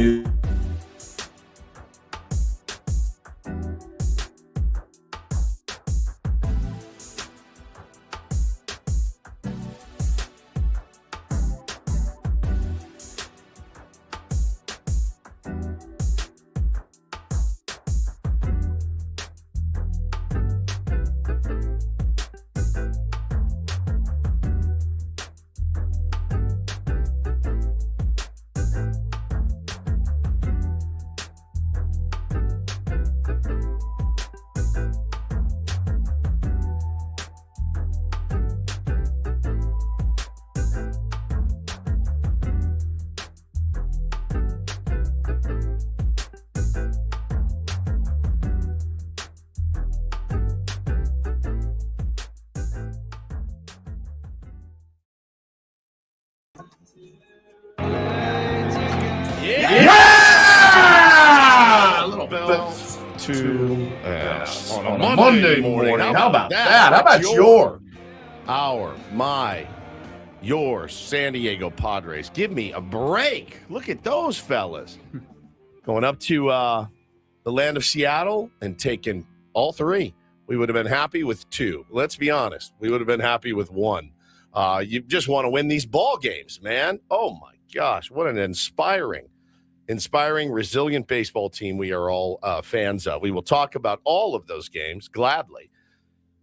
music. Yeah! A little bit on a Monday morning. How about that? How about your San Diego Padres? Give me a break. Look at those fellas. Going up to the land of Seattle and taking all three. We would have been happy with two. Let's be honest. We would have been happy with one. You just want to win these ball games, man. Oh, my gosh. What an inspiring, resilient baseball team we are all fans of. We will talk about all of those games gladly.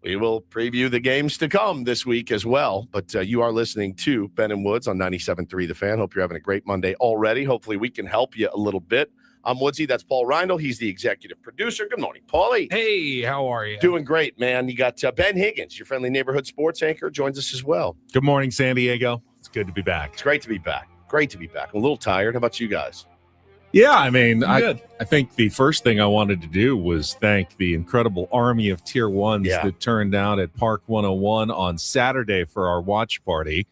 We will preview the games to come this week as well. But you are listening to Ben and Woods on 97.3 The Fan. Hope you're having a great Monday already. Hopefully we can help you a little bit. I'm Woodsy. That's Paul Rindle. He's the executive producer. Good morning, Paulie. Hey, how are you? Doing great, man. You got Ben Higgins, your friendly neighborhood sports anchor, joins us as well. Good morning, San Diego. It's good to be back. It's great to be back. Great to be back. I'm a little tired. How about you guys? Yeah, I mean, I think the first thing I wanted to do was thank the incredible army of Tier 1s that turned out at Park 101 on Saturday for our watch party.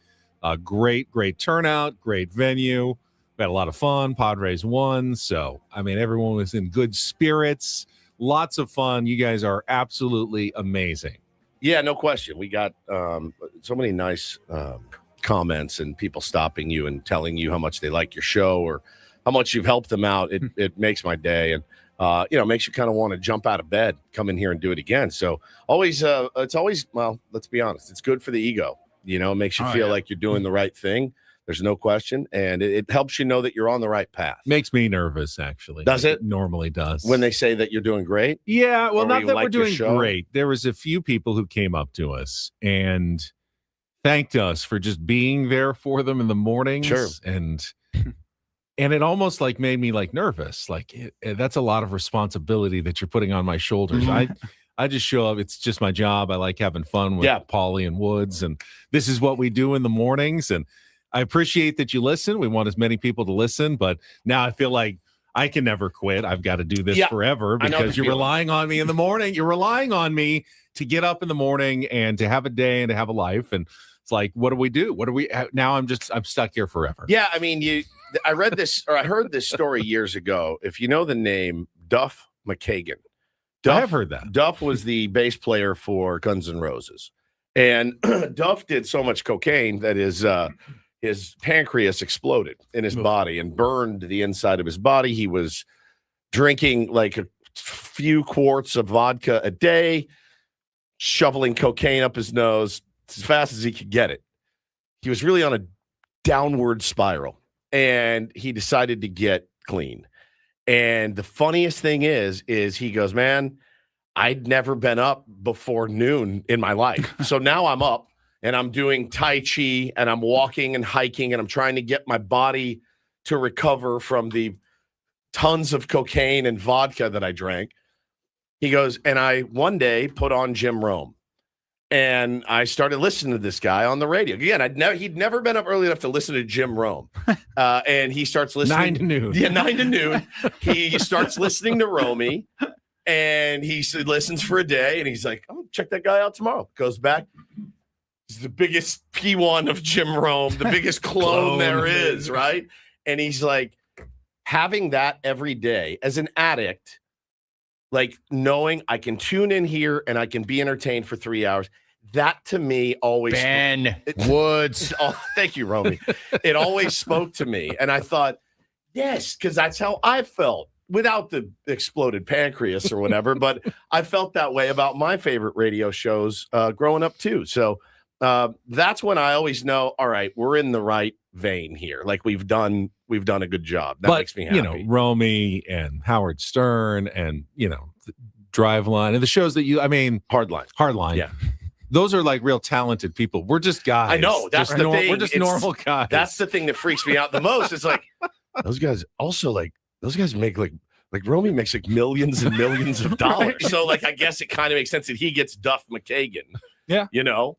Great turnout, great venue. We had a lot of fun. Padres won. So, I mean, everyone was in good spirits. Lots of fun. You guys are absolutely amazing. Yeah, no question. We got so many nice comments and people stopping you and telling you how much they like your show or how much you've helped them out. It makes my day. And, makes you kind of want to jump out of bed, come in here and do it again. So it's always, well, let's be honest. It's good for the ego. You know, it makes you feel like you're doing the right thing. There's no question. And it helps you know that you're on the right path. Makes me nervous, actually. Does it? Normally does. When they say that you're doing great? Yeah, well, not that we're doing great. There was a few people who came up to us and thanked us for just being there for them in the mornings. Sure. And it almost like made me like nervous. Like that's a lot of responsibility that you're putting on my shoulders. I just show up. It's just my job. I like having fun with Paulie and Woods. And this is what we do in the mornings. And I appreciate that you listen. We want as many people to listen, but now I feel like I can never quit. I've got to do this forever because you're relying on me in the morning. You're relying on me to get up in the morning and to have a day and to have a life. And it's like, what do we do? Now I'm stuck here forever. Yeah. I mean, I read this or I heard this story years ago. If you know the name Duff McKagan. I have heard that. Duff was the bass player for Guns N' Roses. And Duff did so much cocaine that his pancreas exploded in his body and burned the inside of his body. He was drinking like a few quarts of vodka a day, shoveling cocaine up his nose as fast as he could get it. He was really on a downward spiral, and he decided to get clean. And the funniest thing is he goes, man, I'd never been up before noon in my life. So now I'm up. And I'm doing Tai Chi and I'm walking and hiking and I'm trying to get my body to recover from the tons of cocaine and vodka that I drank. He goes, and I one day put on Jim Rome and I started listening to this guy on the radio. Again, he'd never been up early enough to listen to Jim Rome. And he starts listening. 9 to noon. Yeah, 9 to noon. He starts listening to Romy and he listens for a day and he's like, I'm going to check that guy out tomorrow. Goes back. He's the biggest P1 of Jim Rome, the biggest clone there is, right? And he's like, having that every day as an addict, like knowing I can tune in here and I can be entertained for 3 hours, that to me always... Ben Woods. Thank you, Romy. It always spoke to me. And I thought, Yes, because that's how I felt without the exploded pancreas or whatever. But I felt that way about my favorite radio shows growing up too. So that's when I always know, all right, we're in the right vein here. Like we've done a good job. That makes me happy. Romy and Howard Stern and Driveline and the shows that Hardline. Yeah. Those are like real talented people. We're just guys. I know. That's the thing. We're just normal guys. That's the thing that freaks me out the most. It's like those guys also those guys make like Romy makes like millions and millions of dollars. Right. So like I guess it kind of makes sense that he gets Duff McKagan. Yeah.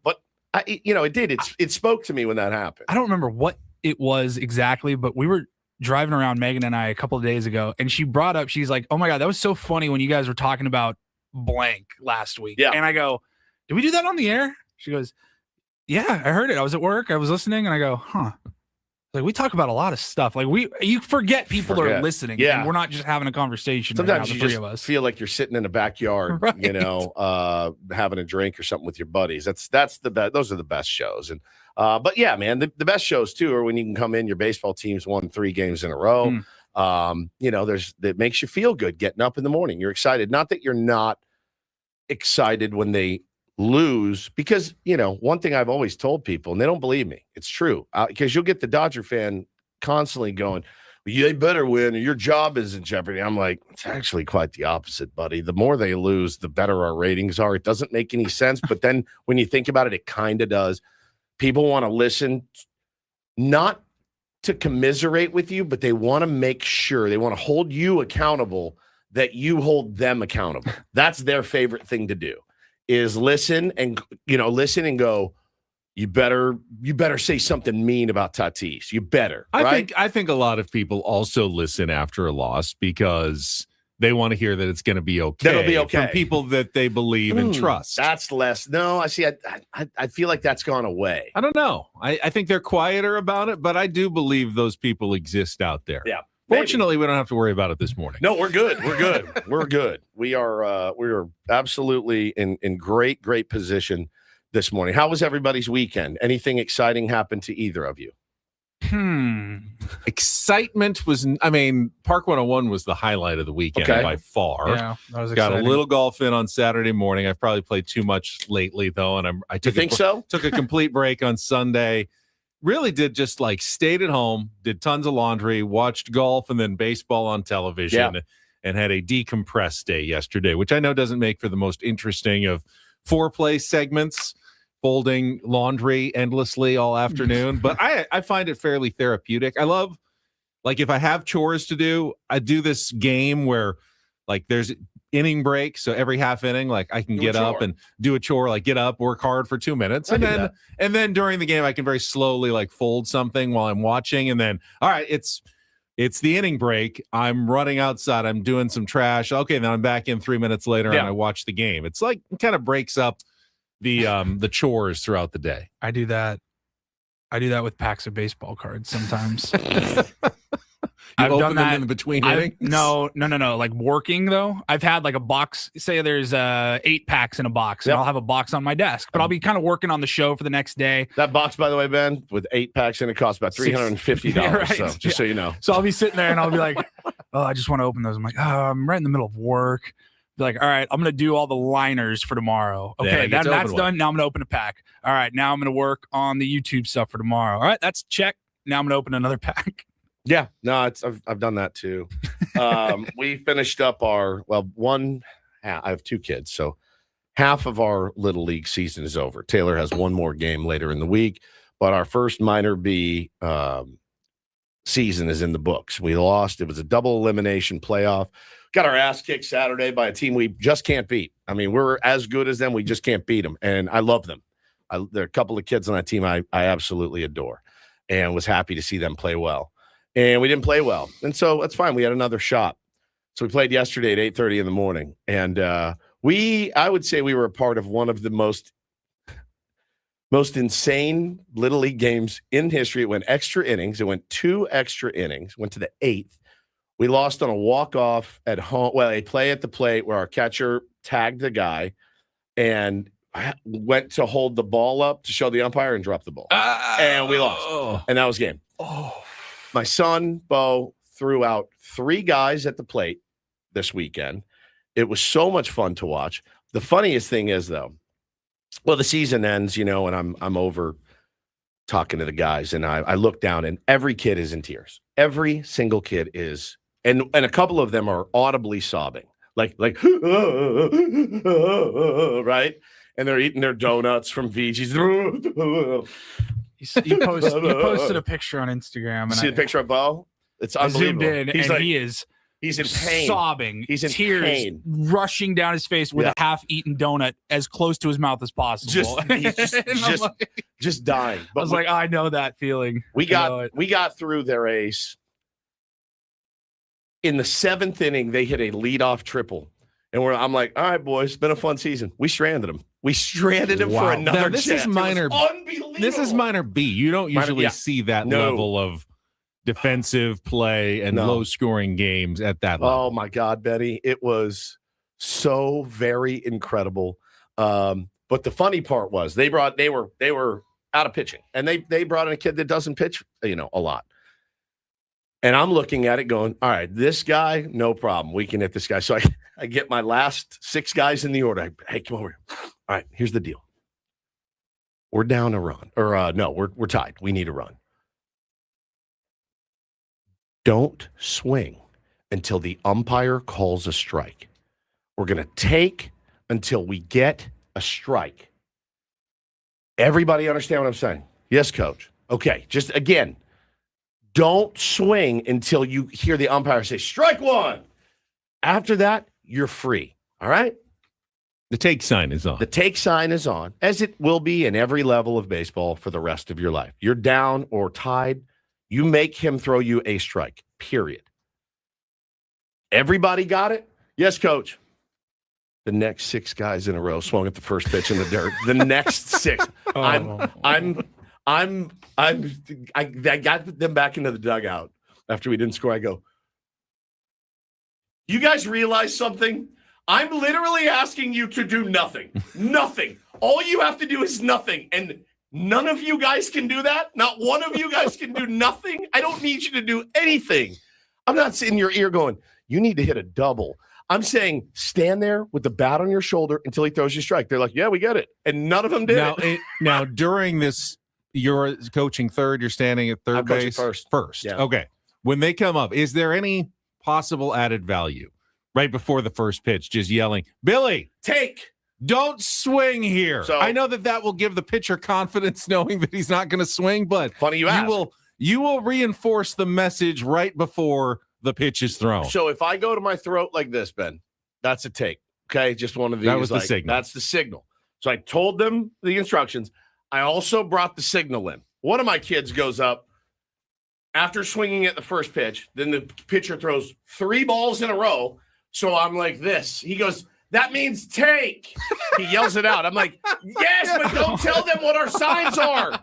But it did. It spoke to me when that happened. I don't remember what it was exactly, but we were driving around, Megan and I, a couple of days ago, and she brought up, she's like, oh my God, that was so funny when you guys were talking about blank last week. Yeah. And I go, did we do that on the air? She goes, yeah, I heard it. I was at work. I was listening, and I go, huh. Like, we talk about a lot of stuff. Like, you forget people are listening. Yeah. And we're not just having a conversation. Sometimes right now, you the three just of us. feel like you're sitting in a backyard, right. Having a drink or something with your buddies. That's the best. Those are the best shows. And but yeah, man, the best shows too are when you can come in. Your baseball team's won 3 games in a row. That makes you feel good getting up in the morning. You're excited. Not that you're not excited when they lose, because one thing I've always told people, and they don't believe me, it's true, because you'll get the Dodger fan constantly going, well, they better win or your job is in jeopardy. I'm like, it's actually quite the opposite, buddy. The more they lose, the better our ratings are. It doesn't make any sense, but then when you think about it, it kind of does. People want to listen, not to commiserate with you, but they want to make sure, they want to hold you accountable, that you hold them accountable. That's their favorite thing to do. Is listen and go, you better say something mean about Tatis. You better. I think a lot of people also listen after a loss because they want to hear that it's going to be okay. That'll be okay from people that they believe and trust. That's less. No, I see. I feel like that's gone away. I don't know. I think they're quieter about it, but I do believe those people exist out there. Yeah. Fortunately, we don't have to worry about it this morning. No, we're good. We're good. We're good. We are absolutely in great position this morning. How was everybody's weekend? Anything exciting happened to either of you? Excitement was, Park 101 was the highlight of the weekend by far. Yeah, that was Got exciting. a little golf in on Saturday morning. I've probably played too much lately, though, and I took took a complete break on Sunday. Really did just stayed at home, did tons of laundry, watched golf and then baseball on television, and had a decompressed day yesterday, which I know doesn't make for the most interesting of foreplay segments, folding laundry endlessly all afternoon. But I find it fairly therapeutic. I love, if I have chores to do, I do this game where there's inning break, so every half inning, I can get up and do a chore, get up, work hard for 2 minutes, and then during the game I can very slowly fold something while I'm watching, and then all right, it's the inning break, I'm running outside, I'm doing some trash, okay, then I'm back in 3 minutes later and I watch the game. It's it kind of breaks up the chores throughout the day. I do that with packs of baseball cards sometimes. I've done that in between innings? No. Working though, I've had a box. Say there's 8 packs in a box, and I'll have a box on my desk. But I'll be kind of working on the show for the next day. That box, by the way, Ben, with 8 packs in it, costs about $350. Right. So just so you know. So I'll be sitting there and I'll be like, "Oh, I just want to open those." I'm like, "Oh, I'm right in the middle of work." Be like, all right, I'm going to do all the liners for tomorrow. Okay, that's done. Now I'm going to open a pack. All right, now I'm going to work on the YouTube stuff for tomorrow. All right, that's check. Now I'm going to open another pack. Yeah, no, I've done that too. We finished up I have 2 kids, so half of our Little League season is over. Taylor has one more game later in the week, but our first minor B season is in the books. We lost. It was a double elimination playoff. Got our ass kicked Saturday by a team we just can't beat. We're as good as them. We just can't beat them, and I love them. There are a couple of kids on that team I absolutely adore, and was happy to see them play well. And we didn't play well. And so that's fine. We had another shot. So we played yesterday at 8:30 in the morning. And I would say we were a part of one of the most insane Little League games in history. It went extra innings. It went 2 extra innings, went to the 8th. We lost on a walk-off at home. Well, a play at the plate where our catcher tagged the guy and went to hold the ball up to show the umpire and dropped the ball. And we lost. And that was game. My son, Bo, threw out 3 guys at the plate this weekend. It was so much fun to watch. The funniest thing is, though, well, the season ends, and I'm over talking to the guys, and I look down, and every kid is in tears. Every single kid is, and a couple of them are audibly sobbing, like right, and they're eating their donuts from VG's. You posted a picture on Instagram. And see the picture of Bo? It's unbelievable. Zoomed in, he's in pain, sobbing. He's in tears pain, rushing down his face with a half-eaten donut as close to his mouth as possible. Just dying. But I was like, I know that feeling. We got through their ace. In the 7th inning, they hit a leadoff triple. And I'm like, all right, boys, it's been a fun season. We stranded him. For another now, this chance. Is minor. Unbelievable. This is minor B. You don't usually see that level of defensive play and low-scoring games at that level. Oh, my God, Betty. It was so very incredible. But the funny part was they were out of pitching. And they brought in a kid that doesn't pitch, a lot. And I'm looking at it going, all right, this guy, no problem. We can hit this guy. So I get my last 6 guys in the order. Hey, come over here. All right, here's the deal. We're down a run. Or no, we're tied. We need a run. Don't swing until the umpire calls a strike. We're going to take until we get a strike. Everybody understand what I'm saying? Yes, coach. Okay, just again, don't swing until you hear the umpire say, strike 1. After that, you're free. All right? The take sign is on. The take sign is on, as it will be in every level of baseball for the rest of your life. You're down or tied. You make him throw you a strike, period. Everybody got it? Yes, coach. The next 6 guys in a row swung at the first pitch in the dirt. The next 6. I got them back into the dugout after we didn't score. I go, you guys realize something? I'm literally asking you to do nothing. Nothing. All you have to do is nothing. And none of you guys can do that. Not one of you guys can do nothing. I don't need you to do anything. I'm not sitting in your ear going, you need to hit a double. I'm saying stand there with the bat on your shoulder until he throws you a strike. They're like, yeah, we get it. And none of them did. Now, during this, you're coaching third, you're standing at third base? First. Yeah. Okay. When they come up, is there any possible added value right before the first pitch, just yelling, Billy, take, don't swing here? So, I know that will give the pitcher confidence knowing that he's not going to swing, but funny you ask. You will reinforce the message right before the pitch is thrown. So if I go to my throat like this, Ben, that's a take. Okay, just one of these. That was the signal. That's the signal. So I told them the instructions. I also brought the signal in. One of my kids goes up after swinging at the first pitch. Then the pitcher throws 3 balls in a row. So I'm like this. He goes, that means take. He yells it out. I'm like, yes, but don't tell them what our signs are.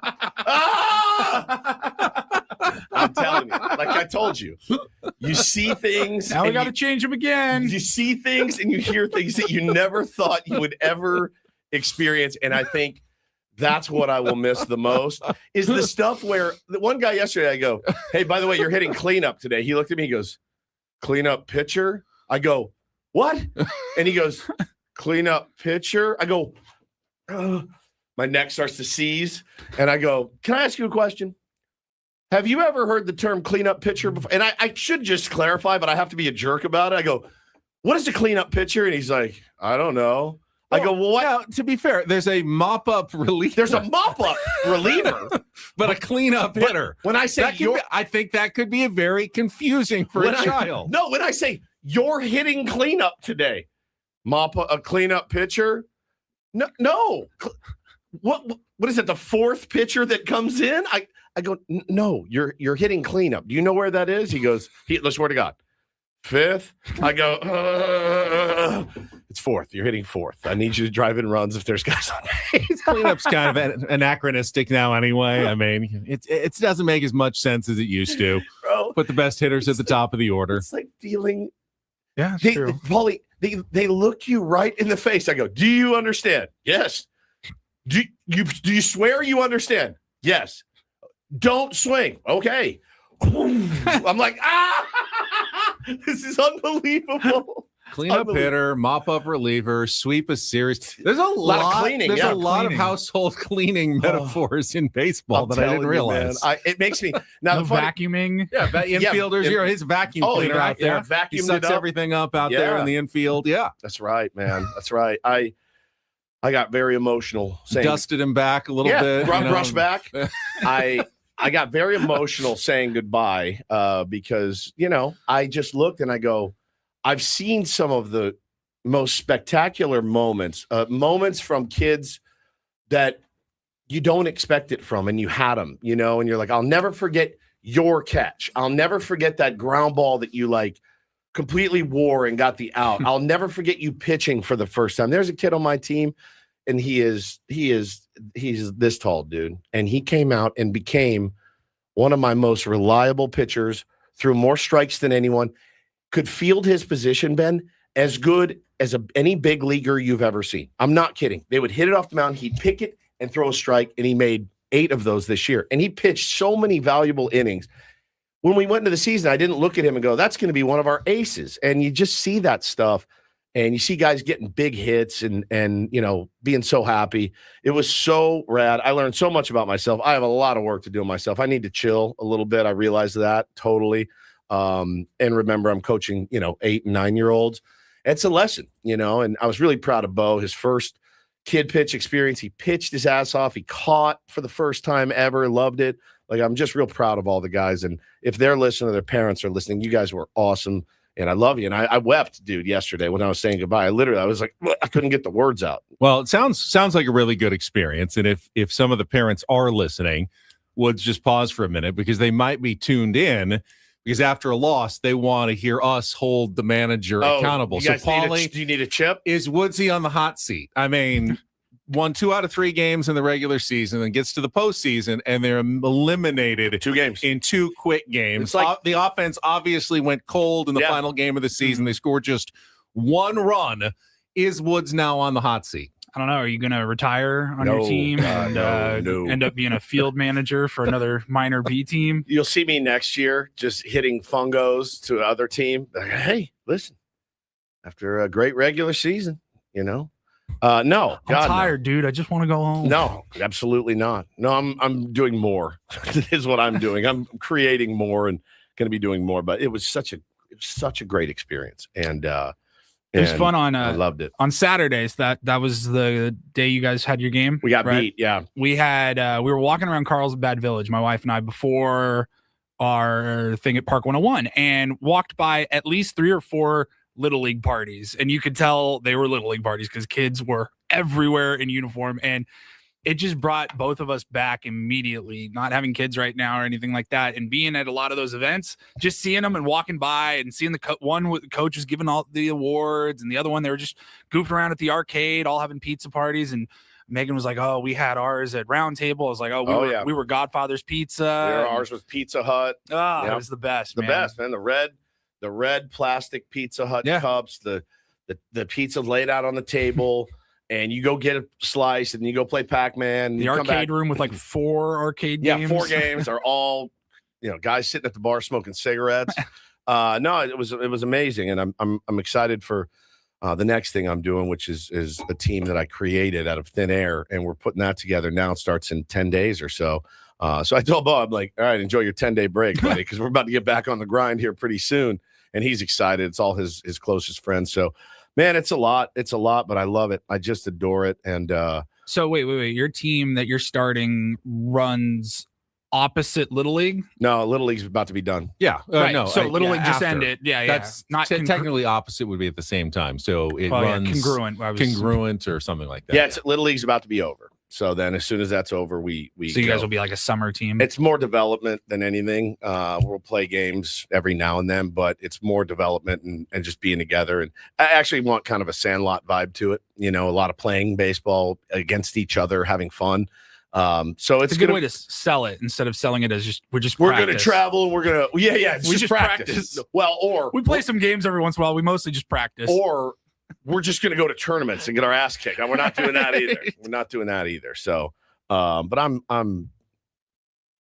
I'm telling you, like I told you, you see things. Now we got to change them again. You see things and you hear things that you never thought you would ever experience. And I think that's what I will miss the most is the stuff where the one guy yesterday, I go, hey, by the way, you're hitting cleanup today. He looked at me, he goes, cleanup pitcher? I go, what? And he goes, cleanup pitcher? I go, my neck starts to seize. And I go, can I ask you a question? Have you ever heard the term cleanup pitcher before? And I should just clarify, but I have to be a jerk about it. I go, what is a cleanup pitcher? And he's like, I don't know. I go, well, what? Now, to be fair, there's a mop-up reliever. There's a mop-up reliever. but a cleanup hitter. When I say I think that could be very confusing for a child. No, when I say you're hitting cleanup today, a cleanup pitcher? No. What is it, the 4th pitcher that comes in? I go, no, you're hitting cleanup. Do you know where that is? He goes, let's swear to God. 5th? I go, it's 4th. You're hitting 4th. I need you to drive in runs if there's guys on base. Cleanup's kind of anachronistic now anyway. I mean, it doesn't make as much sense as it used to. Bro, put the best hitters at the top of the order. It's like dealing. Yeah, it's true. Paulie, they look you right in the face. I go, do you understand? Yes. Do you swear you understand? Yes. Don't swing. Okay. I'm like, this is unbelievable. Clean up hitter, mop up reliever, sweep a series. There's a lot of cleaning. There's a lot of household cleaning metaphors in baseball that I didn't realize. It makes me now vacuuming. Yeah, infielders. His vacuum cleaner out there. He sucks everything up out there in the infield. Yeah, that's right, man. That's right. I got very emotional. Dusted him back a little bit. Brush back. I got very emotional saying goodbye because I just looked and I go, I've seen some of the most spectacular moments from kids that you don't expect it from, and you had them, and you're like, I'll never forget your catch. I'll never forget that ground ball that you completely wore and got the out. I'll never forget you pitching for the first time. There's a kid on my team, and he's this tall, dude, and he came out and became one of my most reliable pitchers, threw more strikes than anyone. Could field his position, Ben, as good as any big leaguer you've ever seen. I'm not kidding. They would hit it off the mound. He'd pick it and throw a strike, and he made 8 of those this year. And he pitched so many valuable innings. When we went into the season, I didn't look at him and go, that's going to be one of our aces. And you just see that stuff, and you see guys getting big hits and being so happy. It was so rad. I learned so much about myself. I have a lot of work to do myself. I need to chill a little bit. I realized that totally. And remember, I'm coaching, 8 and 9-year-olds. It's a lesson, and I was really proud of Bo, his first kid pitch experience. He pitched his ass off. He caught for the first time ever, loved it. I'm just real proud of all the guys. And if they're listening or their parents are listening, you guys were awesome. And I love you. And I wept, dude, yesterday when I was saying goodbye. I was like, I couldn't get the words out. Well, it sounds like a really good experience. And if some of the parents are listening, would just pause for a minute because they might be tuned in. Because after a loss, they want to hear us hold the manager accountable. So, Paulie, do you need a chip? Is Woodsy on the hot seat? I mean, won 2 out of 3 games in the regular season and gets to the postseason, and they're eliminated 2 games in 2 quick games. The offense obviously went cold in the final game of the season. They scored just 1 run. Is Woods now on the hot seat? I don't know. Are you going to retire on your team and end up being a field manager for another minor B team? You'll see me next year just hitting fungos to another team. Hey, listen, after a great regular season, No. I'm tired, dude. I just want to go home. No, absolutely not. No, I'm doing more. Is what I'm doing. I'm creating more and going to be doing more. But it was such a great experience, and it was fun I loved it on Saturdays. That was the day you guys had your game. We got beat. Yeah, we had. We were walking around Carlsbad Village, my wife and I, before our thing at Park 101, and walked by at least 3 or 4 Little League parties, and you could tell they were Little League parties because kids were everywhere in uniform, and it just brought both of us back immediately. Not having kids right now or anything like that, and being at a lot of those events, just seeing them and walking by and seeing the one with the coach was giving all the awards, and the other one they were just goofing around at the arcade, all having pizza parties. And Megan was like, "Oh, we had ours at Round Table." I was like, we were Godfather's Pizza. Ours was Pizza Hut. It was the best. Best, man. The red plastic Pizza Hut cups, the pizza laid out on the table, and you go get a slice, and you go play Pac-Man. The arcade room with 4 arcade games. Yeah, 4 games are all, guys sitting at the bar smoking cigarettes. No, it was amazing, and I'm excited for the next thing I'm doing, which is a team that I created out of thin air, and we're putting that together now. It starts in 10 days or so. So I told Bo, I'm like, all right, enjoy your 10-day break, buddy, because we're about to get back on the grind here pretty soon. And he's excited. It's all his closest friends. So, man, it's a lot. It's a lot, but I love it. I just adore it. And so wait. Your team that you're starting runs opposite Little League? No, Little League's about to be done. Yeah. Right. No. So Little League just ended. Yeah. That's not technically opposite would be at the same time. So it runs congruent or something like that. Yeah, Little League's about to be over. So then as soon as that's over, we So you guys will be like a summer team? It's more development than anything. We'll play games every now and then, but it's more development and just being together. And I actually want kind of a Sandlot vibe to it. A lot of playing baseball against each other, having fun. So it's a good way to sell it instead of selling it as we're going to travel and we're going to it's just practice. Well, or we play some games every once in a while. We mostly just practice. Or we're just going to go to tournaments and get our ass kicked. And we're not doing that either. So, but I'm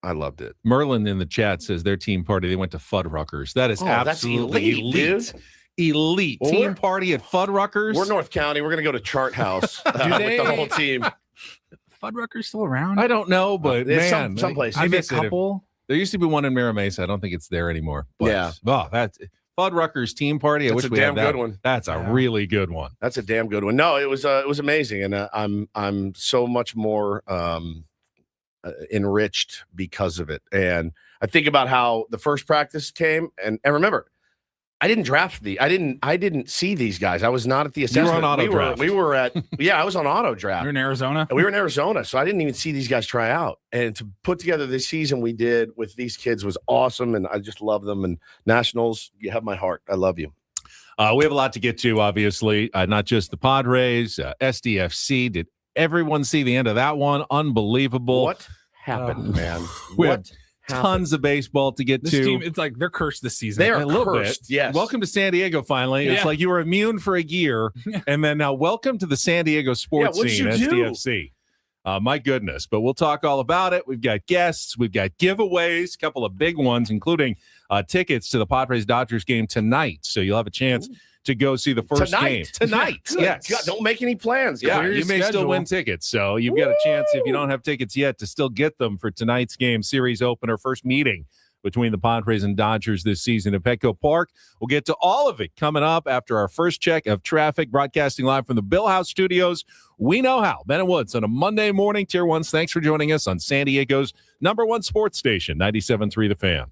I loved it. Merlin in the chat says their team party, they went to Fuddruckers. That is absolutely elite. Elite well, team party at Fuddruckers. We're North County. We're going to go to Chart House with the whole team. Fuddruckers still around? I don't know, but man, some places. I miss a couple. There used to be one in Mira Mesa. I don't think it's there anymore. But, yeah. Oh, that's Fuddruckers team party. I wish we had that. Good one. That's a really good one. That's a damn good one. No, it was amazing, and I'm so much more enriched because of it. And I think about how the first practice came, and remember, I didn't see these guys. I was not at the assessment. You were on auto draft. We were at I was on auto draft. You're in Arizona? We were in Arizona, so I didn't even see these guys try out. And to put together this season we did with these kids was awesome, and I just love them. And Nationals, you have my heart. I love you. We have a lot to get to, obviously. Not just the Padres, SDFC. Did everyone see the end of that one? Unbelievable. What happened, man? What tons of baseball to get this to. Team, it's like they're cursed this season. They are a little cursed. bit. Yes. Welcome to San Diego. Finally, it's like you were immune for a year, and then now welcome to the San Diego sports scene, SDFC. My goodness, but we'll talk all about it. We've got guests, we've got giveaways, a couple of big ones, including tickets to the Padres Dodgers game tonight. So you'll have a chance to go see the first game tonight. Yes. God, don't make any plans. Yeah, you may still win tickets. So you've got a chance, if you don't have tickets yet, to still get them for tonight's game, series opener, first meeting between the Padres and Dodgers this season at Petco Park. We'll get to all of it coming up after our first check of traffic, broadcasting live from the Bill House Studios. We know how. Ben and Woods on a Monday morning. Tier 1s, thanks for joining us on San Diego's #1 sports station, 97.3 The Fan.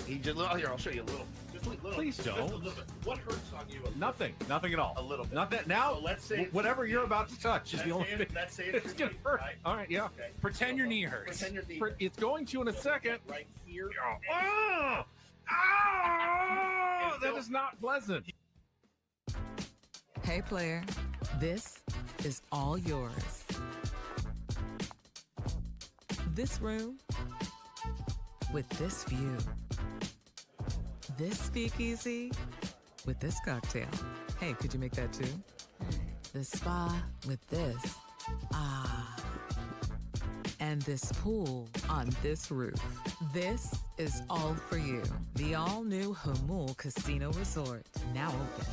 He just here. I'll show you a little. Just a little. Please don't. Just a little bit. What hurts on you? Nothing at all. A little bit. Nothing. Now, So let's say whatever you're about to touch is the only thing. Let's say It's gonna hurt. Right? All right, yeah. Okay. Pretend your knee hurts. Pretend your knee. It's going to in a second. Right here. That is not pleasant. Hey, player, this is all yours. This room with this view. This speakeasy with this cocktail. Hey, could you make that too? This spa with this. And this pool on this roof. This is all for you. The all-new Hamul Casino Resort, now open.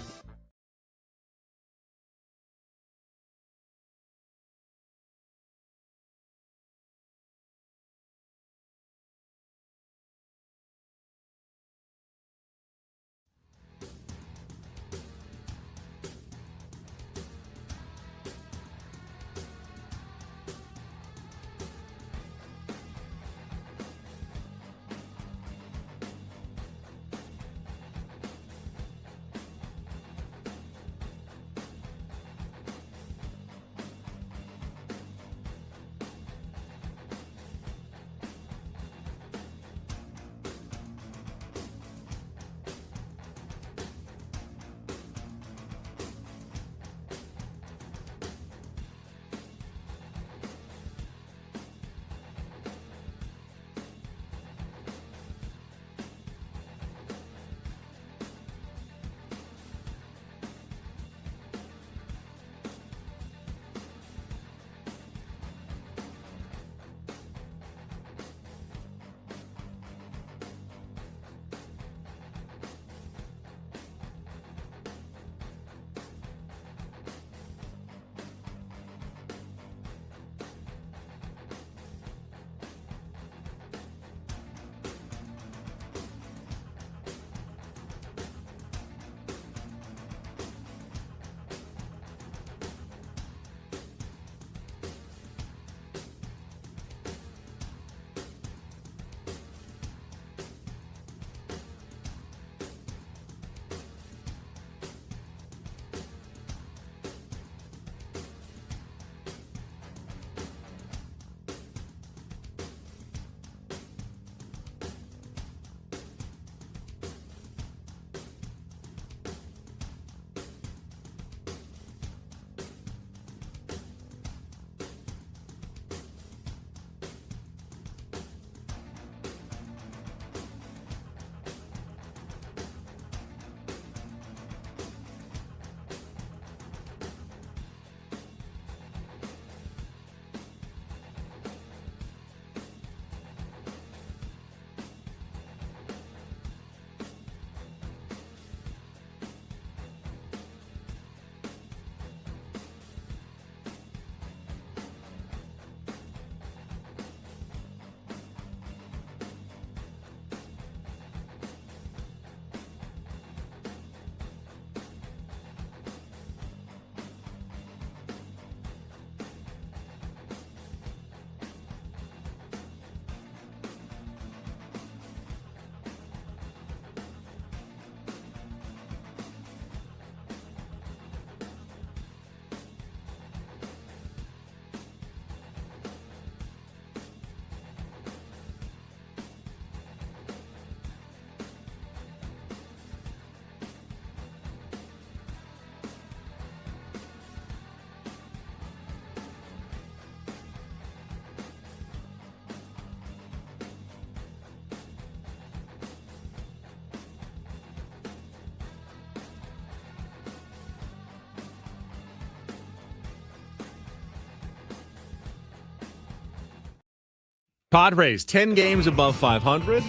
Padres 10 games above 500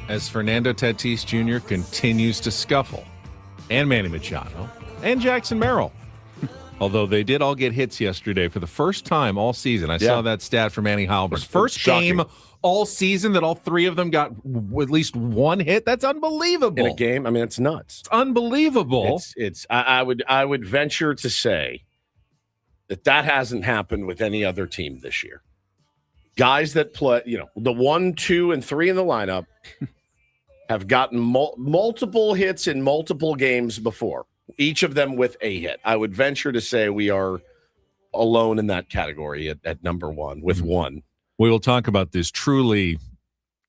as Fernando Tatis Jr. continues to scuffle. And Manny Machado and Jackson Merrill. Although they did all get hits yesterday for the first time all season. I saw that stat from Manny Halbert. First game all season that all three of them got at least one hit. That's unbelievable. In a game, I mean, it's nuts. It's unbelievable. I would venture to say that hasn't happened with any other team this year. Guys that play, the 1, 2, and 3 in the lineup have gotten multiple hits in multiple games before, each of them with a hit. I would venture to say we are alone in that category at number one with one. We will talk about this truly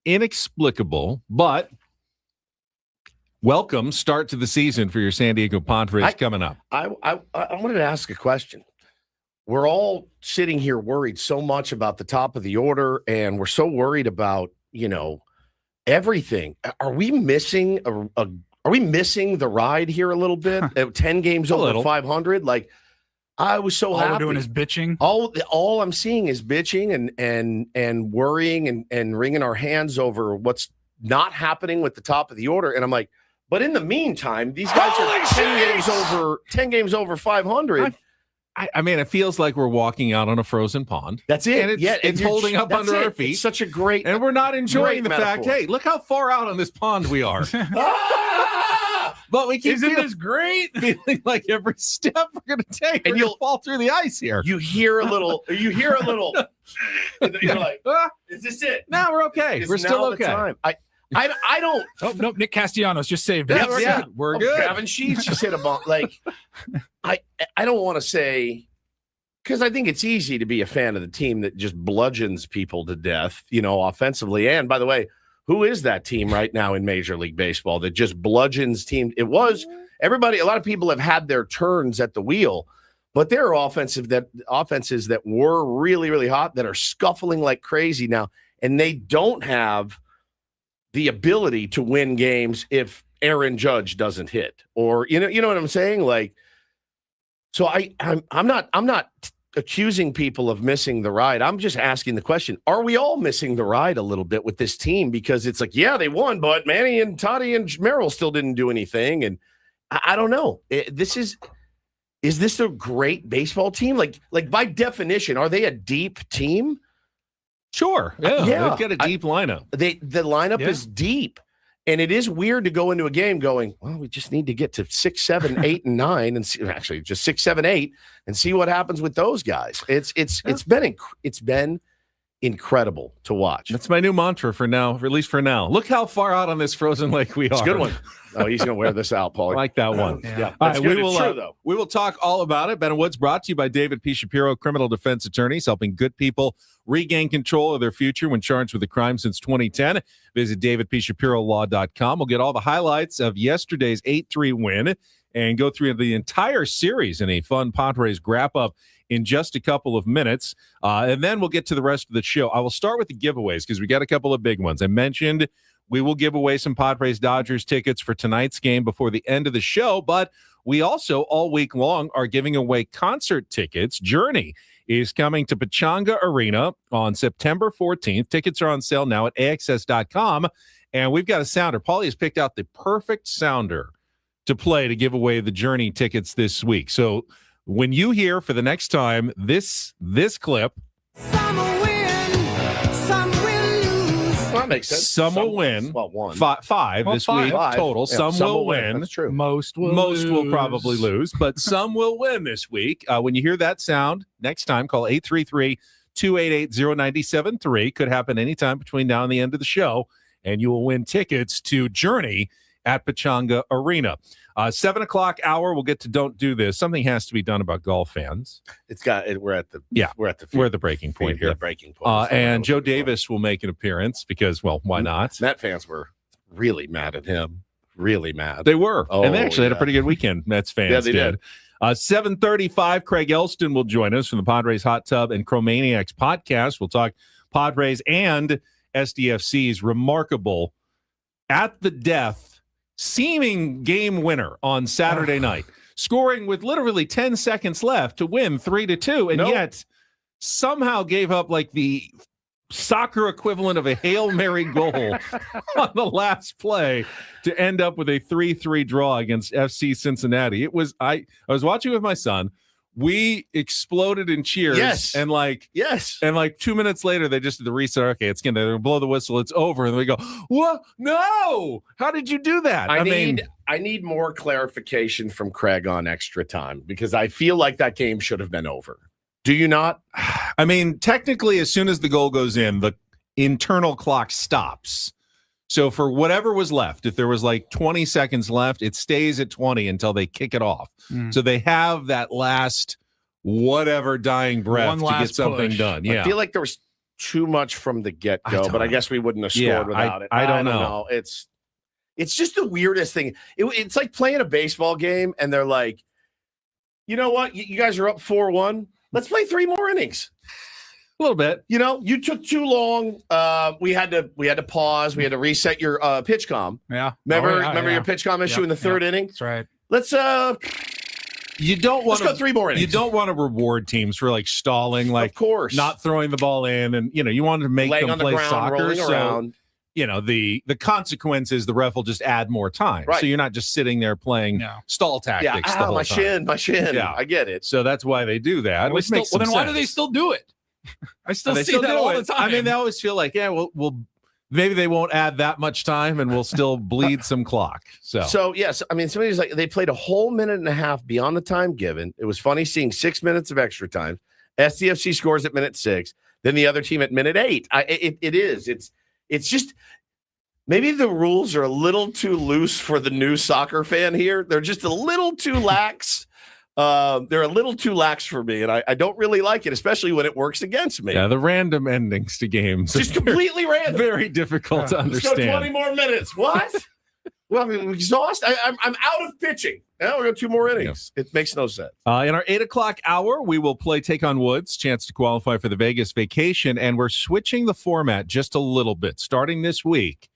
inexplicable, but welcome start to the season for your San Diego Padres coming up. I wanted to ask a question. We're all sitting here worried so much about the top of the order, and we're so worried about, everything. Are we missing are we missing the ride here a little bit? 10 games over 500? Like, I was so happy. All we're doing is bitching. All I'm seeing is bitching and worrying and wringing our hands over what's not happening with the top of the order. And I'm like, but in the meantime, these guys are 10 games over 500. I mean, it feels like we're walking out on a frozen pond. That's it. And it's holding up under our feet. It's such a great, and we're not enjoying the metaphor. fact, hey, look how far out on this pond we are. But we keep Isn't this great? Feeling like every step we're going to take, and you'll fall through the ice here. You hear a little. You're like, is this it? No, we're okay. We're still okay. I don't. Oh no, Nick Castellanos just saved it. Yeah, we're good. Gavin Sheets just hit a bomb. Like, I don't want to say, because I think it's easy to be a fan of the team that just bludgeons people to death, offensively. And by the way, who is that team right now in Major League Baseball that just bludgeons teams? It was everybody. A lot of people have had their turns at the wheel, but there are offenses that were really, really hot that are scuffling like crazy now, and they don't have the ability to win games if Aaron Judge doesn't hit, or you know what I'm saying? Like, so I'm not accusing people of missing the ride. I'm just asking the question: are we all missing the ride a little bit with this team? Because it's like, yeah, they won, but Manny and Toddy and Merrill still didn't do anything, and I don't know. Is this a great baseball team? Like by definition, are they a deep team? Sure. Yeah. They've got a deep lineup. The lineup is deep. And it is weird to go into a game going, well, we just need to get to 6, 7, 8, and 9, and see, actually just 6, 7, 8, and see what happens with those guys. It's been incredible to watch. That's my new mantra for now, at least for now. Look how far out on this frozen lake we are. It's a good one. Oh, he's going to wear this out, Paulie. I like that one. Yeah. All right, true, we will talk all about it. Ben and Woods brought to you by David P. Shapiro, criminal defense attorneys, helping good people regain control of their future when charged with a crime since 2010. Visit davidpshapirolaw.com. We'll get all the highlights of yesterday's 8-3 win and go through the entire series in a fun Padres wrap-up in just a couple of minutes. And then we'll get to the rest of the show. I will start with the giveaways because we got a couple of big ones. I mentioned we will give away some Padres-Dodgers tickets for tonight's game before the end of the show, but we also all week long are giving away concert tickets. Journey is coming to Pechanga Arena on September 14th. Tickets are on sale now at AXS.com, and we've got a sounder. Paulie has picked out the perfect sounder to play to give away the Journey tickets this week. So when you hear for the next time this clip, some will win, some will lose. Well, that makes sense. Some will win. Well, one. Five this week total. Yeah, some will win. That's true. Most will probably lose, but some will win this week. When you hear that sound, next time, call 833-288-0973. Could happen anytime between now and the end of the show, and you will win tickets to Journey at Pechanga Arena. 7 o'clock hour, we'll get to Don't Do This. Something has to be done about golf fans. We're at the breaking point here. Breaking point. And Joe Davis will make an appearance because, well, why not? Met fans were really mad at him. Really mad. They were. And they actually had a pretty good weekend, Mets fans. Yeah, they did. 7:35, Craig Elston will join us from the Padres Hot Tub and Chromaniacs podcast. We'll talk Padres and SDFC's remarkable at the death seeming game winner on Saturday night, scoring with literally 10 seconds left to win 3-2, and yet somehow gave up like the soccer equivalent of a Hail Mary goal on the last play to end up with a 3-3 draw against FC Cincinnati. It was I was watching with my son. We exploded in cheers. Yes. And like 2 minutes later, they just did the restart. Okay, it's gonna blow the whistle. It's over. And we go, what? No! How did you do that? I need more clarification from Craig on extra time because I feel like that game should have been over. Do you not? I mean, technically, as soon as the goal goes in, the internal clock stops. So for whatever was left, if there was like 20 seconds left, it stays at 20 until they kick it off. So they have that last whatever dying breath to get something done. Yeah. I feel like there was too much from the get-go, but I guess we wouldn't have scored without it. I don't know. It's just the weirdest thing. It's like playing a baseball game, and they're like, you know what? You guys are up 4-1. Let's play 3 more innings. A little bit. You took too long. We had to pause. We had to reset your pitch comm. Yeah. Remember your pitch comm issue in the third inning? That's right. Let's let's go 3 more innings. You don't want to reward teams for like stalling, like of course, not throwing the ball in, and you want to make them play soccer. Around. The consequence is the ref will just add more time. Right. So you're not just sitting there playing stall tactics the whole my time. My shin. Yeah. I get it. So that's why they do that. Well, then why do they still do it? I still see that all the time. I mean, they always feel like, we'll maybe they won't add that much time and we'll still bleed some clock. So yes, I mean, somebody's like, they played a whole minute and a half beyond the time given. It was funny seeing 6 minutes of extra time. SDFC scores at minute 6, then the other team at minute 8. It's just maybe the rules are a little too loose for the new soccer fan here. They're just a little too lax. They're a little too lax for me, and I don't really like it, especially when it works against me. Yeah, the random endings to games. Just completely random. Very difficult to understand. Let's go 20 more minutes. What? Well, I'm exhausted. I'm out of pitching. Now we're going 2 more innings. Yeah. It makes no sense. In our 8 o'clock hour, we will play Take on Woods, chance to qualify for the Vegas vacation, and we're switching the format just a little bit. Starting this week,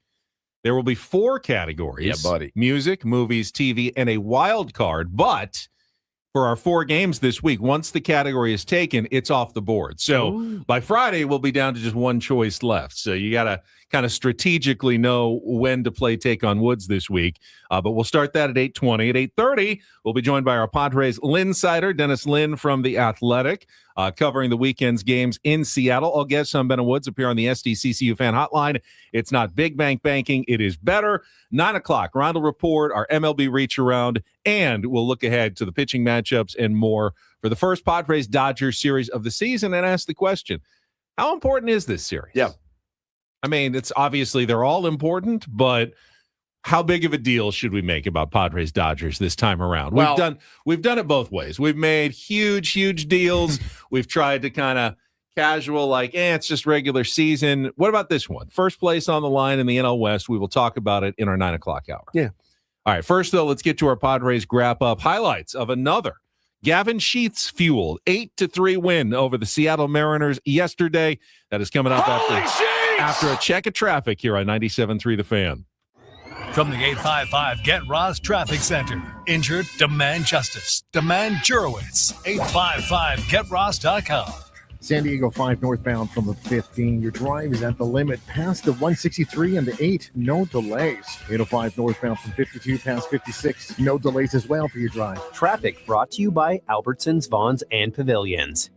there will be 4 categories. Yeah, buddy. Music, movies, TV, and a wild card, but for our 4 games this week, once the category is taken, it's off the board. So by Friday, we'll be down to just 1 choice left. So you got to kind of strategically know when to play Take on Woods this week. But we'll start that at 8:20. At 8:30, we'll be joined by our Padres Linsider, Dennis Lynn from The Athletic, covering the weekend's games in Seattle. All guests on Ben and Woods appear on the SDCCU fan hotline. It's not big bank banking. It is better. 9 o'clock, Rindle Report, our MLB reach around, and we'll look ahead to the pitching matchups and more for the first Padres-Dodgers series of the season and ask the question, how important is this series? Yeah. I mean, it's obviously they're all important, but how big of a deal should we make about Padres-Dodgers this time around? We've done it both ways. We've made huge deals. We've tried to kind of casual, like, it's just regular season. What about this one? First place on the line in the NL West. We will talk about it in our 9 o'clock hour. Yeah. All right. First, though, let's get to our Padres wrap-up highlights of another Gavin Sheets fueled 8-3 win over the Seattle Mariners yesterday. That is coming up after a check of traffic here on 97.3 The Fan. From the 855 Get Ross Traffic Center. Injured? Demand justice. Demand Jurowitz. 855GetRoss.com. San Diego 5 northbound from the 15. Your drive is at the limit past the 163 and the 8. No delays. 805 northbound from 52 past 56. No delays as well for your drive. Traffic brought to you by Albertsons, Vons, and Pavilions.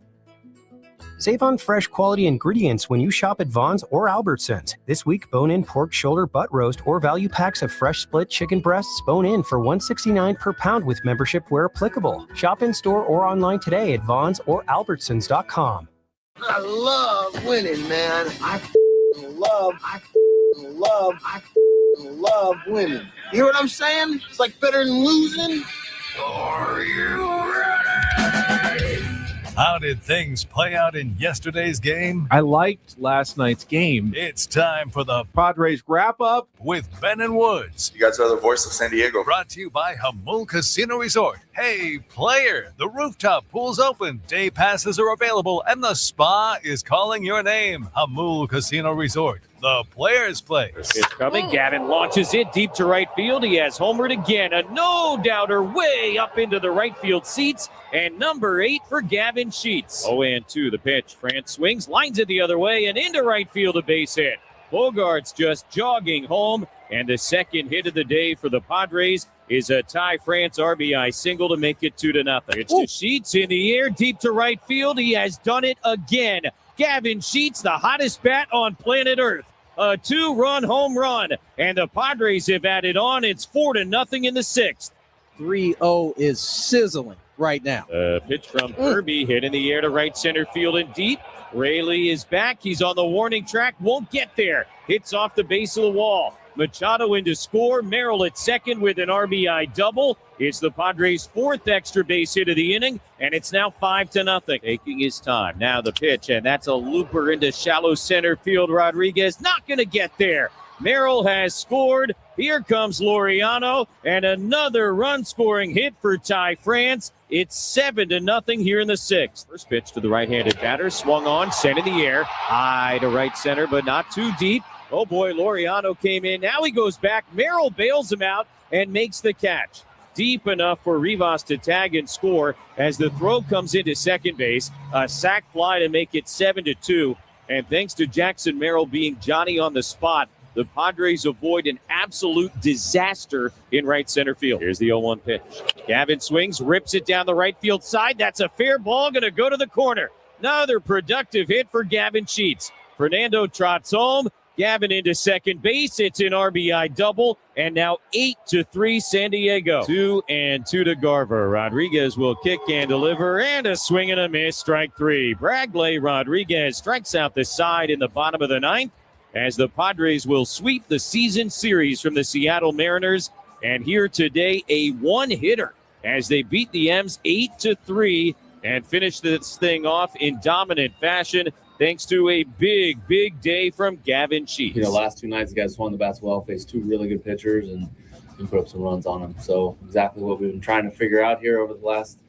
Save on fresh quality ingredients when you shop at Vons or Albertsons. This week, bone-in pork shoulder butt roast or value packs of fresh split chicken breasts bone-in for $169 per pound with membership where applicable. Shop in-store or online today at Vons or Albertsons.com. I love winning, man. I love winning. You hear what I'm saying? It's like better than losing. Are you ready? How did things play out in yesterday's game? I liked last night's game. It's time for the Padres wrap-up with Ben and Woods. You guys are the voice of San Diego. Brought to you by Hamul Casino Resort. Hey, player, the rooftop pool's open. Day passes are available, and the spa is calling your name. Hamul Casino Resort, the player's place. It's coming. Gavin launches it deep to right field. He has homered again. A no-doubter way up into the right field seats. And number 8 for Gavin Sheets. 0-2 the pitch. France swings, lines it the other way, and into right field, a base hit. Bogart's just jogging home. And the second hit of the day for the Padres is a Ty France RBI single to make it 2-0. It's to Sheets in the air, deep to right field. He has done it again. Gavin Sheets, the hottest bat on planet Earth. A 2-run home run. And the Padres have added on. It's 4-0 in the 6th. 3-0 is sizzling right now. Pitch from Kirby, hit in the air to right center field and deep. Rayleigh is back. He's on the warning track. Won't get there. Hits off the base of the wall. Machado in to score. Merrill at second with an RBI double. It's the Padres' 4th extra base hit of the inning, and it's now 5-0. Taking his time. Now the pitch, and that's a looper into shallow center field. Rodriguez not going to get there. Merrill has scored. Here comes Laureano, and another run-scoring hit for Ty France. It's 7-0 here in the 6th. First pitch to the right-handed batter, swung on, sent in the air, high to right center, but not too deep. Oh boy, Laureano came in. Now he goes back. Merrill bails him out and makes the catch. Deep enough for Rivas to tag and score as the throw comes into second base. A sac fly to make it 7-2. And thanks to Jackson Merrill being Johnny on the spot, the Padres avoid an absolute disaster in right center field. Here's the 0-1 pitch. Gavin swings, rips it down the right field side. That's a fair ball, going to go to the corner. Another productive hit for Gavin Sheets. Fernando trots home. Gavin into second base. It's an RBI double. And now 8-3 San Diego. 2-2 to Garver. Rodriguez will kick and deliver. And a swing and a miss. Strike 3. Bragley Rodriguez strikes out the side in the bottom of the 9th. As the Padres will sweep the season series from the Seattle Mariners. And here today, a one-hitter as they beat the M's 8-3 and finish this thing off in dominant fashion thanks to a big, big day from Gavin Sheets. Last 2 nights, the guys swung the bats well, faced 2 really good pitchers, and put up some runs on them. So exactly what we've been trying to figure out here over the last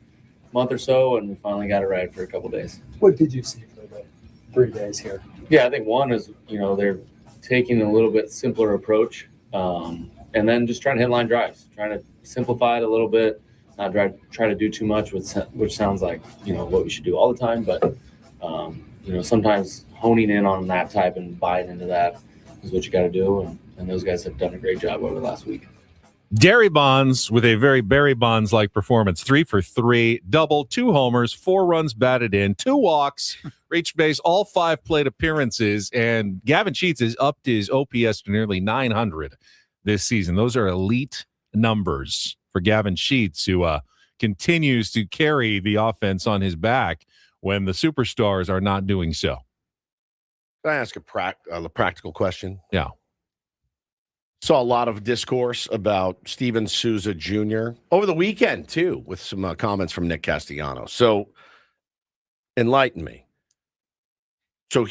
month or so, and we finally got it right for a couple days. What did you see for the 3 days here? Yeah, I think one is, they're taking a little bit simpler approach, and then just trying to hit line drives, trying to simplify it a little bit, not try to do too much, which sounds like, what we should do all the time. But, sometimes honing in on that type and buying into that is what you got to do. And those guys have done a great job over the last week. Derry Bonds with a very Barry Bonds-like performance. 3 for 3, double, 2 homers, 4 runs batted in, 2 walks, reached base, all 5 plate appearances, and Gavin Sheets has upped his OPS to nearly 900 this season. Those are elite numbers for Gavin Sheets, who continues to carry the offense on his back when the superstars are not doing so. Can I ask a practical question? Yeah. Saw a lot of discourse about Steven Souza Jr. over the weekend, too, with some comments from Nick Castellanos. So, enlighten me. So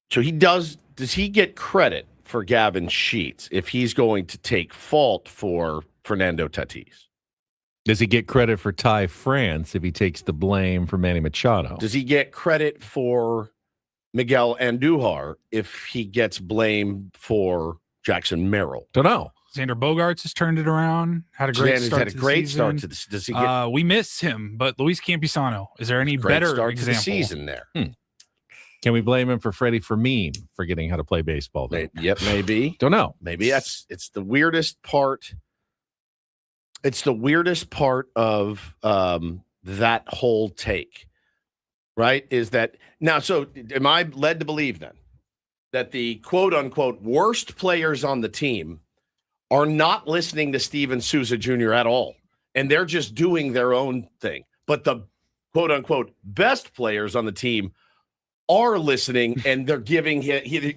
does he get credit for Gavin Sheets if he's going to take fault for Fernando Tatis? Does he get credit for Ty France if he takes the blame for Manny Machado? Does he get credit for Miguel Andujar if he gets blamed for Jackson Merrill? Don't know. Xander Bogaerts has turned it around. Had a great start. Had a great start to this. Does he get? We miss him, but Luis Campusano. Is there any better start example? to the season there? Can we blame him for Freddie Fermin forgetting how to play baseball? Yep, maybe. Don't know. Maybe it's the weirdest part. It's the weirdest part of that whole take, right? Is that now? So, am I led to believe then that the quote unquote worst players on the team are not listening to Steven Souza Jr. at all, and they're just doing their own thing? But the quote unquote best players on the team are listening, and they're giving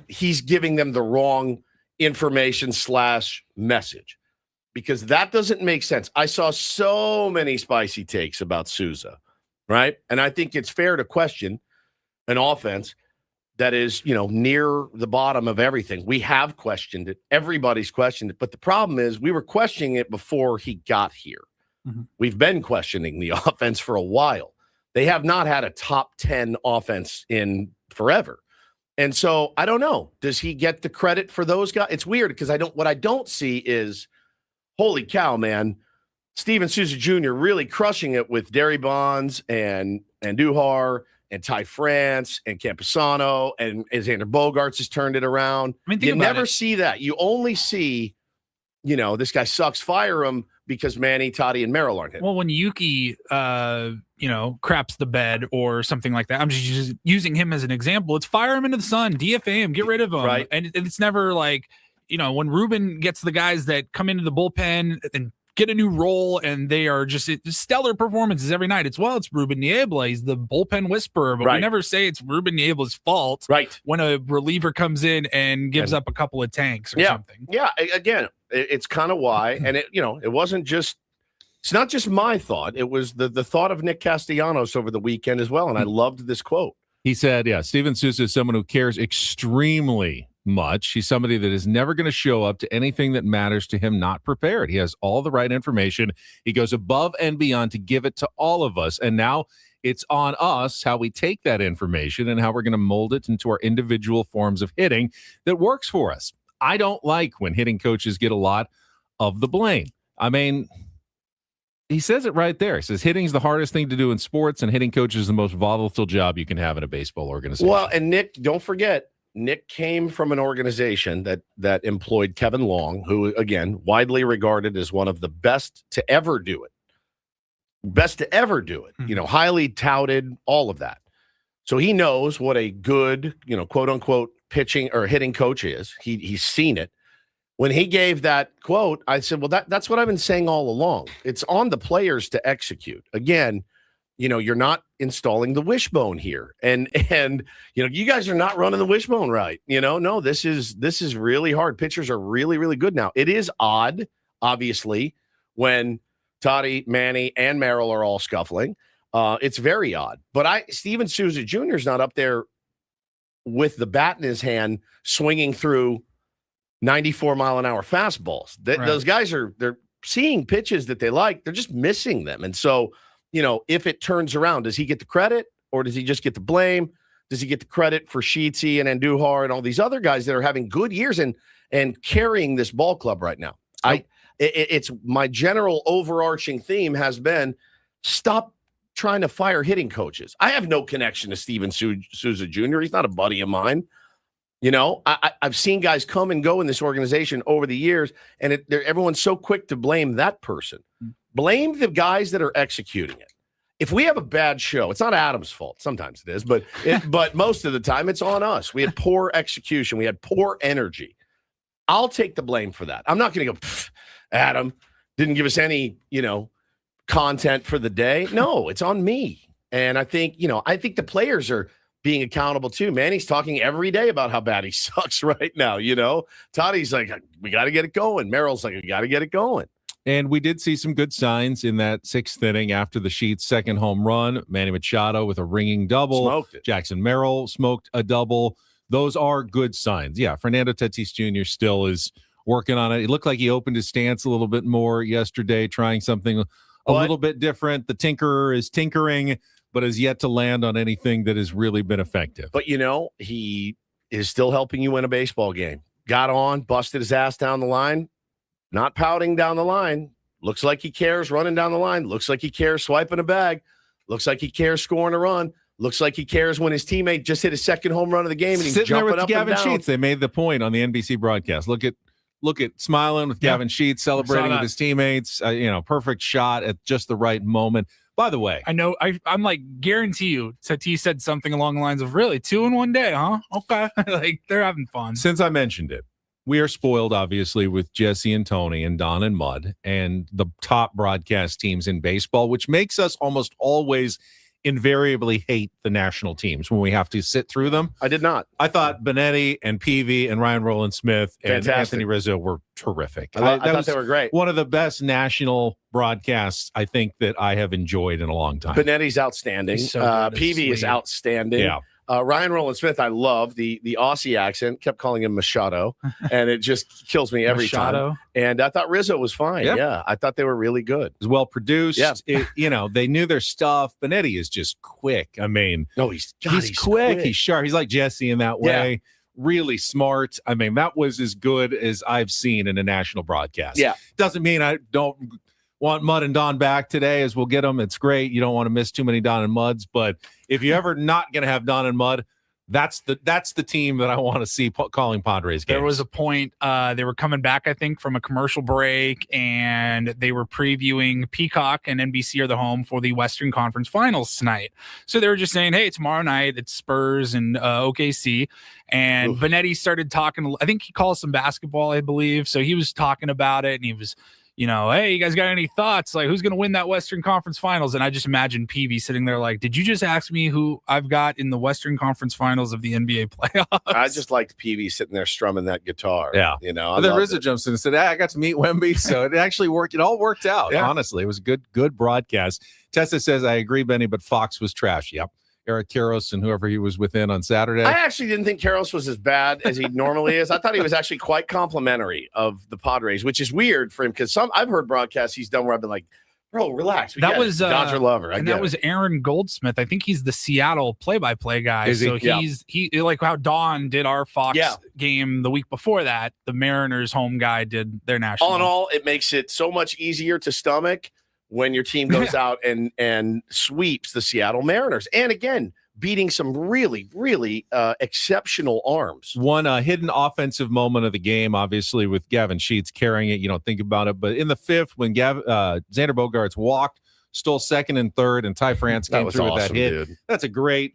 he's giving them the wrong information / message, because that doesn't make sense. I saw so many spicy takes about Souza, right? And I think it's fair to question an offense that is, near the bottom of everything. We have questioned it. Everybody's questioned it. But the problem is we were questioning it before he got here. Mm-hmm. We've been questioning the offense for a while. They have not had a top 10 offense in forever. And so I don't know. Does he get the credit for those guys? It's weird because what I don't see is, holy cow, man, Steven Souza Jr. really crushing it with Derry Bonds and Andujar and Ty France and Campusano, and Xander Bogaerts has turned it around. You never see that. You only see, this guy sucks, fire him, because Manny, Toddy, and Merrill aren't hitting. Well, when Yuki, craps the bed or something like that, I'm just using him as an example. It's fire him into the sun, DFA him, get rid of him. Right. And it's never like, when Ruben gets the guys that come into the bullpen and get a new role, and they are just stellar performances every night. It's Ruben Niebla. He's the bullpen whisperer, but we never say it's Ruben Niebla's fault when a reliever comes in and gives up a couple of tanks or something. Yeah, again, it's kind of why, and it wasn't just, it's not just my thought. It was the thought of Nick Castellanos over the weekend as well, and I loved this quote. He said, Steven Souza is someone who cares extremely much. He's somebody that is never going to show up to anything that matters to him not prepared. He has all the right information. He goes above and beyond to give it to all of us. And now it's on us how we take that information and how we're going to mold it into our individual forms of hitting that works for us. I don't like when hitting coaches get a lot of the blame. I mean, he says it right there. He says hitting is the hardest thing to do in sports, and hitting coach is the most volatile job you can have in a baseball organization. Well, and Nick, don't forget, Nick came from an organization that employed Kevin Long, who, again, widely regarded as one of the best to ever do it. Highly touted, all of that. So he knows what a good, quote unquote, pitching or hitting coach is. He's seen it. When he gave that quote, I said, well, that's what I've been saying all along. It's on the players to execute. Again, you're not installing the wishbone here. And you guys are not running the wishbone right. No, this is really hard. Pitchers are really, really good now. It is odd, obviously, when Toddy, Manny, and Merrill are all scuffling. It's very odd. But Steven Souza Jr. is not up there with the bat in his hand swinging through 94-mile-an-hour fastballs. Those guys they're seeing pitches that they like. They're just missing them. And so, if it turns around, does he get the credit or does he just get the blame? Does he get the credit for Sheetsy and Andujar and all these other guys that are having good years and carrying this ball club right now? It's my general overarching theme has been stop trying to fire hitting coaches. I have no connection to Steven Souza Jr. He's not a buddy of mine. I've seen guys come and go in this organization over the years, and everyone's so quick to blame that person. Blame the guys that are executing it. If we have a bad show, it's not Adam's fault. Sometimes it is, but most of the time it's on us. We had poor execution. We had poor energy. I'll take the blame for that. I'm not going to go, Adam didn't give us any, content for the day. No, it's on me. And I think the players are being accountable too. Manny's talking every day about how bad he sucks right now. Toddy's like, we got to get it going. Merrill's like, we got to get it going. And we did see some good signs in that sixth inning after the Sheets' second home run. Manny Machado with a ringing double. Smoked it. Jackson Merrill smoked a double. Those are good signs. Yeah, Fernando Tatis Jr. still is working on it. It looked like he opened his stance a little bit more yesterday, trying something a little bit different. The tinkerer is tinkering, but has yet to land on anything that has really been effective. But, he is still helping you win a baseball game. Got on, busted his ass down the line, not pouting down the line. Looks like he cares running down the line. Looks like he cares swiping a bag. Looks like he cares scoring a run. Looks like he cares when his teammate just hit his second home run of the game and he's sitting jumping there with up Gavin and down. Sheets. They made the point on the NBC broadcast. Look at smiling with Gavin Sheets, celebrating with his teammates. Perfect shot at just the right moment. By the way, I know I'm like, guarantee you, Tatis said something along the lines of, really, 2 in 1 day, huh? Okay. Like, they're having fun. Since I mentioned it, we are spoiled, obviously, with Jesse and Tony and Don and Mud and the top broadcast teams in baseball, which makes us almost always invariably hate the national teams when we have to sit through them. I did not. I thought Benetti and Peavy and Ryan Rowland-Smith and Anthony Rizzo were terrific. I thought they were great. One of the best national broadcasts I think that I have enjoyed in a long time. Benetti's outstanding. Peavy is outstanding. Yeah. Ryan Rowland-Smith, I love the Aussie accent. Kept calling him Machado, and it just kills me every time. And I thought Rizzo was fine. Yep. Yeah, I thought they were really good. It was well produced. Yeah. They knew their stuff. Benetti is just quick. I mean, he's quick. He's sharp. He's like Jesse in that way. Yeah. Really smart. I mean, that was as good as I've seen in a national broadcast. Yeah. Doesn't mean I don't want Mud and Don back today, as we'll get them. It's great. You don't want to miss too many Don and Muds, but if you're ever not going to have Don and Mud, that's the team that I want to see calling Padres games. There was a point they were coming back, I think, from a commercial break, and they were previewing Peacock and NBC are the home for the Western Conference Finals tonight. So they were just saying, hey, tomorrow night it's Spurs and OKC. And Benetti started talking. I think he calls some basketball, I believe. So he was talking about it, and he was hey, you guys got any thoughts? Like, who's going to win that Western Conference Finals? And I just imagine Peavy sitting there like, did you just ask me who I've got in the Western Conference Finals of the NBA playoffs? I just liked Peavy sitting there strumming that guitar. Yeah. But then Rizzo jumps in and said, I got to meet Wemby. So it actually worked. It all worked out. Yeah. Honestly, it was a good broadcast. Tessa says, I agree, Benny, but Fox was trash. Yep. Eric Karros and whoever he was within on Saturday. I actually didn't think Karros was as bad as he normally is. I thought he was actually quite complimentary of the Padres, which is weird for him because I've heard broadcasts he's done where I've been like, bro, relax. That was Dodger lover. That was Aaron Goldsmith. I think he's the Seattle play-by-play guy. Is so he? he like how Don did our Fox game the week before that. The Mariners home guy did their national. All in all, it makes it so much easier to stomach when your team goes out and sweeps the Seattle Mariners. And again, beating some really, really exceptional arms. One hidden offensive moment of the game, obviously, with Gavin Sheets carrying it. You don't think about it. But in the fifth, when Xander Bogaerts walked, stole second and third, and Ty France came through with that hit. Dude. That's a great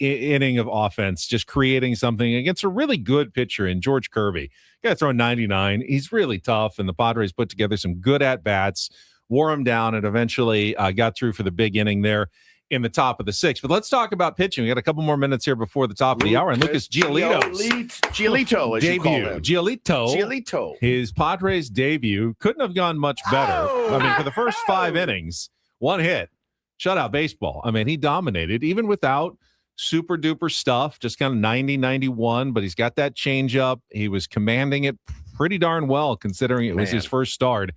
inning of offense, just creating something against a really good pitcher in George Kirby. Got thrown 99. He's really tough, and the Padres put together some good at-bats, wore him down, and eventually got through for the big inning there in the top of the sixth. But let's talk about pitching. We got a couple more minutes here before the top of the hour. And Lucas Giolito, as you call him. Giolito. His Padres debut couldn't have gone much better. For the first 5 innings, 1 hit, shutout baseball. He dominated, even without super duper stuff, just kind of 90, 91, but he's got that changeup. He was commanding it pretty darn well, considering it was his first start.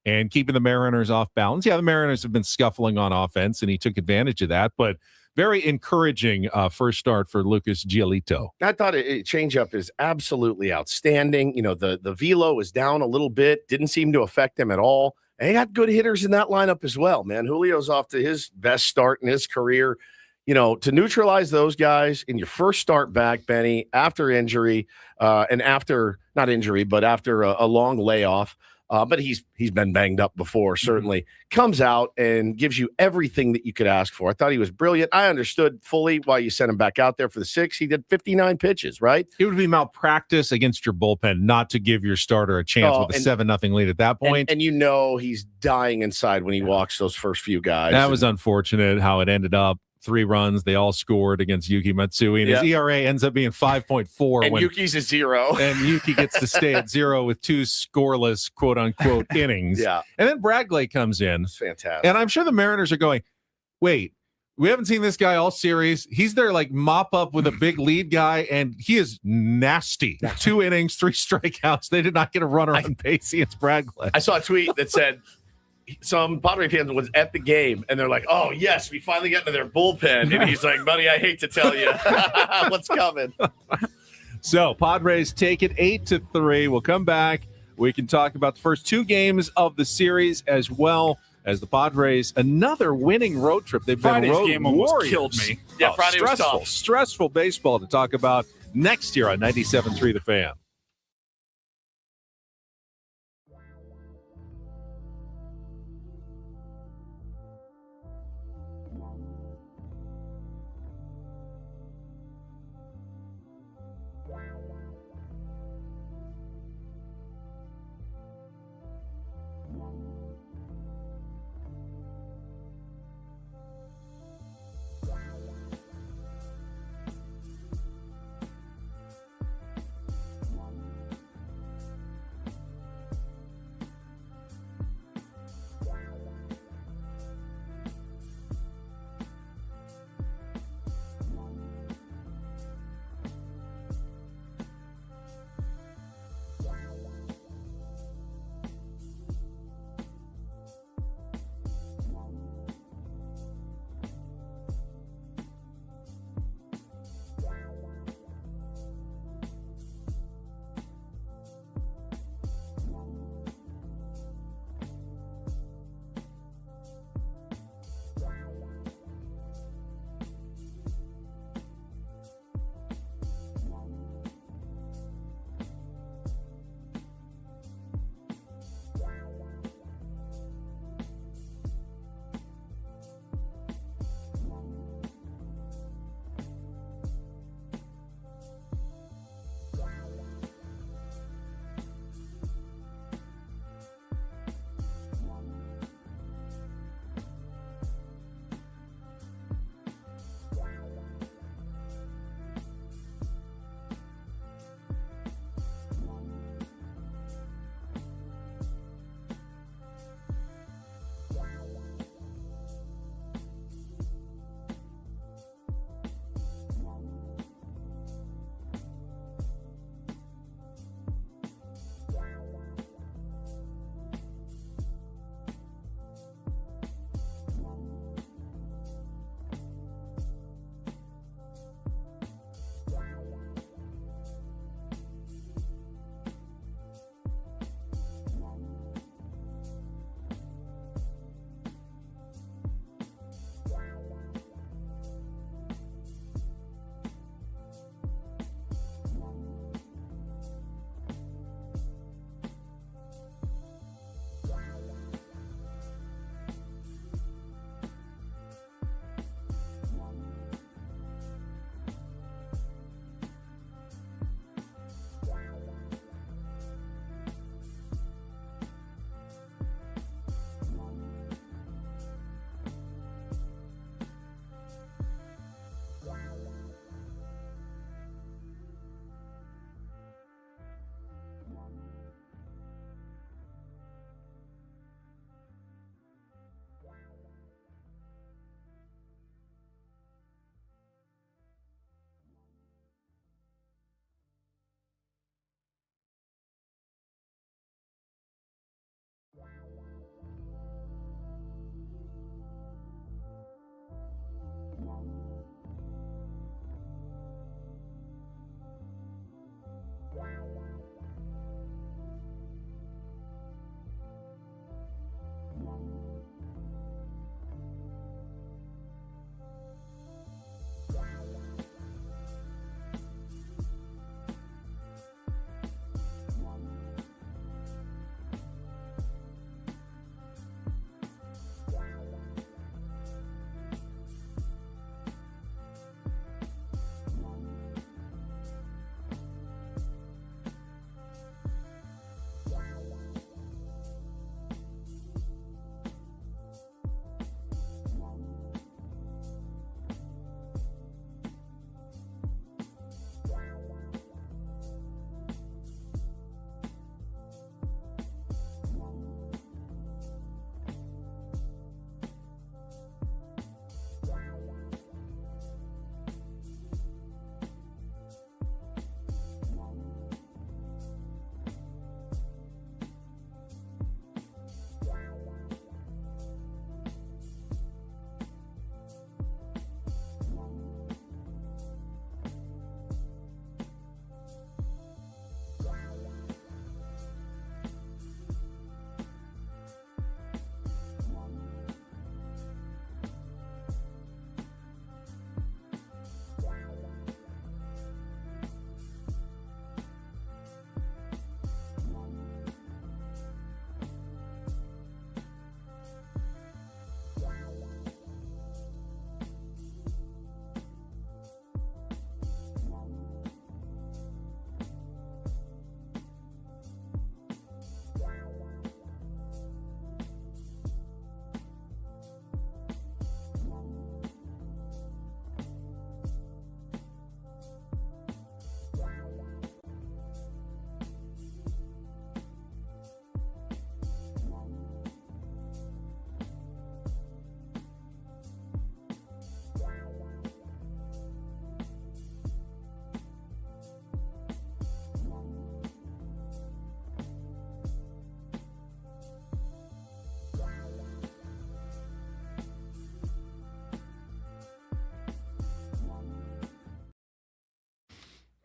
And keeping the Mariners off balance. Yeah, the Mariners have been scuffling on offense, and he took advantage of that. But very encouraging first start for Lucas Giolito. I thought changeup is absolutely outstanding. The velo was down a little bit, didn't seem to affect him at all. And he got good hitters in that lineup as well, man. Julio's off to his best start in his career. To neutralize those guys in your first start back, Benny, after injury, and after, not injury, but after a long layoff. But he's been banged up before, certainly. Comes out and gives you everything that you could ask for. I thought he was brilliant. I understood fully why you sent him back out there for the 6th. He did 59 pitches, right? It would be malpractice against your bullpen not to give your starter a chance with a 7-0 lead at that point. And he's dying inside when he walks those first few guys. That was unfortunate how it ended up. 3 runs, they all scored against Yuki Matsui, and his ERA ends up being 5.4. And Yuki's a 0. And Yuki gets to stay at 0 with 2 scoreless, quote-unquote, innings. Yeah. And then Bradley comes in. It's fantastic. And I'm sure the Mariners are going, wait, we haven't seen this guy all series. He's their, mop-up with a big lead guy, and he is nasty. 2 innings, 3 strikeouts. They did not get a runner on base against Bradley. I saw a tweet that said, some Padre fans was at the game, and they're like, oh, yes, we finally got into their bullpen. And he's like, buddy, I hate to tell you what's coming. So Padres take it 8-3. We'll come back. We can talk about the first 2 games of the series as well as the Padres. Another winning road trip. They've been Friday's road game warriors. almost killed me. Yeah, Friday was tough. Stressful baseball to talk about next year on 97.3 The Fan.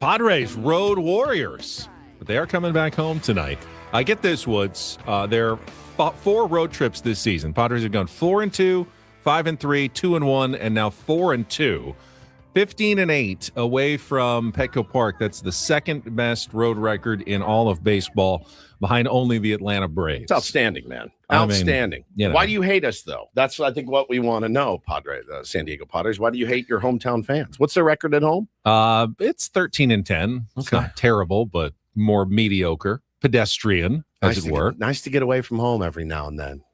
Padres road warriors, but they are coming back home tonight. I get this, Woods. There are 4 road trips this season. Padres have gone 4-2, 5-3, 2-1, and now 4-2. 15-8 away from Petco Park. That's the second best road record in all of baseball, behind only the Atlanta Braves. It's outstanding, man. Outstanding. Why do you hate us, though? That's, I think, what we want to know, San Diego Padres. Why do you hate your hometown fans? What's their record at home? It's 13-10. It's not terrible, but more mediocre, pedestrian, as it were. Nice to get away from home every now and then.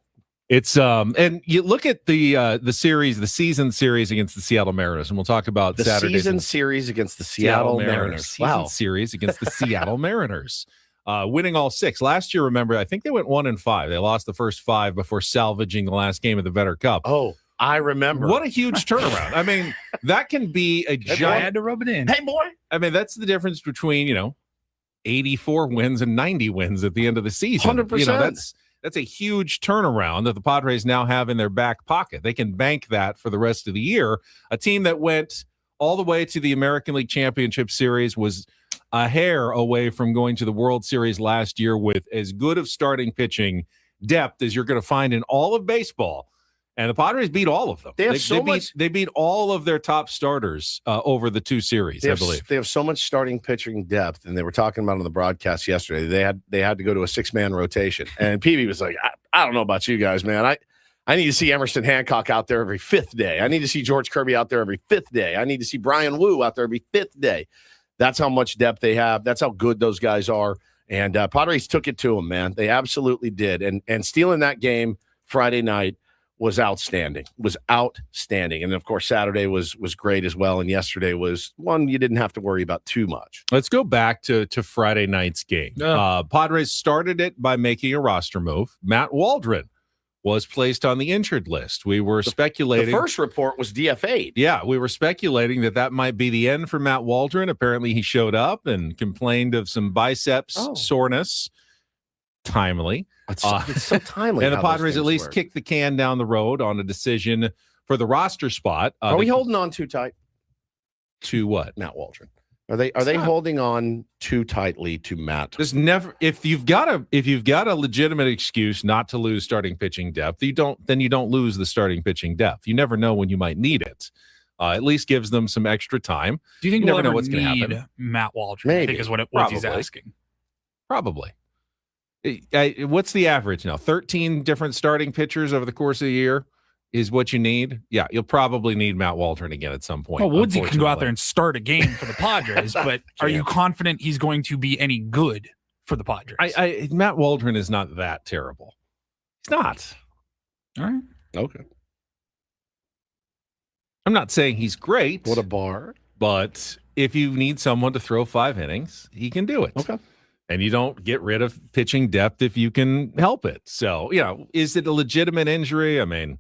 It's and you look at the season series against the Seattle Mariners, and we'll talk about the season series against the Seattle Mariners. Season series against the Seattle Mariners, winning all 6. Last year, remember, I think they went 1-5. They lost the first 5 before salvaging the last game of the Vetter Cup. Oh, I remember. What a huge turnaround! I mean, that can be a giant. I had to rub it in. Hey, boy. I mean, that's the difference between 84 wins and 90 wins at the end of the season. 100%. That's a huge turnaround that the Padres now have in their back pocket. They can bank that for the rest of the year. A team that went all the way to the American League Championship Series, was a hair away from going to the World Series last year with as good of starting pitching depth as you're going to find in all of baseball. And the Padres beat all of them. They beat all of their top starters over the 2 series, I believe. They have so much starting pitching depth, and they were talking about on the broadcast yesterday. They had to go to a 6-man rotation. And PB was like, I don't know about you guys, man. I need to see Emerson Hancock out there every 5th day. I need to see George Kirby out there every 5th day. I need to see Brian Wu out there every 5th day. That's how much depth they have. That's how good those guys are. And Padres took it to them, man. They absolutely did. And stealing that game Friday night was outstanding. And of course, Saturday was great as well. And yesterday was one you didn't have to worry about too much. Let's go back to Friday night's game. Padres started it by making a roster move. Matt Waldron was placed on the injured list. We were speculating. The first report was DFA'd. Yeah, we were speculating that might be the end for Matt Waldron. Apparently, he showed up and complained of some biceps soreness. Timely. It's so timely. And the Padres at least kicked the can down the road on a decision for the roster spot. Are we holding on too tight? To what? Matt Waldron. Are they holding on too tightly to Matt? There's never, if you've got a legitimate excuse not to lose starting pitching depth, you don't lose the starting pitching depth. You never know when you might need it. At least gives them some extra time. Do you think you we'll never know ever what's going to happen? Matt Waldron, Maybe. I think is what he's asking. Probably. What's the average now? 13 different starting pitchers over the course of the year is what you need. Yeah, you'll probably need Matt Waldron again at some point. Well, Woodsy can go out there and start a game for the Padres, but are you confident he's going to be any good for the Padres? Matt Waldron is not that terrible. He's not. All right. Okay. I'm not saying he's great. What a bar. But if you need someone to throw 5 innings, he can do it. Okay. And you don't get rid of pitching depth if you can help it. So, is it a legitimate injury? I mean,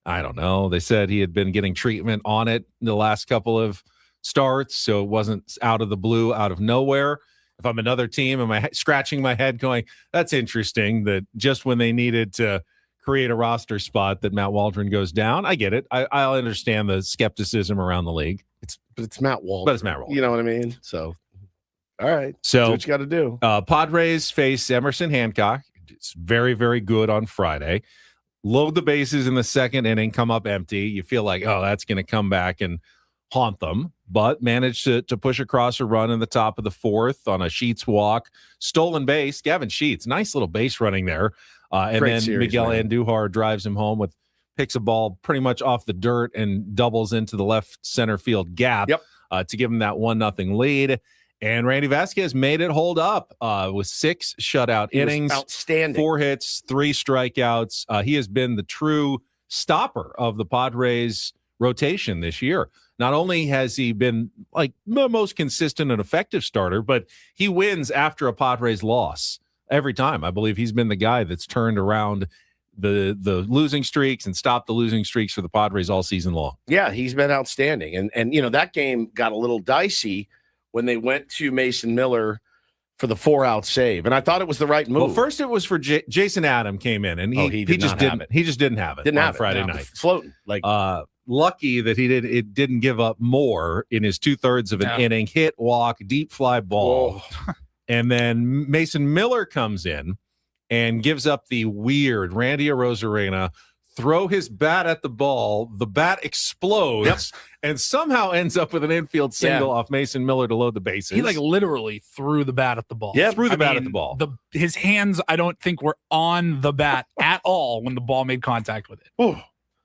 I don't know. They said he had been getting treatment on it in the last couple of starts, so it wasn't out of the blue, out of nowhere. If I'm another team, am I scratching my head going, that's interesting that just when they needed to create a roster spot that Matt Waldron goes down? I get it. I understand the skepticism around the league. It's Matt Waldron. But it's Matt Waldron. You know what I mean? So, all right. So do what you got to do. Padres face Emerson Hancock. It's very, very good on Friday. Load the bases in the second inning, come up empty. You feel like, that's going to come back and haunt them, but managed to push across a run in the top of the 4th on a Sheets walk. Stolen base. Gavin Sheets, nice little base running there. And Great then series, Miguel man. Andujar drives him home picks a ball pretty much off the dirt and doubles into the left center field gap to give him that 1-0 lead. And Randy Vasquez made it hold up with 6 shutout innings, outstanding, 4 hits, 3 strikeouts. He has been the true stopper of the Padres rotation this year. Not only has he been like the most consistent and effective starter, but he wins after a Padres loss every time. I believe he's been the guy that's turned around the losing streaks and stopped the losing streaks for the Padres all season long. Yeah, he's been outstanding. And that game got a little dicey when they went to Mason Miller for the 4-out save. And I thought it was the right move. Well, first it was for Jason Adam came in, and he just didn't have it. He just didn't have it on Friday night. Floating. lucky that it didn't give up more in his 2/3 of an inning. Hit, walk, deep fly ball. And then Mason Miller comes in and gives up the weird Randy Arozarena throw his bat at the ball. The bat explodes and somehow ends up with an infield single off Mason Miller to load the bases. He literally threw the bat at the ball. Yeah, threw the bat at the ball. His hands, I don't think, were on the bat at all when the ball made contact with it. Ooh.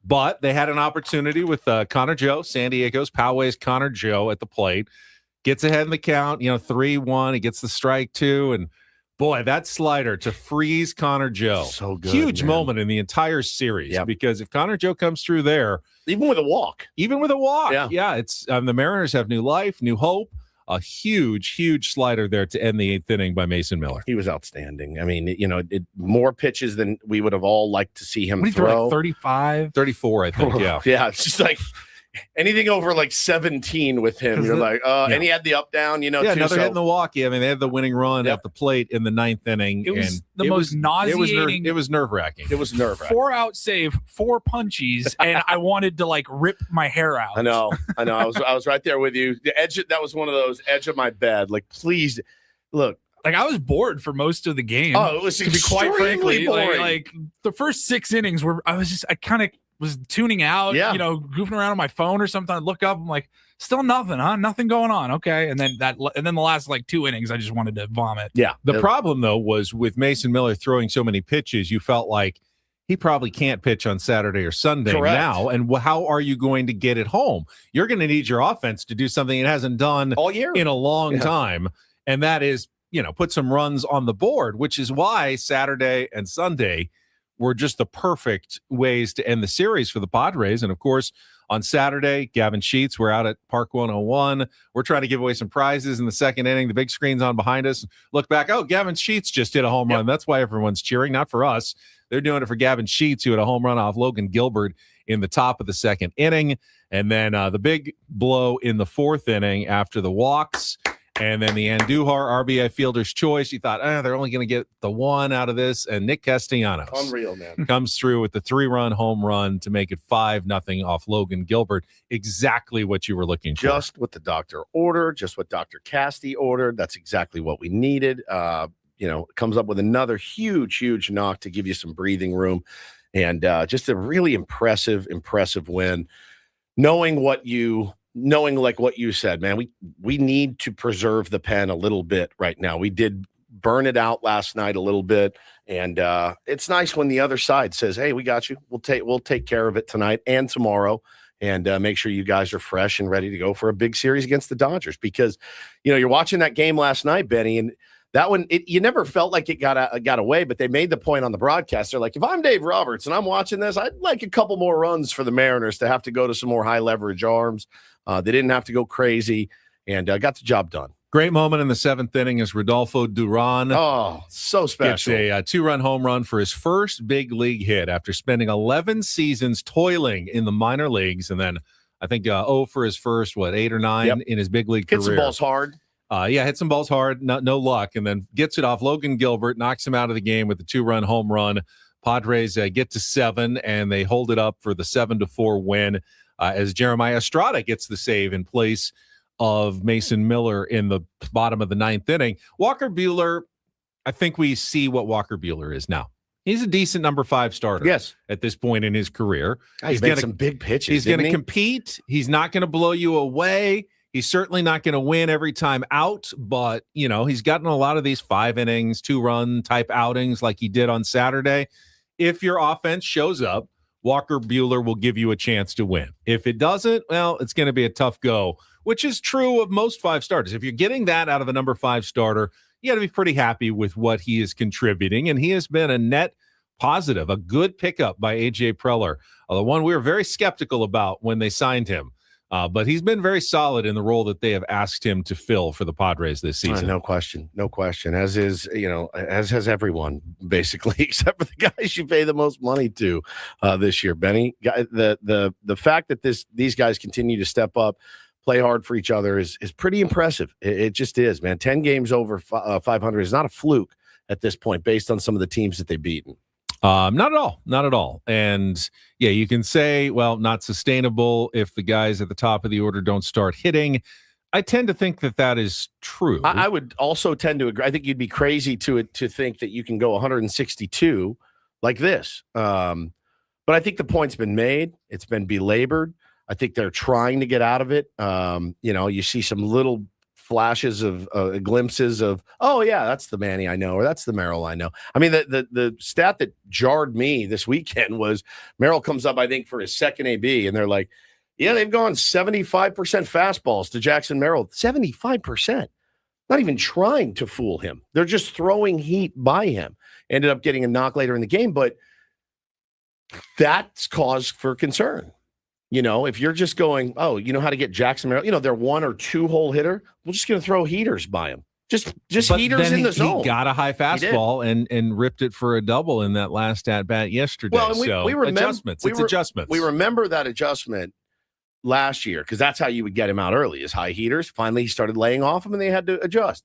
But they had an opportunity with Connor Joe, San Diego's Poway's Connor Joe at the plate. Gets ahead in the count, 3-1. He gets the strike 2, and boy, that slider to freeze Connor Joe. So good. Huge moment in the entire series because if Connor Joe comes through there. Even with a walk. It's the Mariners have new life, new hope. A huge slider there to end the 8th inning by Mason Miller. He was outstanding. I mean, more pitches than we would have all liked to see him throw. Like 35? 34, I think, yeah. Yeah, it's just like anything over like 17 with him, you're like, and he had the up down, too, another hit in the walk. Yeah, I mean, they had the winning run at the plate in the 9th inning. It was the most nauseating. It was nerve-wracking. It was nerve-wracking. 4-out save, 4 punchies, and I wanted to rip my hair out. I know. I was right there with you. That was one of those edge of my bed. Like, please, look. Like, I was bored for most of the game. Oh, it was to be quite frankly boring. Like the first 6 innings I kind of was tuning out, goofing around on my phone or something. I look up, I'm like, still nothing, huh? Nothing going on. Okay. And then the last 2 innings, I just wanted to vomit. Yeah. The problem though was with Mason Miller throwing so many pitches, you felt like he probably can't pitch on Saturday or Sunday now. And how are you going to get it home? You're going to need your offense to do something it hasn't done all year in a long time. And that is, put some runs on the board, which is why Saturday and Sunday were just the perfect ways to end the series for the Padres. And of course, on Saturday, Gavin Sheets, we're out at Park 101. We're trying to give away some prizes in the 2nd inning. The big screen's on behind us. Look back. Oh, Gavin Sheets just hit a home run. That's why everyone's cheering, not for us. They're doing it for Gavin Sheets, who had a home run off Logan Gilbert in the top of the 2nd inning. And then the big blow in the 4th inning after the walks. And then the Andujar RBI fielder's choice. You thought, they're only going to get the 1 out of this. And Nick Castellanos unreal, man, comes through with the 3-run home run to make it 5-0 off Logan Gilbert. Exactly what you were looking for. Just what the doctor ordered, just what Dr. Casti ordered. That's exactly what we needed. Comes up with another huge knock to give you some breathing room. And just a really impressive win. Knowing like what you said, man, we need to preserve the pen a little bit right now. We did burn it out last night a little bit, and it's nice when the other side says, "Hey, we got you. We'll take care of it tonight and tomorrow, and make sure you guys are fresh and ready to go for a big series against the Dodgers." Because you're watching that game last night, Benny, and that one, you never felt like it got away, but they made the point on the broadcast. They're like, if I'm Dave Roberts and I'm watching this, I'd like a couple more runs for the Mariners to have to go to some more high leverage arms. They didn't have to go crazy and got the job done. Great moment in the 7th inning as Rodolfo Duran. Oh, so special. Gets a 2-run home run for his first big league hit after spending 11 seasons toiling in the minor leagues. And then I think 0 for his first, 8 or 9 in his big league career. Hit some balls hard. Hit some balls hard, no luck, and then gets it off Logan Gilbert, knocks him out of the game with the 2-run home run. Padres get to 7, and they hold it up for the 7-4 win as Jeremiah Estrada gets the save in place of Mason Miller in the bottom of the 9th inning. Walker Buehler, I think we see what Walker Buehler is now. He's a decent number 5 starter. Yes. At this point in his career. He's made some big pitches. He's going to compete. He's not going to blow you away. He's certainly not going to win every time out, but, he's gotten a lot of these 5 innings, 2-run type outings like he did on Saturday. If your offense shows up, Walker Buehler will give you a chance to win. If it doesn't, well, it's going to be a tough go, which is true of most 5 starters. If you're getting that out of a number 5 starter, you got to be pretty happy with what he is contributing, and he has been a net positive, a good pickup by A.J. Preller, the one we were very skeptical about when they signed him. But he's been very solid in the role that they have asked him to fill for the Padres this season. No question. As has everyone, basically, except for the guys you pay the most money to this year, Benny. The fact that these guys continue to step up, play hard for each other is pretty impressive. It just is, man. 10 games over 500 is not a fluke at this point, based on some of the teams that they've beaten. Not at all. Not at all. And yeah, you can say, well, not sustainable if the guys at the top of the order don't start hitting. I tend to think that is true. I would also tend to agree. I think you'd be crazy to think that you can go 162 like this. But I think the point's been made. It's been belabored. I think they're trying to get out of it. You see some little flashes of glimpses of, oh yeah, that's the Manny I know, or that's the Merrill I know. I mean, the stat that jarred me this weekend was Merrill comes up, I think, for his second AB, and they're like, yeah, they've gone 75% fastballs to Jackson Merrill. 75%. Not even trying to fool him. They're just throwing heat by him. Ended up getting a knock later in the game, but that's cause for concern. If you're just going, oh, you know how to get Jackson Merrill, they're 1 or 2 hole hitter. We're just going to throw heaters by him. Just heaters in the zone. He got a high fastball and ripped it for a double in that last at bat yesterday. Well, and we remember adjustments. It's adjustments. We remember that adjustment last year because that's how you would get him out early is high heaters. Finally, he started laying off him and they had to adjust.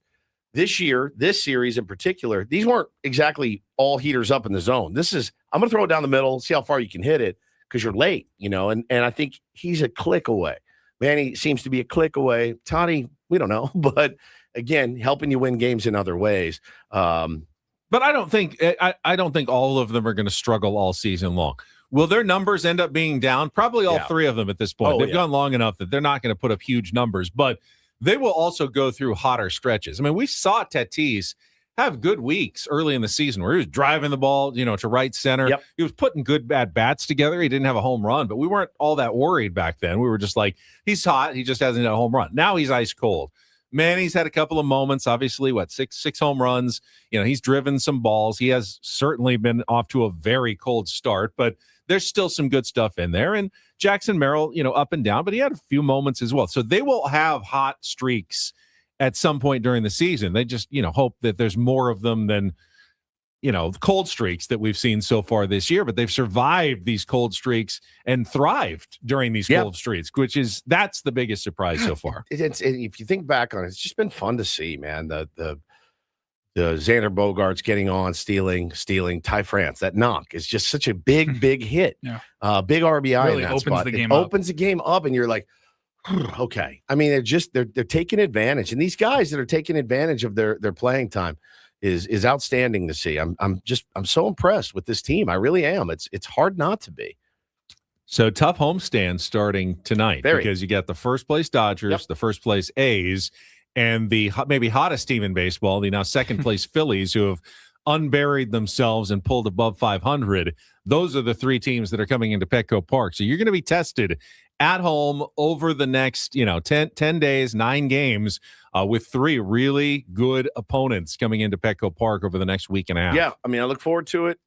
This year, this series in particular, these weren't exactly all heaters up in the zone. This is, I'm going to throw it down the middle, see how far you can hit it because you're late, and I think he's a click away. Manny seems to be a click away. Toddy, we don't know, but again, helping you win games in other ways. But I don't think all of them are going to struggle all season long. Will their numbers end up being down? Probably all 3 of them at this point. They've gone long enough that they're not going to put up huge numbers, but they will also go through hotter stretches. I mean, we saw Tatis have good weeks early in the season where he was driving the ball, to right center. Yep. He was putting good bad bats together. He didn't have a home run, but we weren't all that worried back then. We were just like, he's hot. He just hasn't had a home run. Now he's ice cold. Manny's had a couple of moments, obviously, six home runs. He's driven some balls. He has certainly been off to a very cold start, but there's still some good stuff in there. And Jackson Merrill, up and down, but he had a few moments as well. So they will have hot streaks at some point during the season. They just, hope that there's more of them than, cold streaks that we've seen so far this year, but they've survived these cold streaks and thrived during these cold streaks, that's the biggest surprise so far. If you think back on it, it's just been fun to see, man. The Xander Bogaerts getting on, stealing Ty France. That knock is just such a big hit. Yeah. Big RBI really in that opens spot. the game it up. opens the game up, and you're like, okay. I mean, they're taking advantage, and these guys that are taking advantage of their playing time is outstanding to see. I'm so impressed with this team. I really am. It's hard not to be. So tough homestand starting tonight because you got the first place Dodgers, the first place A's, and the maybe hottest team in baseball, the now second place Phillies, who have unburied themselves and pulled above 500. Those are the 3 teams that are coming into Petco Park. So you're going to be tested at home over the next 10 days, 9 games with 3 really good opponents coming into Petco Park over the next week and a half. Yeah, I mean, I look forward to it.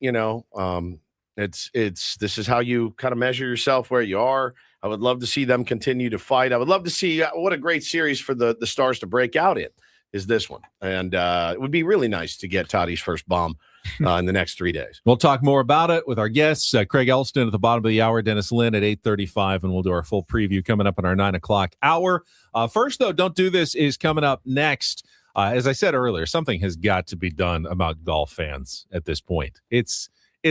This is how you kind of measure yourself where you are. I would love to see them continue to fight. I would love to see what a great series for the Stars to break out in is this one. And it would be really nice to get Toddy's first bomb in the next 3 days. We'll talk more about it with our guests, Craig Elston at the bottom of the hour, Dennis Lynn at 8:35, and we'll do our full preview coming up in our 9 o'clock hour. First, though, Don't Do This is coming up next. As I said earlier, something has got to be done about golf fans at this point. It's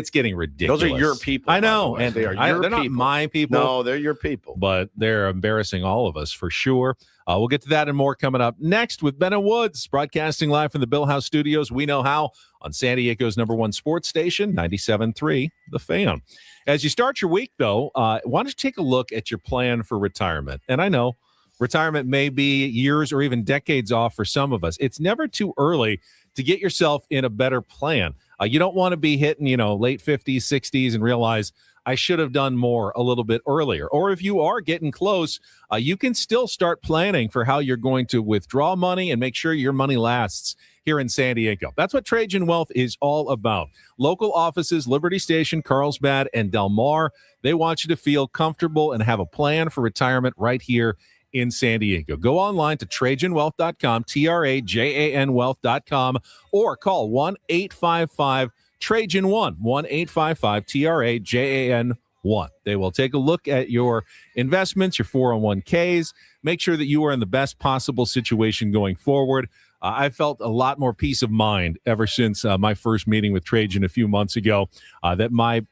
getting ridiculous. Those are your people. I know. And they're not my people. No, they're your people. But they're embarrassing all of us for sure. We'll get to that and more coming up next with Ben and Woods, broadcasting live from the Bill House Studios. We know how on San Diego's #1 sports station, 97.3, The Fan. As you start your week, though, why don't you take a look at your plan for retirement? And I know retirement may be years or even decades off for some of us. It's never too early to get yourself in a better plan. You don't want to be hitting, late 50s, 60s and realize I should have done more a little bit earlier. Or if you are getting close, you can still start planning for how you're going to withdraw money and make sure your money lasts here in San Diego. That's what Trajan Wealth is all about. Local offices, Liberty Station, Carlsbad, and Del Mar. They want you to feel comfortable and have a plan for retirement right here in San Diego. Go online to TrajanWealth.com, TRAJAN Wealth.com, or call 1-855-TRAJAN1, 1-855-TRAJAN1. They will take a look at your investments, your 401ks, make sure that you are in the best possible situation going forward. I felt a lot more peace of mind ever since my first meeting with Trajan a few months ago, that my,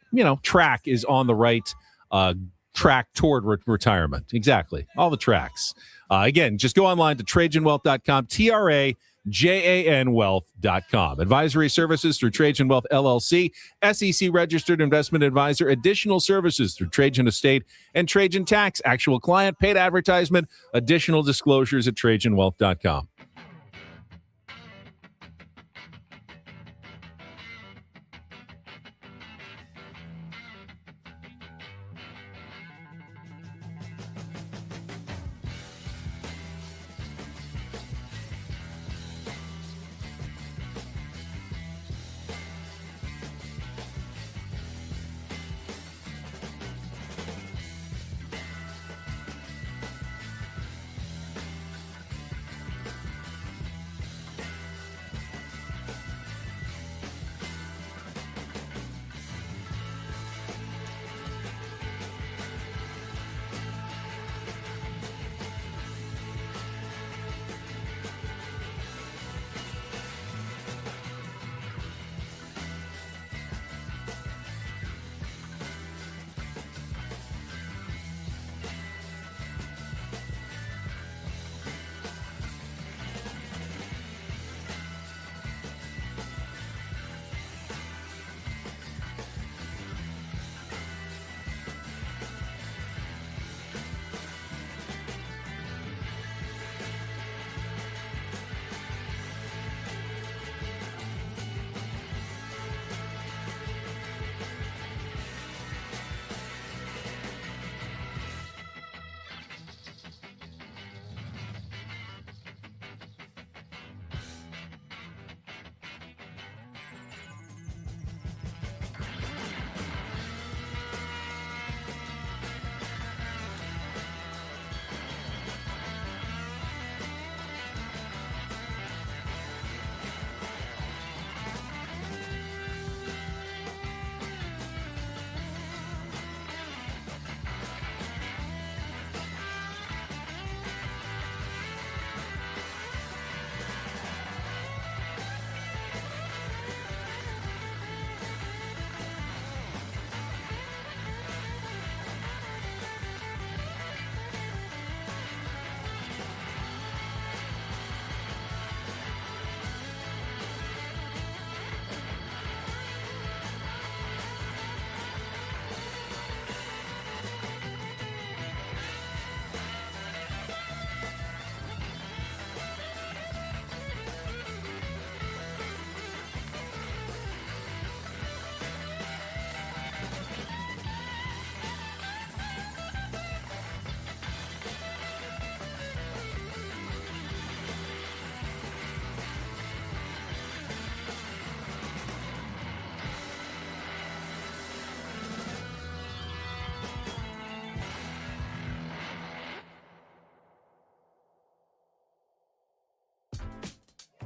track is on the right track toward retirement. Exactly. All the tracks. Again, just go online to TrajanWealth.com, TrajanWealth.com. Advisory services through Trajan Wealth LLC, SEC registered investment advisor, additional services through Trajan Estate and Trajan Tax, actual client, paid advertisement, additional disclosures at TrajanWealth.com.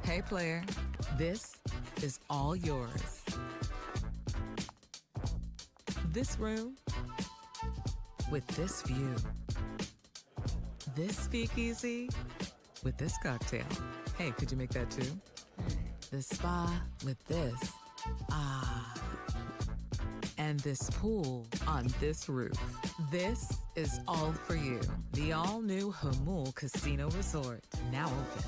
Hey player, this is all yours. This room with this view. This speakeasy with this cocktail. Hey, could you make that too? This spa with this. Ah. And this pool on this roof. This is all for you. The all-new Hamul Casino Resort, now open.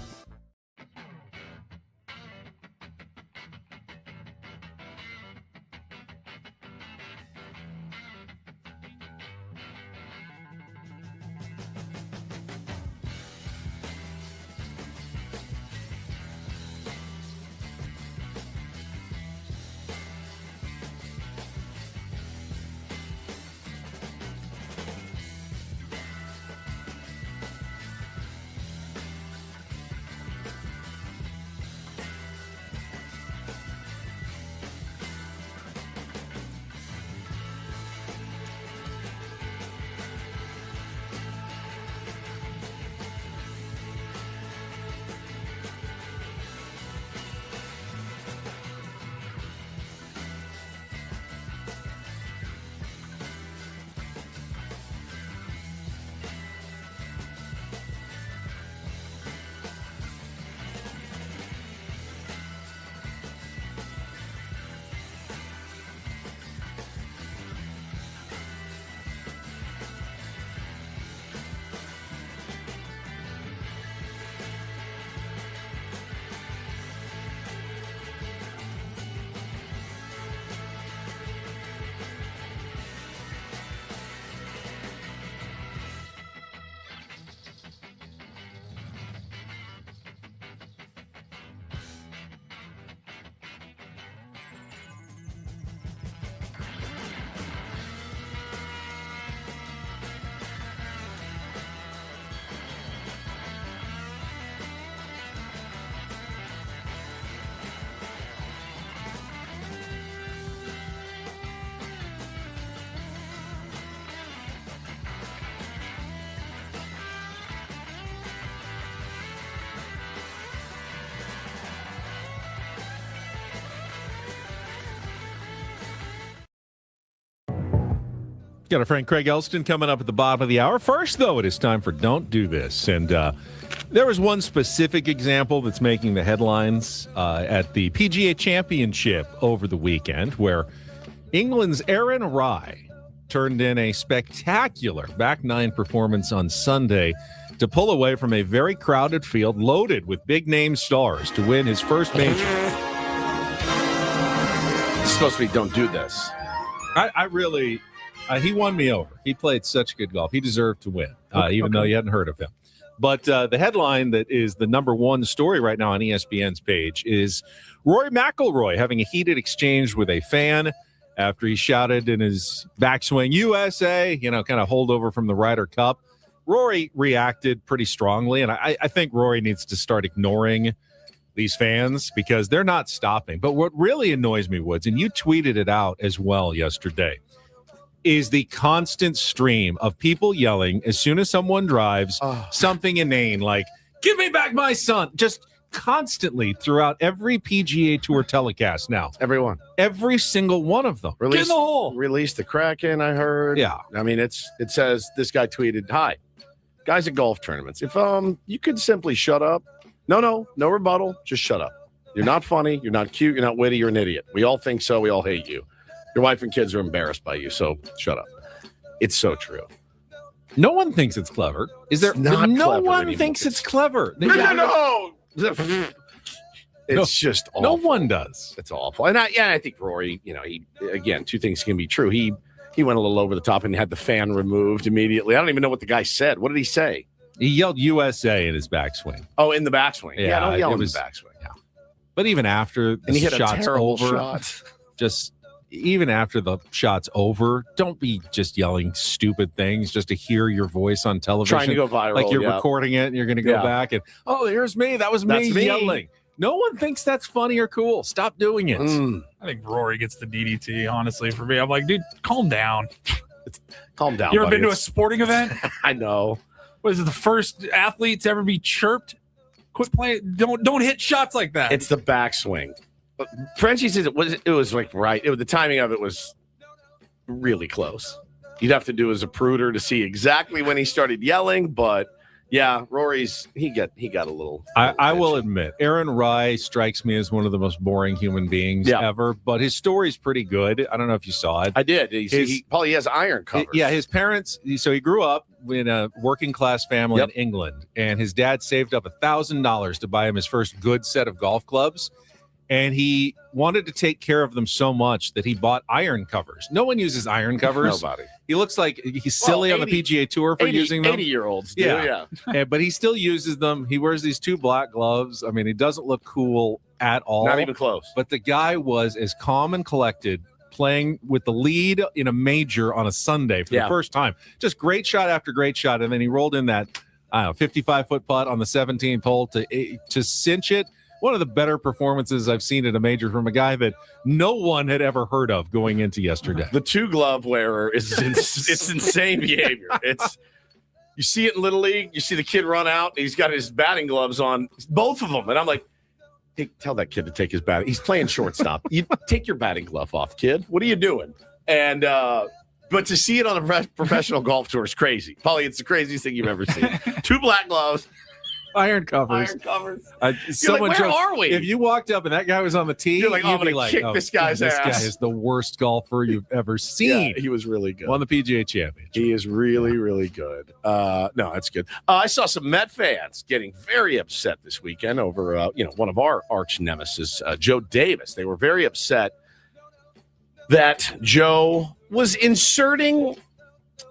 Got our friend Craig Elston coming up at the bottom of the hour. First, though, it is time for Don't Do This. And there was one specific example that's making the headlines at the PGA Championship over the weekend, where England's Aaron Rai turned in a spectacular back nine performance on Sunday to pull away from a very crowded field loaded with big-name stars to win his first major. It's supposed to be Don't Do This. I really... he won me over. He played such good golf. He deserved to win, even though you hadn't heard of him. But the headline that is the number one story right now on ESPN's page is Rory McIlroy having a heated exchange with a fan after he shouted in his backswing, USA, kind of holdover from the Ryder Cup. Rory reacted pretty strongly, and I think Rory needs to start ignoring these fans because they're not stopping. But what really annoys me, Woods, and you tweeted it out as well yesterday, is the constant stream of people yelling as soon as someone drives something inane like, give me back my son, just constantly throughout every PGA Tour telecast now. Everyone. Every single one of them. Get in the hole. Release the Kraken, I heard. Yeah. I mean, it says, this guy tweeted, hi, guys at golf tournaments, if you could simply shut up. No rebuttal, just shut up. You're not funny, you're not cute, you're not witty, you're an idiot. We all think so, we all hate you. Your wife and kids are embarrassed by you, so shut up. It's so true. No one thinks it's clever. Is there? No one thinks it's clever. No. It's just awful. No one does. It's awful. And I think Rory, he again, two things can be true. He went a little over the top and had the fan removed immediately. I don't even know what the guy said. What did he say? He yelled USA in his backswing. Oh, in the backswing. Yeah, don't yell in the backswing. Yeah. But even after the he hit shot's a terrible over, shot. just even after the shot's over, don't be just yelling stupid things just to hear your voice on television. Trying to go viral. Like you're recording it and you're going to go back and, here's me. That's me yelling. No one thinks that's funny or cool. Stop doing it. I think Rory gets the DDT, honestly, for me. I'm like, dude, calm down. Calm down, You ever buddy. been to a sporting event? I know. What is it, the first athlete to ever be chirped? Quit playing. Don't hit shots like that. It's the backswing. Frenchie says it was like right. The timing of it was really close. You'd have to do as a pruder to see exactly when he started yelling, but yeah, Rory's he got a little. I will admit, Aaron Rai strikes me as one of the most boring human beings ever, but his story's pretty good. I don't know if you saw it. I did. He probably has iron covers. His parents. So he grew up in a working class family in England, and his dad saved up $1,000 to buy him his first good set of golf clubs. And he wanted to take care of them so much that he bought iron covers. No one uses iron covers. Nobody. He looks like he's silly on the PGA Tour for using them. 80-year-olds do, yeah. But he still uses them. He wears these two black gloves. I mean, he doesn't look cool at all. Not even close. But the guy was as calm and collected playing with the lead in a major on a Sunday for the first time. Just great shot after great shot. And then he rolled in that, 55-foot putt on the 17th hole to cinch it. One of the better performances I've seen at a major from a guy that no one had ever heard of going into yesterday. The two glove wearer it's insane behavior. You see it in Little League. You see the kid run out. And he's got his batting gloves on, both of them. And I'm like, hey, tell that kid to take his batting. He's playing shortstop. You take your batting glove off, kid. What are you doing? And but to see it on a professional golf tour is crazy. Probably it's the craziest thing you've ever seen. Two black gloves. Iron covers. Someone like, where are we? If you walked up and that guy was on the tee, you're like, I'm going to kick this guy's ass. This guy is the worst golfer you've ever seen. Yeah, he was really good. Won the PGA Championship. He is really, really good. No, that's good. I saw some Met fans getting very upset this weekend over, one of our arch nemesis, Joe Davis. They were very upset that Joe was inserting,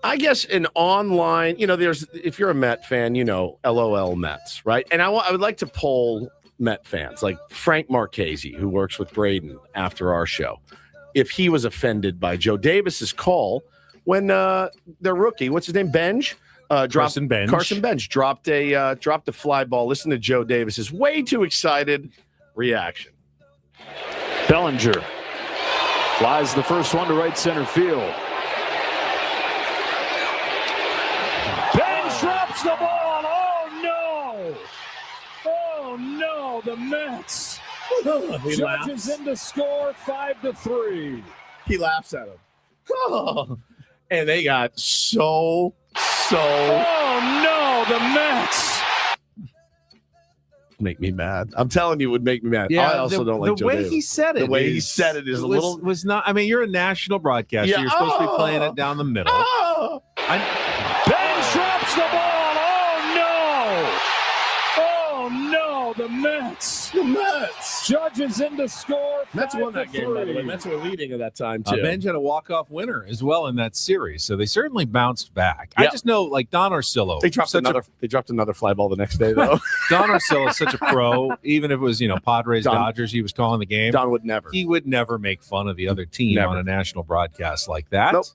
I guess, an online, if you're a Met fan, LOL Mets, right? And I would like to poll Met fans, like Frank Marchese, who works with Braden after our show, if he was offended by Joe Davis's call when their rookie, what's his name, Carson Bench dropped a fly ball. Listen to Joe Davis's way too excited reaction. Bellinger flies the first one to right center field. Drops the ball. Oh no, the Mets. Judges in to score 5-3. He laughs at him. Oh. And they got so. Oh, no, the Mets. Make me mad. I'm telling you, it would make me mad. Yeah, I also don't like the Joe way Davis. he said it. The way he said it is a little. Was not. I mean, you're a national broadcaster. Yeah. You're supposed to be playing it down the middle. Ben drops the ball. Oh, no, the Mets. The Mets. Judges in the score. Mets won that game, by the way. Mets were leading at that time, too. Benj had a walk-off winner as well in that series, so they certainly bounced back. Yeah. I just know, like, Don Orsillo. They dropped another fly ball the next day, though. Don Orsillo is such a pro. Even if it was, Padres, Dodgers, he was calling the game. Don would never. He would never make fun of the other team on a national broadcast like that. Nope.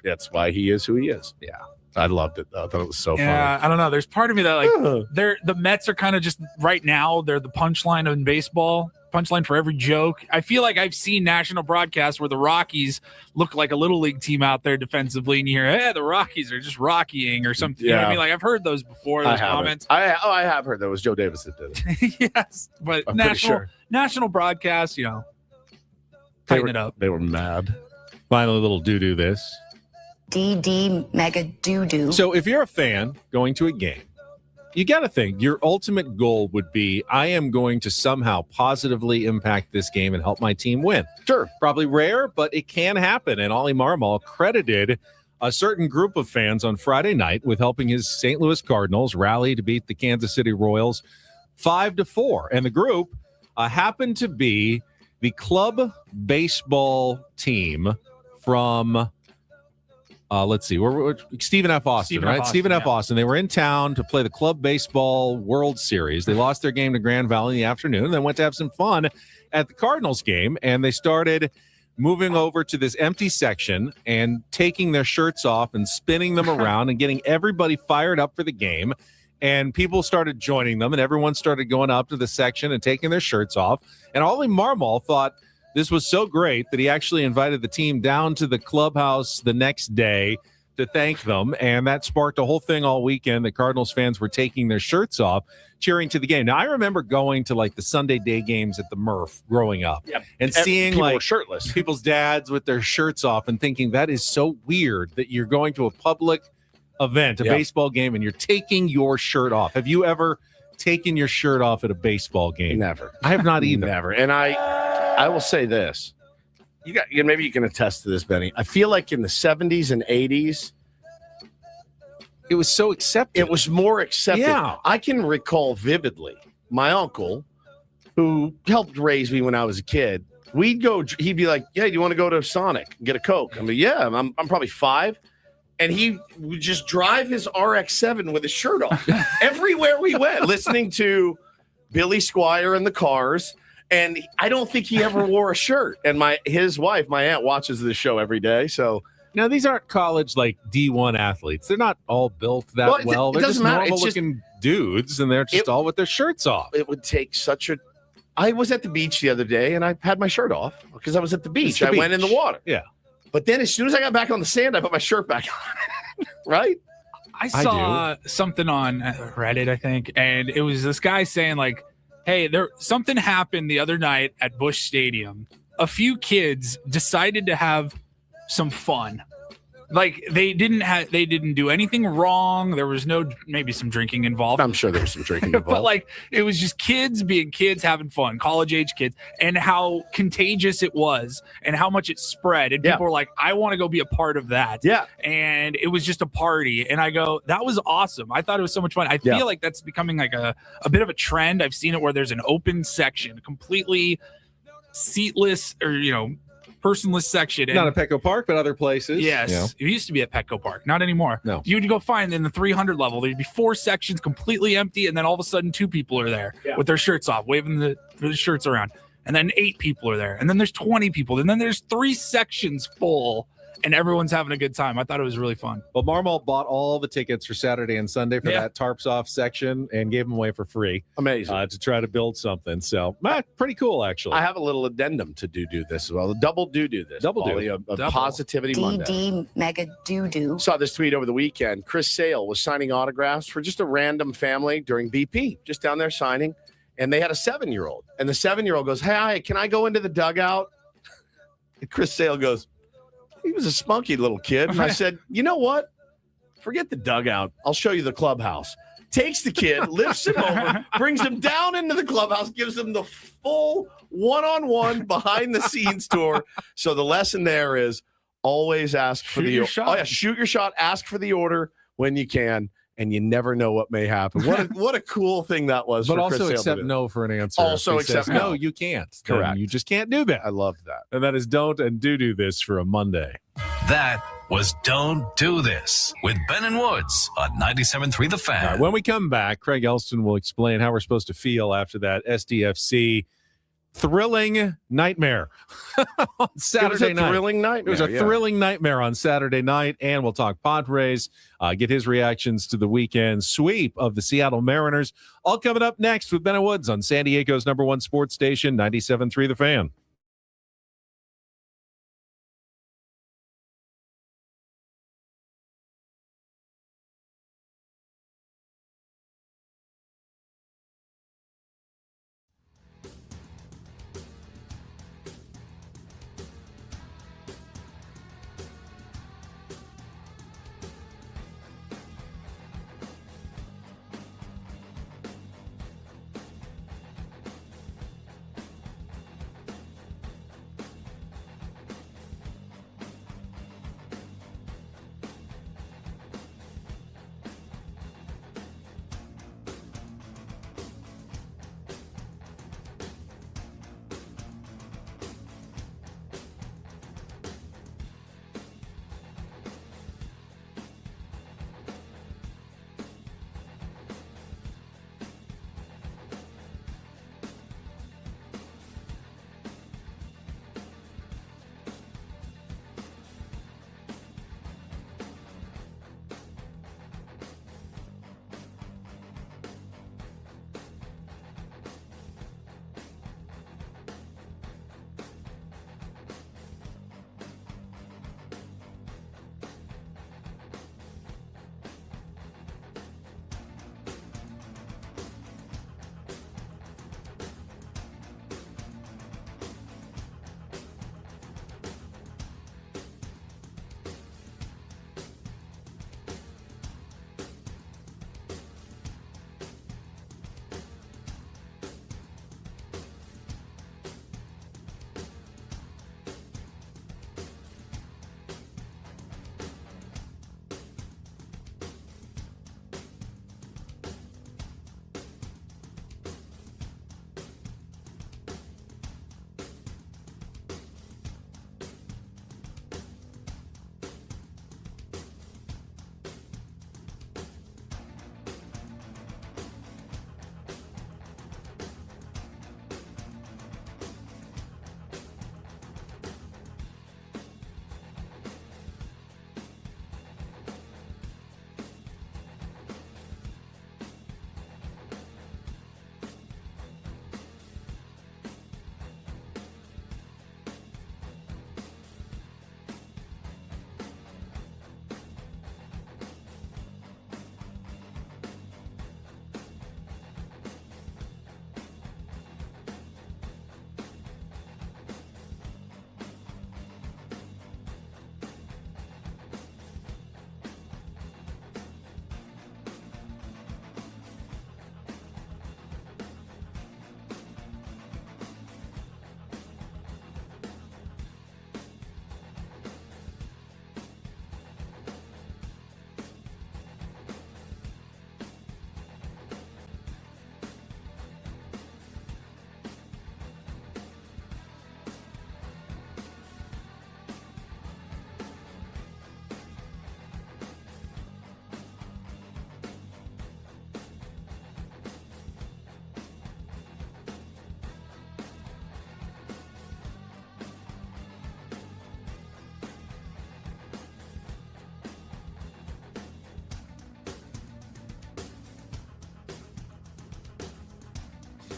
That's why he is who he is. Yeah. I loved it, though. I thought it was so funny. Yeah, I don't know. There's part of me that, like, the Mets are kind of just, right now, they're the punchline in baseball. Punchline for every joke. I feel like I've seen national broadcasts where the Rockies look like a little league team out there defensively, and you hear, the Rockies are just rockying or something. You know what I mean? Like, I've heard those before, those comments. I have heard that. It was Joe Davis that did it. Yes, but I'm pretty sure. National broadcast, tighten it up. They were mad. Finally, a little doo-doo this. DD mega doo-doo. So if you're a fan going to a game, you got to think your ultimate goal would be, I am going to somehow positively impact this game and help my team win. Sure. Probably rare, but it can happen. And Ollie Marmol credited a certain group of fans on Friday night with helping his St. Louis Cardinals rally to beat the Kansas City Royals 5-4. And the group happened to be the club baseball team from... let's see, we're Stephen F. Austin, right? Stephen F. Austin. They were in town to play the Club Baseball World Series. They lost their game to Grand Valley in the afternoon, and then went to have some fun at the Cardinals game, and they started moving over to this empty section and taking their shirts off and spinning them around and getting everybody fired up for the game. And people started joining them, and everyone started going up to the section and taking their shirts off. And Ollie Marmol thought this was so great that he actually invited the team down to the clubhouse the next day to thank them. And that sparked a whole thing all weekend. The Cardinals fans were taking their shirts off, cheering to the game. Now, I remember going to like the Sunday day games at the Murph growing up and seeing people like were shirtless, people's dads with their shirts off and thinking that is so weird that you're going to a public event, a baseball game, and you're taking your shirt off. Have you ever taken your shirt off at a baseball game? Never. I have not either. Never. And I will say this. Maybe you can attest to this, Benny. I feel like in the 70s and 80s, it was so accepted. It was more accepted. Yeah. I can recall vividly my uncle, who helped raise me when I was a kid. He'd be like, "Yeah, you want to go to Sonic and get a Coke?" I'm like, "Yeah, I'm probably 5." And he would just drive his RX-7 with his shirt off everywhere we went, listening to Billy Squier and the Cars. And I don't think he ever wore a shirt. And his wife, my aunt, watches this show every day. So now these aren't college like D1 athletes. They're not all built that well. They're just normal looking dudes, and they're just all with their shirts off. It would take I was at the beach the other day, and I had my shirt off because I was at the beach. I went in the water. Yeah. But then as soon as I got back on the sand, I put my shirt back on. Right? I saw something on Reddit, I think, and it was this guy saying like, hey, something happened the other night at Busch Stadium. A few kids decided to have some fun. Like they didn't do anything wrong. There was maybe some drinking involved. I'm sure there was some drinking involved. But like it was just kids being kids having fun, college age kids, and how contagious it was and how much it spread. And people were like, I want to go be a part of that. Yeah. And it was just a party. And I go, that was awesome. I thought it was so much fun. I feel like that's becoming like a bit of a trend. I've seen it where there's an open section, completely seatless or, personless section. Not at Petco Park, but other places. Yes. It used to be at Petco Park. Not anymore. No. You'd go find in the 300 level, there'd be 4 sections completely empty, and then all of a sudden 2 people are there with their shirts off, waving the shirts around. And then 8 people are there. And then there's 20 people. And then there's 3 sections full, and everyone's having a good time. I thought it was really fun. Well, Marmol bought all the tickets for Saturday and Sunday for that tarps off section and gave them away for free. Amazing. To try to build something. So, pretty cool, actually. I have a little addendum to do this as well. Double do this. Double do. Ollie, of Positivity Monday. DD mega doo-doo. Saw this tweet over the weekend. Chris Sale was signing autographs for just a random family during BP, just down there signing. And they had a 7-year-old. And the 7-year-old goes, "Hey, can I go into the dugout?" And Chris Sale goes, He was a spunky little kid. And I said, you know what? Forget the dugout. I'll show you the clubhouse. Takes the kid, lifts him over, brings him down into the clubhouse, gives him the full one-on-one behind-the-scenes tour. So the lesson there is always ask for the shot. Oh, yeah, shoot your shot. Ask for the order when you can, and you never know what may happen. What a cool thing that was. But for also Chris accept Sale no for an answer. Also accept no. You can't. Correct. You just can't do that. I love that. And that is don't and do this for a Monday. That was Don't Do This with Ben and Woods on 97.3 The Fan. All right, when we come back, Craig Elston will explain how we're supposed to feel after that SDFC thrilling nightmare on Saturday night. Thrilling nightmare. It was a thrilling nightmare on Saturday night, and we'll talk Padres, get his reactions to the weekend sweep of the Seattle Mariners. All coming up next with Ben and Woods on San Diego's #1 sports station, 97.3 The Fan.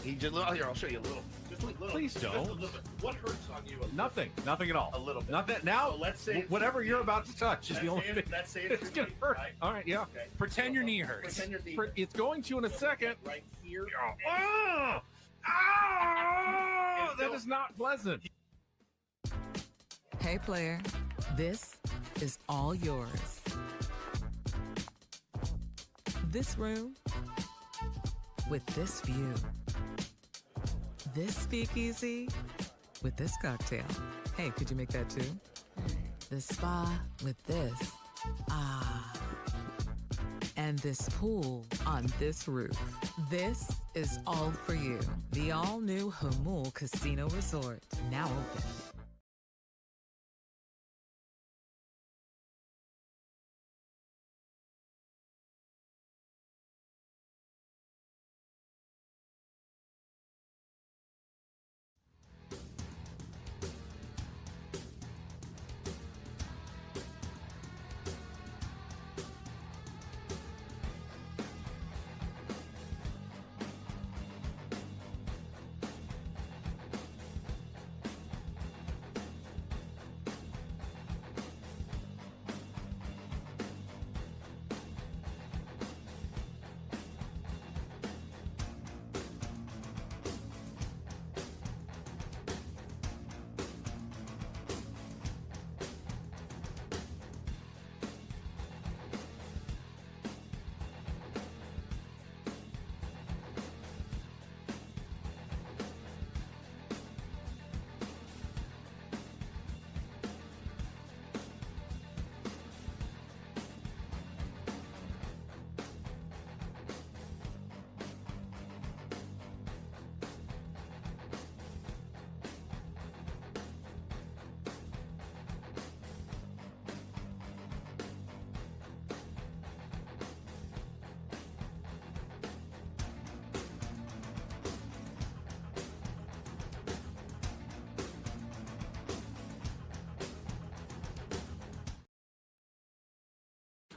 He just here. I'll show you a little. Just a little. Please don't. Just a little bit. What hurts on you? Nothing at all. A little bit. Nothing. Now, so let's say whatever you're about to touch is the only thing. Let's say it's gonna hurt. Right? All right, yeah. Okay. Pretend your knee hurts. Pretend your knee hurts. It's going to in a second. Right here. Oh, that is not pleasant. Hey, player, This is all yours. This room with this view. This speakeasy with this cocktail. Hey, could you make that too? The spa with this. Ah. And this pool on this roof. This is all for you. The all-new Hamul Casino Resort. Now open.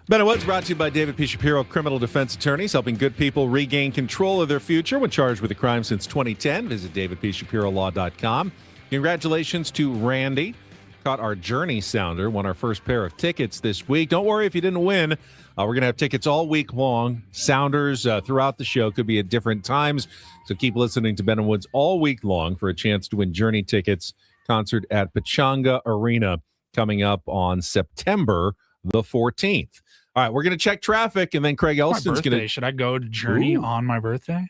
Ben and Woods brought to you by David P. Shapiro, criminal defense attorneys, helping good people regain control of their future when charged with a crime since 2010. Visit davidpshapirolaw.com. Congratulations to Randy. Caught our Journey Sounder, won our first pair of tickets this week. Don't worry if you didn't win. We're going to have tickets all week long. Sounders throughout the show could be at different times. So keep listening to Ben and Woods all week long for a chance to win Journey tickets. Concert at Pechanga Arena coming up on September the 14th. All right, we're going to check traffic, and then Craig Elston's going to... Should I go to Journey on my birthday?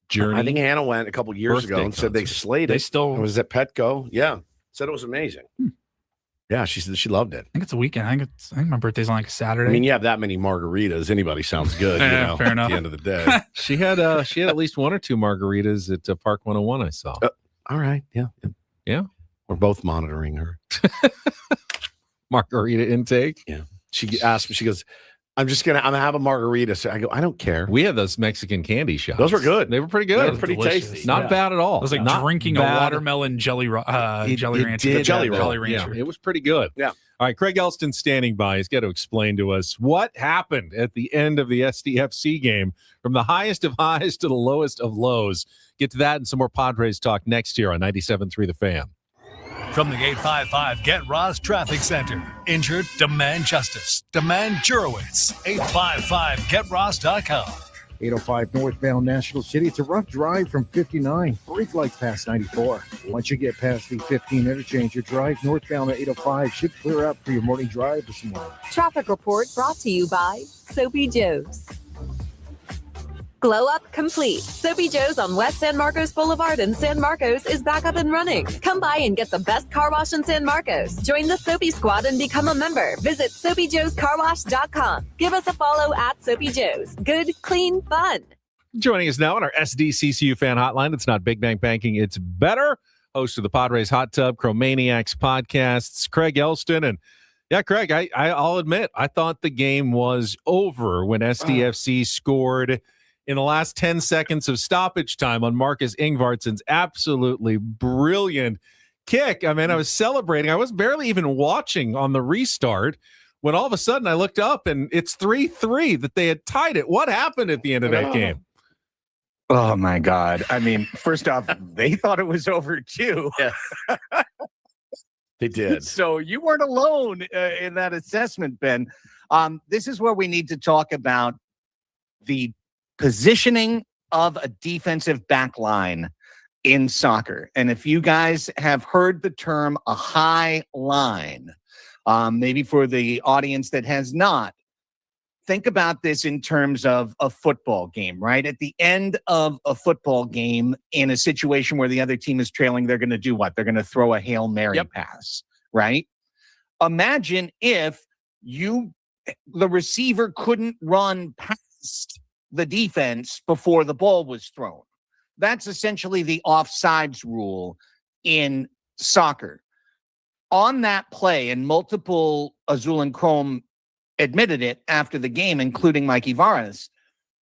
Journey? I think Hannah went a couple years ago and said they slayed it. They still... Was it Petco? Yeah. Said it was amazing. Yeah, she loved it. I think it's a weekend. I think my birthday's on like a Saturday. I mean, you have that many margaritas. Anybody sounds good, fair enough. At the end of the day. She had at least one or two margaritas at Park 101, I saw. All right. Yeah. We're both monitoring her. Margarita intake? Yeah. She asked me, she goes, I'm gonna have a margarita. So I go, I don't care. We had those Mexican candy shots. Those were good. They were pretty good. They were pretty tasty. Not bad at all. It was like Not drinking bad. a watermelon jelly rancher. Jolly Rancher. Yeah, it was pretty good. Yeah. All right, Craig Elston standing by. He's got to explain to us what happened at the end of the SDFC game, from the highest of highs to the lowest of lows. Get to that and some more Padres talk next year on 97.3 The Fan. From the 855 Get Ross Traffic Center. Injured? Demand justice. Demand Jurowitz. 855GetRoss.com. 805 northbound National City. It's a rough drive from 59. Brake lights past 94. Once you get past the 15 interchange, your drive northbound at 805 should clear up for your morning drive this morning. Traffic report brought to you by Soapy Joe's. Glow Up Complete. Soapy Joe's on West San Marcos Boulevard in San Marcos is back up and running. Come by and get the best car wash in San Marcos. Join the Soapy Squad and become a member. Visit SoapyJoesCarWash.com. Give us a follow at Soapy Joe's. Good, clean, fun. Joining us now on our SDCCU fan hotline. It's not Big Bang Banking, it's better. Host of the Padres Hot Tub, Chromaniacs podcasts, Craig Elston. And yeah, Craig, I'll admit, I thought the game was over when SDFC scored in the last 10 seconds of stoppage time on Marcus Ingvartsen's absolutely brilliant kick. I mean, I was celebrating. I was barely even watching on the restart when all of a sudden I looked up and it's 3-3 that they had tied it. What happened at the end of that game? Oh, my God. I mean, first off, they thought it was over, too. Yes. They did. So you weren't alone in that assessment, Ben. This is where we need to talk about the positioning of a defensive back line in soccer. And if you guys have heard the term a high line, Maybe for the audience that has not, think about this in terms of a football game, right? At the end of a football game, in a situation where the other team is trailing, they're going to do what? They're going to throw a Hail Mary pass, right? Imagine if the receiver couldn't run past the defense before the ball was thrown. That's essentially the offsides rule in soccer. On that play, and multiple Azul and Chrome admitted it after the game, including Mikey Varas,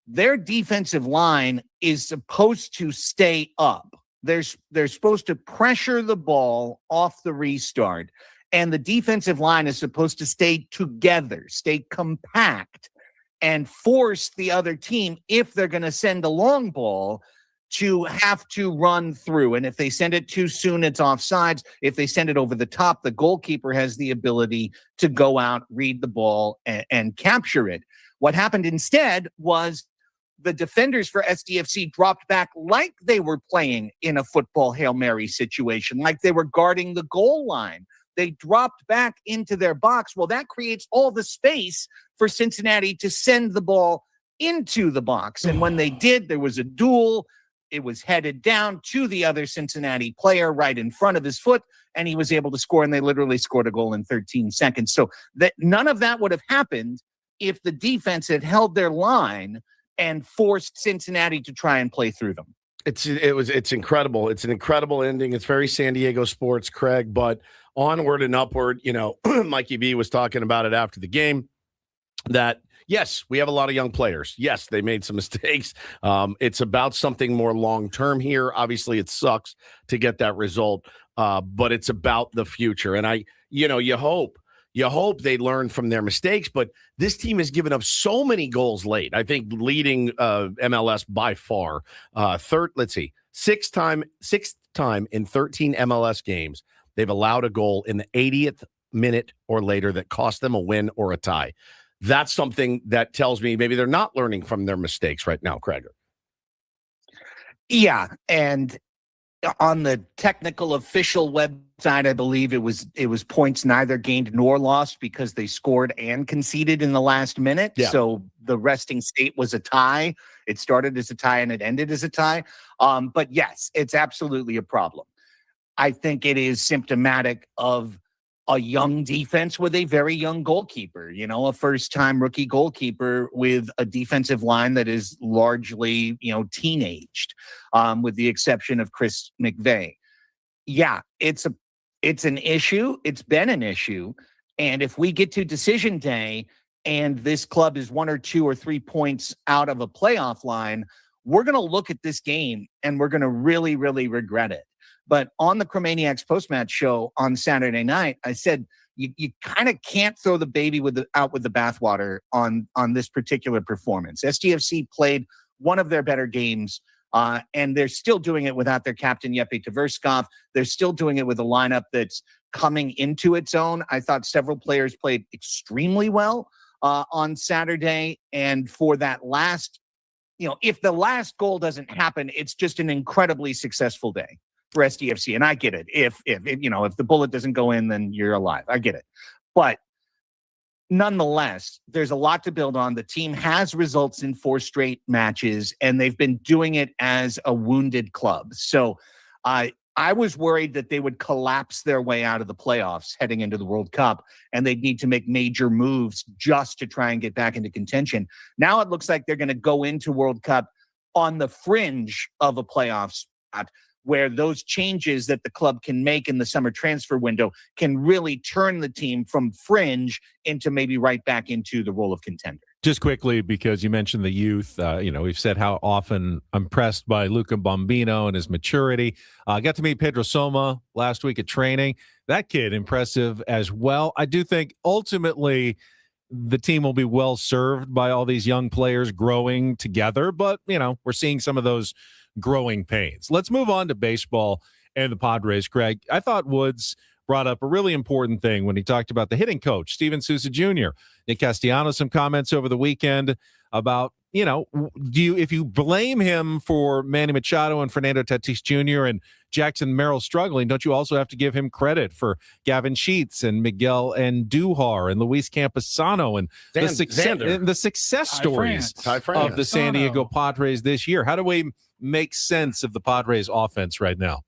their defensive line is supposed to stay up. They're supposed to pressure the ball off the restart, and the defensive line is supposed to stay together, stay compact, and force the other team, if they're going to send a long ball, to have to run through. And if they send it too soon, it's offsides. If they send it over the top, the goalkeeper has the ability to go out, read the ball, and capture it. What happened instead was the defenders for SDFC dropped back like they were playing in a football Hail Mary situation, like they were guarding the goal line. They dropped back into their box. Well, that creates all the space for Cincinnati to send the ball into the box. And when they did, there was a duel. It was headed down to the other Cincinnati player right in front of his foot, and he was able to score, and they literally scored a goal in 13 seconds. So that none of that would have happened if the defense had held their line and forced Cincinnati to try and play through them. It's incredible. It's an incredible ending. It's very San Diego sports, Craig, but onward and upward. Mikey V was talking about it after the game, that yes, we have a lot of young players. Yes, they made some mistakes. It's about something more long-term here. Obviously, it sucks to get that result, but it's about the future. And you hope they learn from their mistakes, but this team has given up so many goals late. I think leading MLS by far. Sixth time in 13 MLS games, they've allowed a goal in the 80th minute or later that cost them a win or a tie. That's something that tells me maybe they're not learning from their mistakes right now, Craig. Yeah, and on the technical official website, I believe it was points neither gained nor lost because they scored and conceded in the last minute. Yeah. So the resting state was a tie. It started as a tie and it ended as a tie. But yes, it's absolutely a problem. I think it is symptomatic of a young defense with a very young goalkeeper, a first-time rookie goalkeeper with a defensive line that is largely, teenaged, with the exception of Chris McVeigh. Yeah, it's an issue. It's been an issue. And if we get to decision day and this club is 1 or 2 or 3 points out of a playoff line, we're going to look at this game and we're going to really, really regret it. But on the Chromaniacs post-match show on Saturday night, I said, you kind of can't throw the baby out with the bathwater on this particular performance. SDFC played one of their better games, and they're still doing it without their captain, Jeppe Tverskov. They're still doing it with a lineup that's coming into its own. I thought several players played extremely well on Saturday. And for that last, if the last goal doesn't happen, it's just an incredibly successful day for SDFC. And I get it. If the bullet doesn't go in, then you're alive. I get it. But nonetheless, there's a lot to build on. The team has results in 4 straight matches, and they've been doing it as a wounded club. So I was worried that they would collapse their way out of the playoffs heading into the World Cup, and they'd need to make major moves just to try and get back into contention. Now it looks like they're going to go into World Cup on the fringe of a playoff spot, where those changes that the club can make in the summer transfer window can really turn the team from fringe into maybe right back into the role of contender. Just quickly, because you mentioned the youth, we've said how often I'm impressed by Luca Bombino and his maturity. I got to meet Pedro Soma last week at training. That kid, impressive as well. I do think ultimately the team will be well served by all these young players growing together, but, we're seeing some of those growing pains. Let's move on to baseball and the Padres, Craig. I thought Woods brought up a really important thing when he talked about the hitting coach, Steven Souza Jr. Nick Castellanos, some comments over the weekend about if you blame him for Manny Machado and Fernando Tatis Jr. and Jackson Merrill struggling, don't you also have to give him credit for Gavin Sheets and Miguel Andujar and Luis Camposano and the success stories of the San Diego Padres this year? How do we make sense of the Padres offense right now?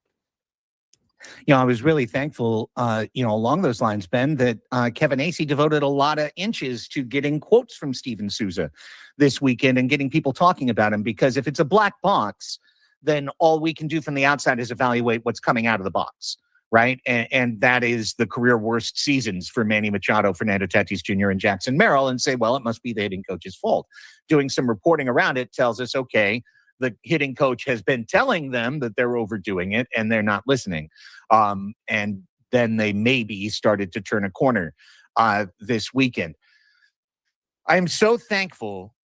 I was really thankful, along those lines, Ben, that Kevin Acee devoted a lot of inches to getting quotes from Steven Souza this weekend and getting people talking about him, because if it's a black box, then all we can do from the outside is evaluate what's coming out of the box, right? And that is the career worst seasons for Manny Machado, Fernando Tatis Jr., and Jackson Merrill, and say, well, it must be the hitting coach's fault. Doing some reporting around it tells us, okay, the hitting coach has been telling them that they're overdoing it and they're not listening. And then they maybe started to turn a corner this weekend. I'm so thankful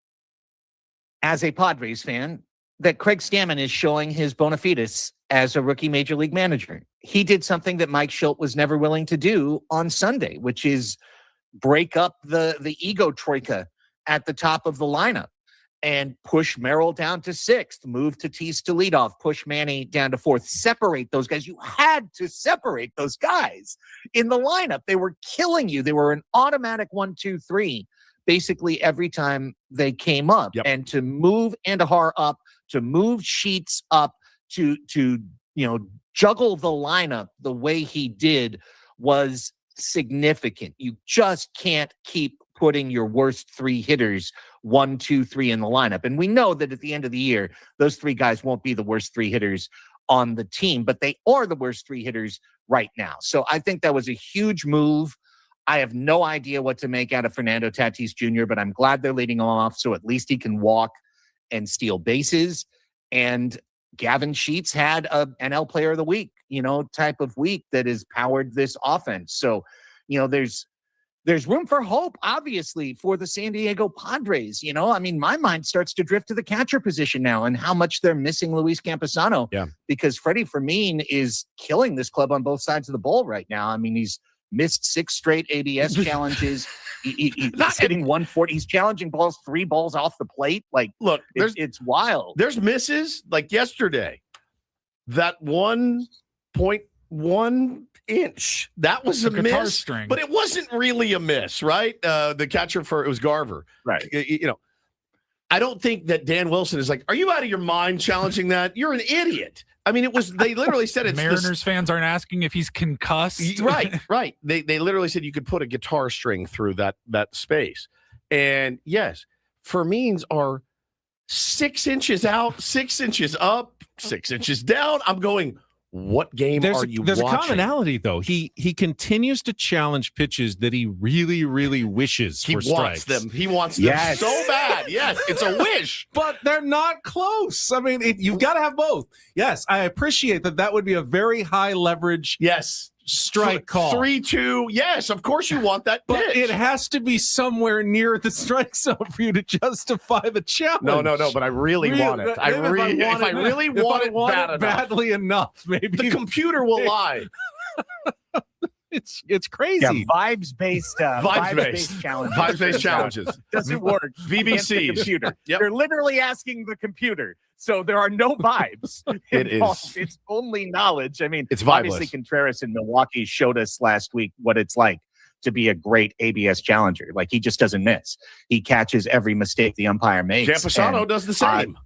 as a Padres fan that Craig Stamon is showing his bona fides as a rookie major league manager. He did something that Mike Schilt was never willing to do on Sunday, which is break up the ego troika at the top of the lineup and push Merrill down to sixth, move Tatis to leadoff, push Manny down to fourth, separate those guys. You had to separate those guys in the lineup. They were killing you. They were an automatic 1-2-3 basically every time they came up. Yep. And to move Andujar up, to move Sheets up, to juggle the lineup the way he did was significant. You just can't keep putting your worst three hitters 1, 2, 3 in the lineup. And we know that at the end of the year, those three guys won't be the worst three hitters on the team, but they are the worst three hitters right now. So I think that was a huge move. I have no idea what to make out of Fernando Tatis Jr., but I'm glad they're leading off, so at least he can walk and steal bases. And Gavin Sheets had a NL Player of the Week, type of week that has powered this offense. So, there's room for hope, obviously, for the San Diego Padres. My mind starts to drift to the catcher position now and how much they're missing Luis Camposano. Yeah. Because Freddie Fermin is killing this club on both sides of the ball right now. He's missed 6 straight ABS challenges. He's hitting 140. He's challenging balls 3 balls off the plate. Look, it's wild. There's misses like yesterday. That 1.1 inch, that was a miss, but it wasn't really a miss, right? The catcher it was Garver, right? I don't think that Dan Wilson is like, are you out of your mind challenging that? You're an idiot. It was, they literally said it's Mariners fans aren't asking if he's concussed. Right. They literally said you could put a guitar string through that space. And yes, Fermins are 6 inches out, 6 inches up, 6 inches down. I'm going, what game are you watching? There's a commonality, though. He continues to challenge pitches that he really, really wishes for strikes. He wants them so bad. Yes, it's a wish. But they're not close. You've got to have both. Yes, I appreciate that. That would be a very high leverage strike call. 3-2. Yes, of course you want that pitch. But it has to be somewhere near the strike zone for you to justify the challenge. No, but I really want it. If I really want it badly enough, maybe the computer will lie. It's crazy. Yeah, vibes-based challenges. Vibes-based challenges. Doesn't work. VBC. Computer. Yep. They're literally asking the computer. So there are no vibes. It's only knowledge. It's obviously vibeless. Contreras in Milwaukee showed us last week what it's like to be a great ABS challenger. He just doesn't miss. He catches every mistake the umpire makes. Camposano does the same.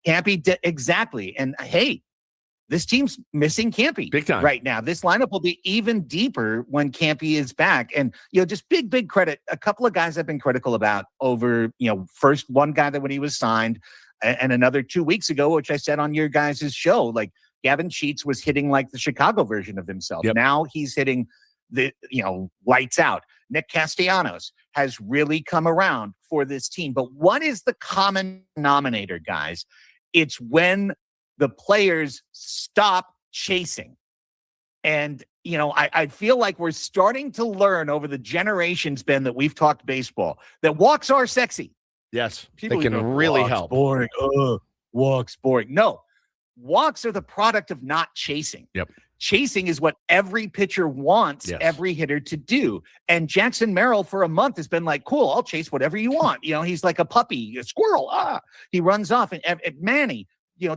Campy, exactly. And hey, this team's missing Campy big time right now. This lineup will be even deeper when Campy is back. And, just big credit. A couple of guys I've been critical about over, first one guy that when he was signed and another 2 weeks ago, which I said on your guys' show, Gavin Sheets was hitting like the Chicago version of himself. Yep. Now he's hitting lights out. Nick Castellanos has really come around for this team. But what is the common denominator, guys? It's when the players stop chasing. And, I feel like we're starting to learn over the generations, Ben, that we've talked baseball, that walks are sexy. Yes, People they can really help. Boring. Walks boring. No, walks are the product of not chasing. Yep. Chasing is what every pitcher wants every hitter to do. And Jackson Merrill for a month has been like, cool, I'll chase whatever you want. He's like a puppy, a squirrel. He runs off. And Manny,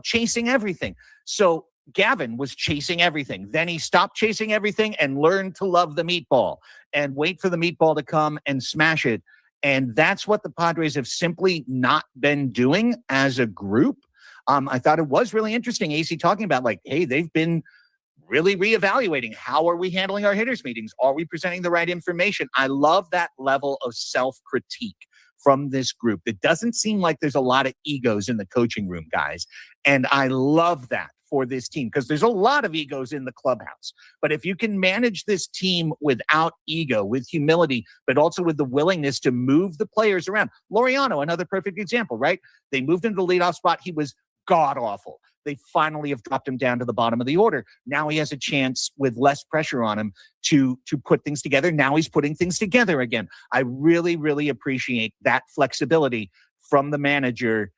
chasing everything. So Gavin was chasing everything. Then he stopped chasing everything and learned to love the meatball and wait for the meatball to come and smash it. And that's what the Padres have simply not been doing as a group. I thought it was really interesting, AC, talking about like, hey, they've been really reevaluating how are we handling our hitters meetings? Are we presenting the right information? I love that level of self-critique from this group. It doesn't seem like there's a lot of egos in the coaching room, guys. And I love that for this team because there's a lot of egos in the clubhouse. But if you can manage this team without ego, with humility, but also with the willingness to move the players around. Laureano, another perfect example, right? They moved into the leadoff spot. He was god-awful. They finally have dropped him down to the bottom of the order. Now he has a chance with less pressure on him to put things together. Now he's putting things together again. I really, really appreciate that flexibility from the manager.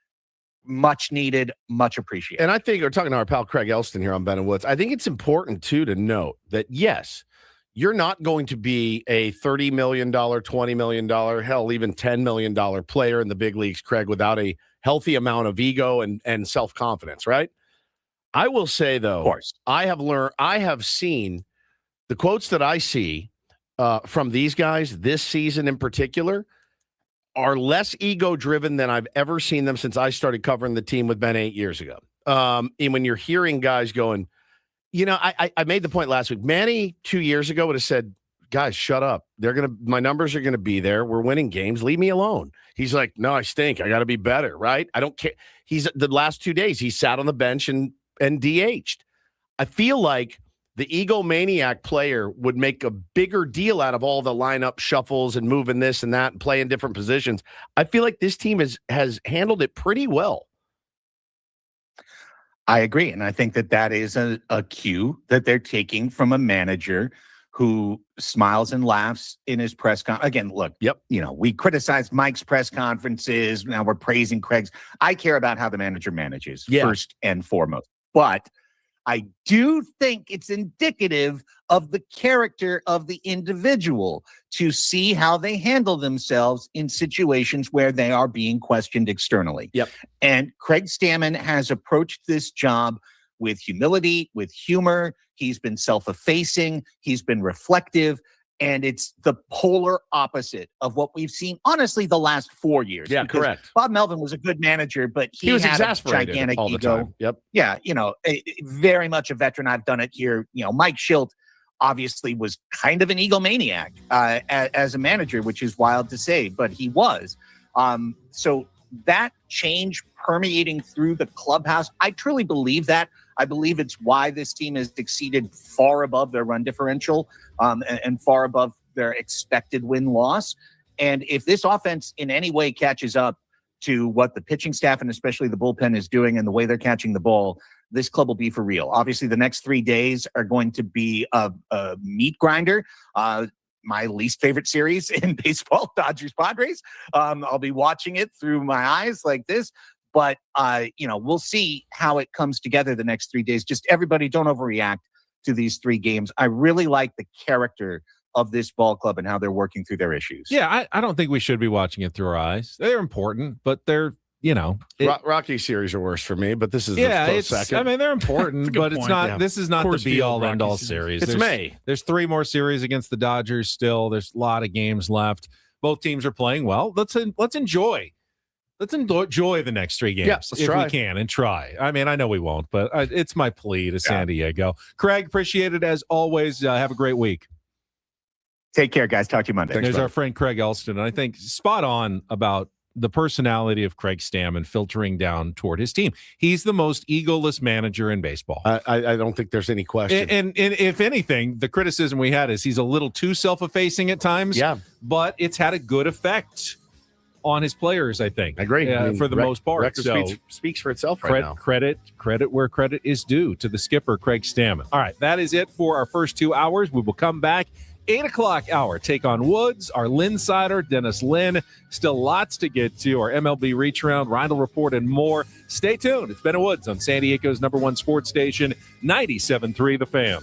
Much needed, much appreciated. And I think we're talking to our pal Craig Elston here on Ben and Woods. I think it's important, too, to note that, yes, you're not going to be a $30 million, $20 million, hell, even $10 million player in the big leagues, Craig, without a healthy amount of ego and self-confidence, right? I will say, though, of course, I have seen the quotes that I see from these guys this season in particular are less ego-driven than I've ever seen them since I started covering the team with Ben 8 years ago. And when you're hearing guys going, I made the point last week. Manny 2 years ago would have said, guys, shut up. My numbers are going to be there. We're winning games. Leave me alone. He's like, no, I stink. I got to be better, right? I don't care. The last 2 days, he sat on the bench and DH'd. I feel like the egomaniac player would make a bigger deal out of all the lineup shuffles and moving this and that and playing different positions. I feel like this team has handled it pretty well. I agree. And I think that is a cue that they're taking from a manager who smiles and laughs in his press conference. Again, look, we criticize Mike's press conferences. Now we're praising Craig's. I care about how the manager manages first and foremost. But I do think it's indicative of the character of the individual to see how they handle themselves in situations where they are being questioned externally. Yep. And Craig Stamon has approached this job with humility, with humor. He's been self-effacing. He's been reflective. And it's the polar opposite of what we've seen, honestly, the last 4 years. Yeah, correct. Bob Melvin was a good manager, but he was had exasperated a gigantic all the ego. time. Yep. Yeah, very much a veteran. I've done it here. Mike Schilt obviously was kind of an egomaniac as a manager, which is wild to say, but he was. So that change permeating through the clubhouse, I truly believe that. I believe it's why this team has exceeded far above their run differential and far above their expected win-loss. And if this offense in any way catches up to what the pitching staff and especially the bullpen is doing and the way they're catching the ball, this club will be for real. Obviously, the next 3 days are going to be a meat grinder. My least favorite series in baseball, Dodgers Padres. I'll be watching it through my eyes like this. But, we'll see how it comes together the next 3 days. Just everybody don't overreact to these 3 games. I really like the character of this ball club and how they're working through their issues. Yeah, I don't think we should be watching it through our eyes. They're important, but they're, Rocky series are worse for me, but this is the second. I mean, they're important, but it's not. Yeah. This is not the be-all, end-all series. It's May. There's 3 more series against the Dodgers still. There's a lot of games left. Both teams are playing well. Let's enjoy. Let's enjoy the next 3 games if we can and try. I mean, I know we won't, but it's my plea to San Diego. Craig, appreciate it as always. Have a great week. Take care, guys. Talk to you Monday. There's our friend Craig Elston, and I think spot on about the personality of Craig Stamon filtering down toward his team. He's the most egoless manager in baseball. I don't think there's any question. And if anything, the criticism we had is he's a little too self-effacing at times. Yeah, but it's had a good effect on his players, I think. I agree. For the most part. Record speaks for itself right now. Credit where credit is due to the skipper, Craig Stamon. All right, that is it for our first 2 hours. We will come back 8 o'clock hour, take on Woods, our Linsider, Dennis Lynn. Still lots to get to, our MLB Reach Round, Rindle Report, and more. Stay tuned. It's Ben and Woods on San Diego's #1 sports station, 97.3 The Fan.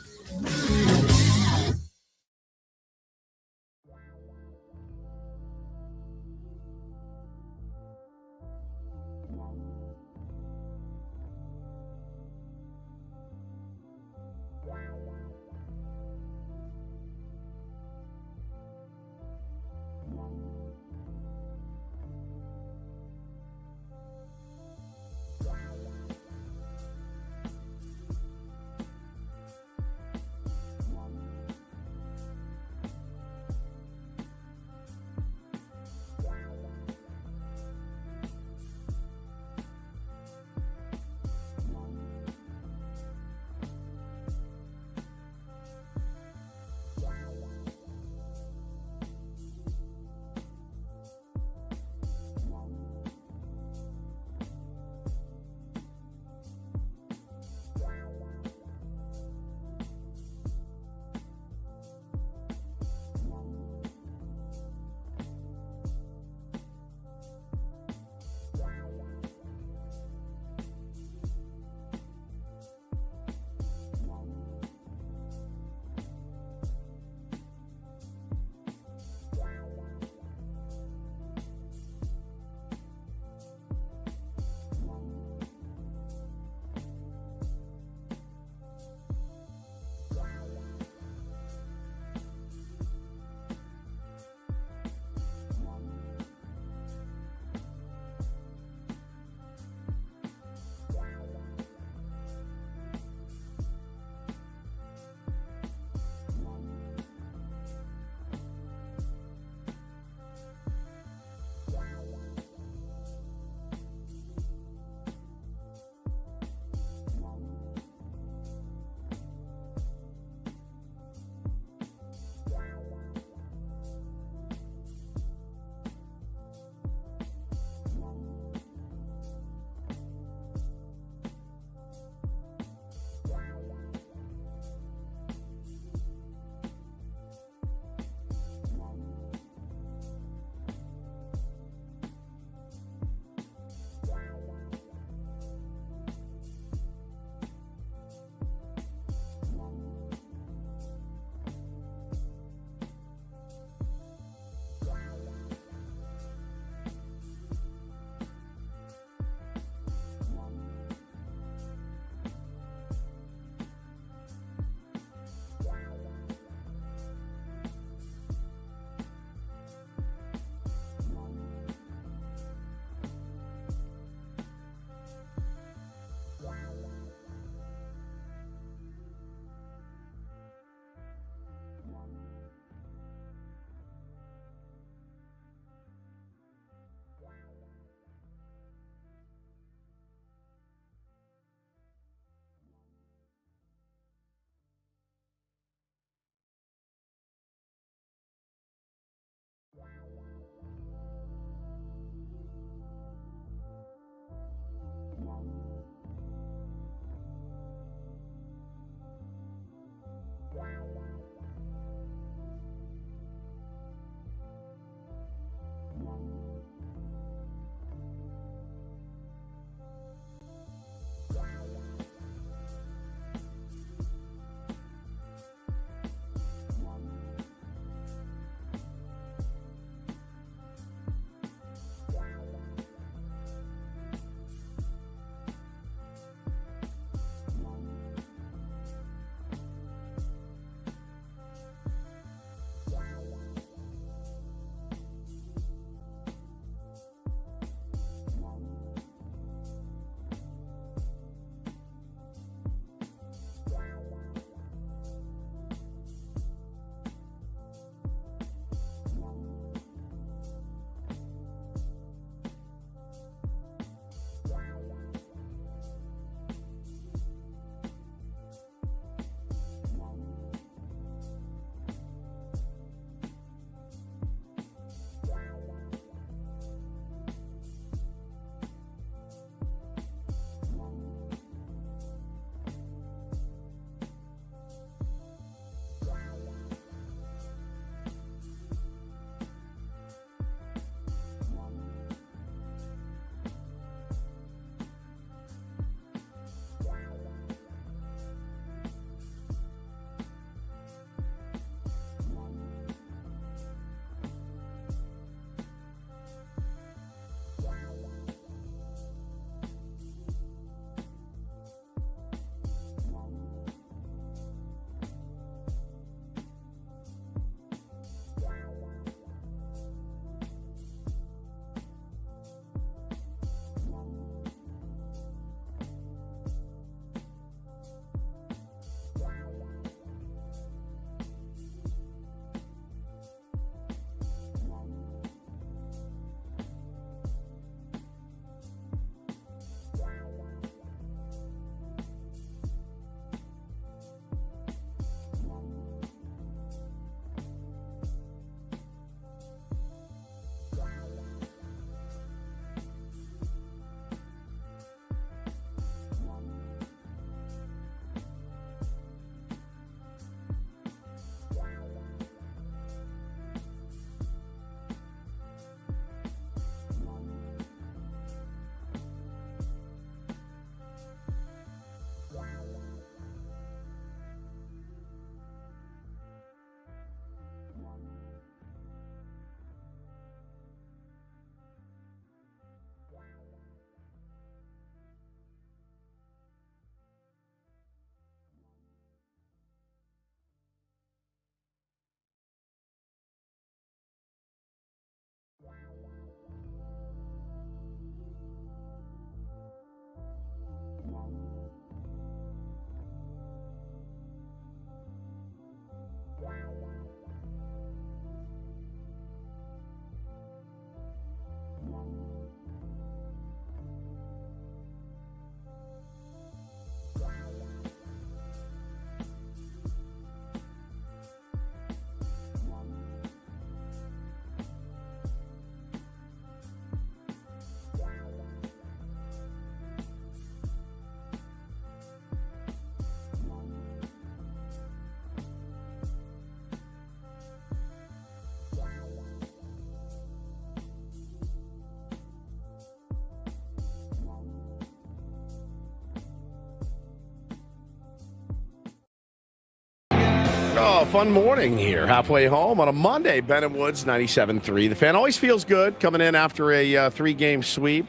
a fun morning here. Halfway home on a Monday. Ben and Woods, 97.3. The Fan always feels good coming in after a 3-game sweep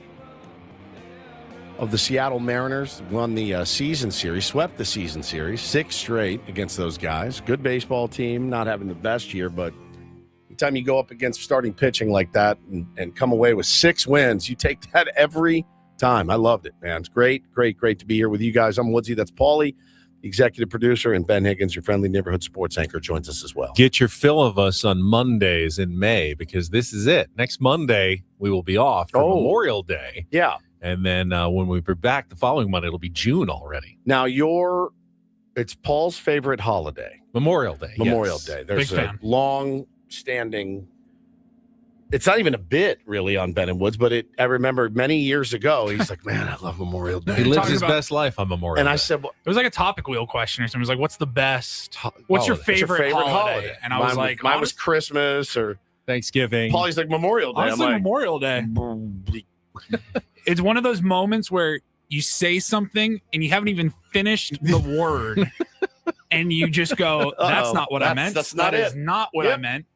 of the Seattle Mariners. Won the season series, swept the season series, 6 straight against those guys. Good baseball team, not having the best year, but anytime you go up against starting pitching like that and come away with 6 wins, you take that every time. I loved it, man. It's great to be here with you guys. I'm Woodsy. That's Paulie, executive producer, and Ben Higgins, your friendly neighborhood sports anchor, joins us as well. Get your fill of us on Mondays in May, because this is it. Next Monday, we will be off for Memorial Day. Yeah. And then when we be back the following Monday, it'll be June already. Now, it's Paul's favorite holiday. Memorial Day. Memorial yes. Day. There's Big a fan. long-standing, it's not even a bit really on Ben and Woods, but I remember many years ago, he's like, man, I love Memorial Day. He lives Talking his about- best life on Memorial And Day. I said, well, It was like a topic wheel question or something. It was like, what's the best? What's your holiday? favorite, holiday? And I was mine like, mine was Christmas or Thanksgiving. Paulie's like Memorial Day. honestly, I'm like, Memorial Day. It's one of those moments where you say something and you haven't even finished the word, and you just go, "That's not what I meant. That's not That is it." not what I meant."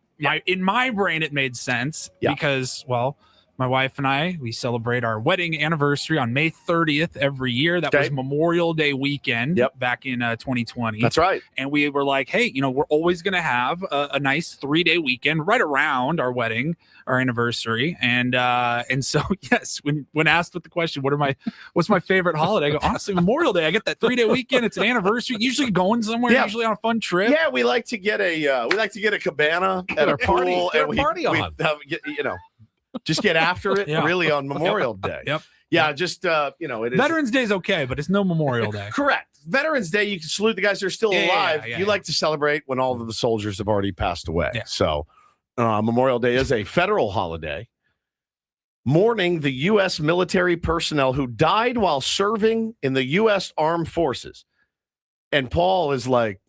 In my brain, it made sense because, well, my wife and I, we celebrate our wedding anniversary on May 30th every year. That was Memorial Day weekend back in 2020. That's right. And we were like, hey, we're always going to have a nice 3-day weekend right around our wedding, our anniversary. And so, yes, when asked with the question, what's my favorite holiday? I go, honestly, Memorial Day. I get that 3-day weekend. It's an anniversary, usually going somewhere, usually on a fun trip. Yeah, we like to get a cabana at our pool. Get a party on. Just get after it really on Memorial Day. Yep. Yeah, just it is Veterans Day is okay, but it's no Memorial Day. correct. Veterans Day, you can salute the guys that are still alive. You like to celebrate when all of the soldiers have already passed away. Yeah. So Memorial Day is a federal holiday, mourning the U.S. military personnel who died while serving in the U.S. Armed Forces. And Paul is like,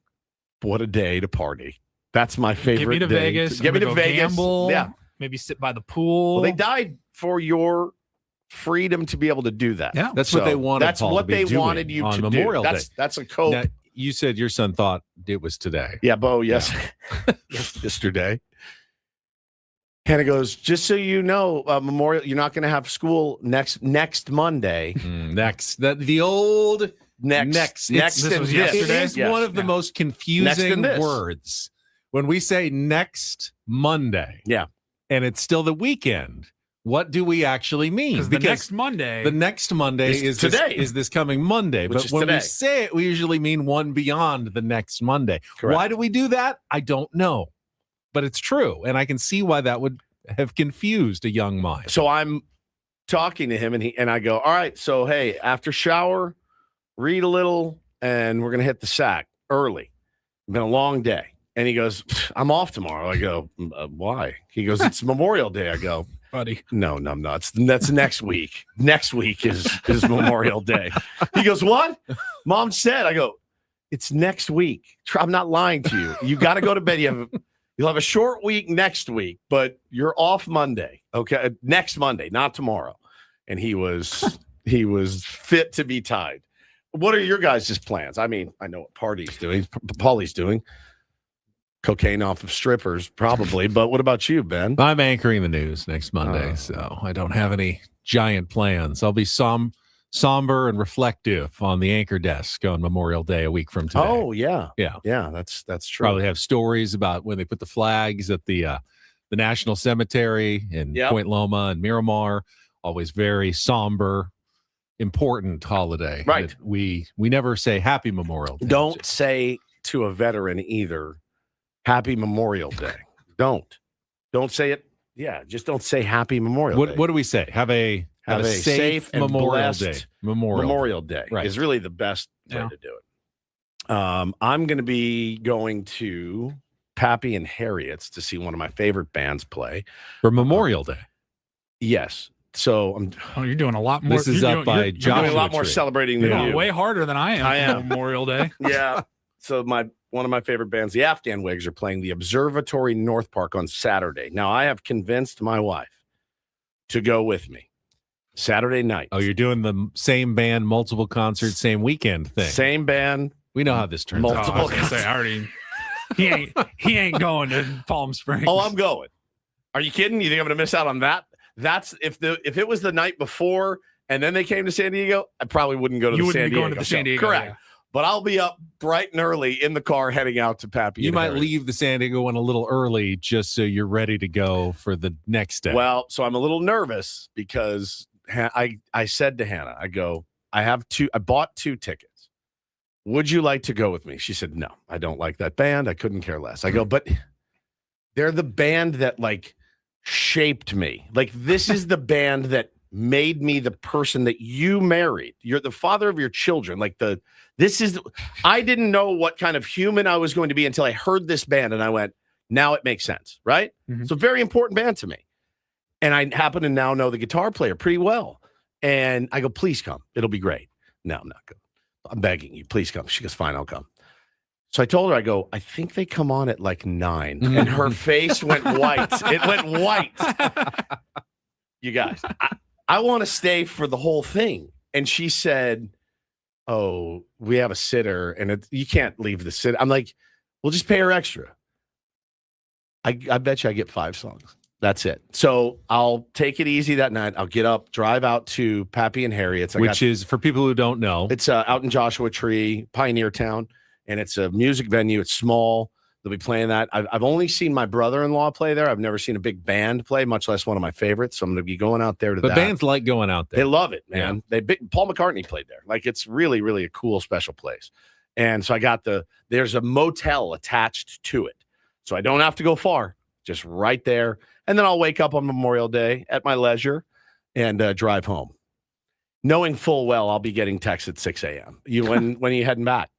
what a day to party. That's my favorite Get me to day. Vegas. Get me to go Vegas. Gamble, Yeah. Maybe sit by the pool. Well, they died for your freedom to be able to do that. Yeah. That's what they wanted. That's Paul, what to be they doing wanted you on to Memorial do. Day. That's a code. Now, you said your son thought it was today. Yeah, Bo, yes. Yesterday. Hannah goes, just so you know, Memorial, you're not going to have school next Monday. The old next. This was yesterday? It is one of the most confusing words. When we say next Monday, and it's still the weekend, what do we actually mean? Because the next Monday is today. Is this coming Monday? Which But is when today. we say it, we usually mean one beyond the next Monday. Correct. Why do we do that? I don't know, but it's true, and I can see why that would have confused a young mind. So I'm talking to him, and I go, all right, so hey, after shower, read a little, and we're going to hit the sack early. It's been a long day. And he goes, I'm off tomorrow. I go, why? He goes, it's Memorial Day. I go, buddy. No, I'm not. That's next week. Next week is Memorial Day. He goes, what? Mom said. I go, it's next week. I'm not lying to you. You got to go to bed. You'll have a short week next week, but you're off Monday. Okay, next Monday, not tomorrow. And he was fit to be tied. What are your guys' plans? I mean, I know what Party's doing. Paulie's doing. Cocaine off of strippers, probably. But what about you, Ben? I'm anchoring the news next Monday, so I don't have any giant plans. I'll be somber and reflective on the anchor desk on Memorial Day a week from today. Oh, yeah. Yeah. That's true. Probably have stories about when they put the flags at the National Cemetery in Point Loma and Miramar. Always very somber, important holiday. Right. We never say Happy Memorial Day. Don't say to a veteran either, Happy Memorial Day. Don't say it. Yeah, just don't say Happy Memorial Day. What do we say? Have a safe and Memorial blessed Day. Memorial Day Right. is really the best way to do it. I'm going to be going to Pappy and Harriet's to see one of my favorite bands play for Memorial Day. Yes. So you're doing a lot more. This is up by you're doing a lot more celebrating than you. Way harder than I am. For Memorial Day. Yeah. So one of my favorite bands, the Afghan Wigs, are playing the Observatory North Park on Saturday. Now, I have convinced my wife to go with me Saturday night. Oh, you're doing the same band, multiple concerts, same weekend thing. Same band. We know how this turns multiple out. I already. he ain't going to Palm Springs. Oh, I'm going. Are you kidding? You think I'm going to miss out on that? That's if it was the night before and then they came to San Diego, I probably wouldn't go to the San Diego. Going to the San Diego. Correct. Yeah. But I'll be up bright and early in the car heading out to Pappy. You might leave the San Diego one a little early just so you're ready to go for the next day. Well, so I'm a little nervous because I said to Hannah, I bought 2 tickets. Would you like to go with me? She said, no, I don't like that band. I couldn't care less. I go, but they're the band that like shaped me. Like this is the band that made me the person that you married. You're the father of your children. I didn't know what kind of human I was going to be until I heard this band and I went, now it makes sense, right? Mm-hmm. It's a very important band to me. And I happen to now know the guitar player pretty well. And I go, please come. It'll be great. No, I'm not going. I'm begging you, please come. She goes, fine, I'll come. So I told her, I go, I think they come on at like 9. And her face went white. It went white. You guys, I want to stay for the whole thing. And she said, oh, we have a sitter and you can't leave the sitter. I'm like, we'll just pay her extra. I bet you I get 5 songs. That's it. So I'll take it easy that night. I'll get up, drive out to Pappy and Harriet's. Which is, for people who don't know, it's out in Joshua Tree, Pioneer Town, and it's a music venue. It's small. They'll be playing that. I've only seen my brother-in-law play there. I've never seen a big band play, much less one of my favorites. So I'm going to be going out there to that. But bands like going out there. They love it, man. Yeah. Paul McCartney played there. Like it's really, really a cool, special place. And so I got there's a motel attached to it. So I don't have to go far, just right there. And then I'll wake up on Memorial Day at my leisure and drive home, knowing full well I'll be getting texts at 6 a.m. When are you heading back?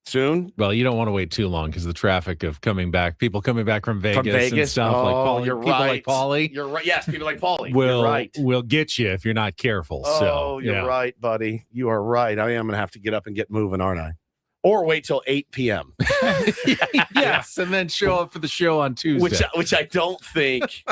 Soon? Well, you don't want to wait too long because the traffic of coming back, people coming back from Vegas and stuff like Paulie. You're people right. like Paulie. You're right. Yes, people like Paulie. will get you if you're not careful. You're right, buddy. You are right. I am going to have to get up and get moving, aren't I? Or wait till 8 p.m. Yes, and then show up for the show on Tuesday. Which I don't think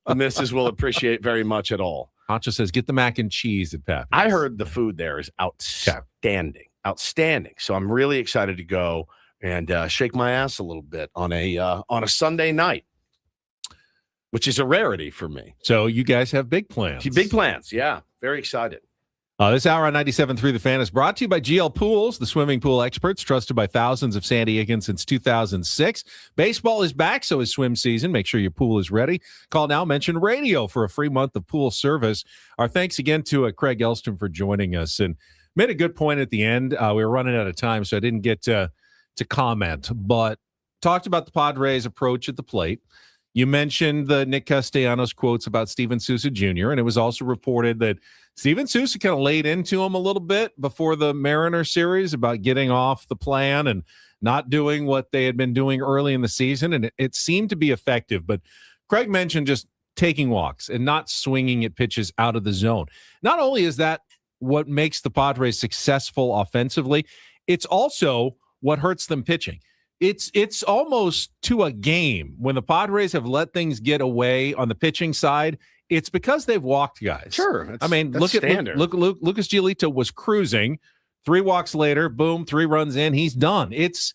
the missus will appreciate very much at all. Honcho says, get the mac and cheese at Pappy's. I heard the food there is outstanding. Outstanding. So I'm really excited to go and shake my ass a little bit on a Sunday night, which is a rarity for me. So you guys have big plans. Big plans. Yeah. Very excited. This hour on 97.3 The Fan is brought to you by GL Pools, the swimming pool experts trusted by thousands of San Diegans since 2006. Baseball is back, so is swim season. Make sure your pool is ready. Call now, mention radio for a free month of pool service. Our thanks again to Craig Elston for joining us and made a good point at the end. We were running out of time, so I didn't get to comment, but talked about the Padres' approach at the plate. You mentioned the Nick Castellanos quotes about Steven Souza Jr., and it was also reported that Steven Souza kind of laid into him a little bit before the Mariner series about getting off the plan and not doing what they had been doing early in the season, and it seemed to be effective. But Craig mentioned just taking walks and not swinging at pitches out of the zone. Not only is that what makes the Padres successful offensively, it's also what hurts them pitching. It's almost to a game when the Padres have let things get away on the pitching side. It's because they've walked guys. Sure. I mean, look standard. Look, Lucas Giolito was cruising. 3 walks later, boom, 3 runs in, he's done. It's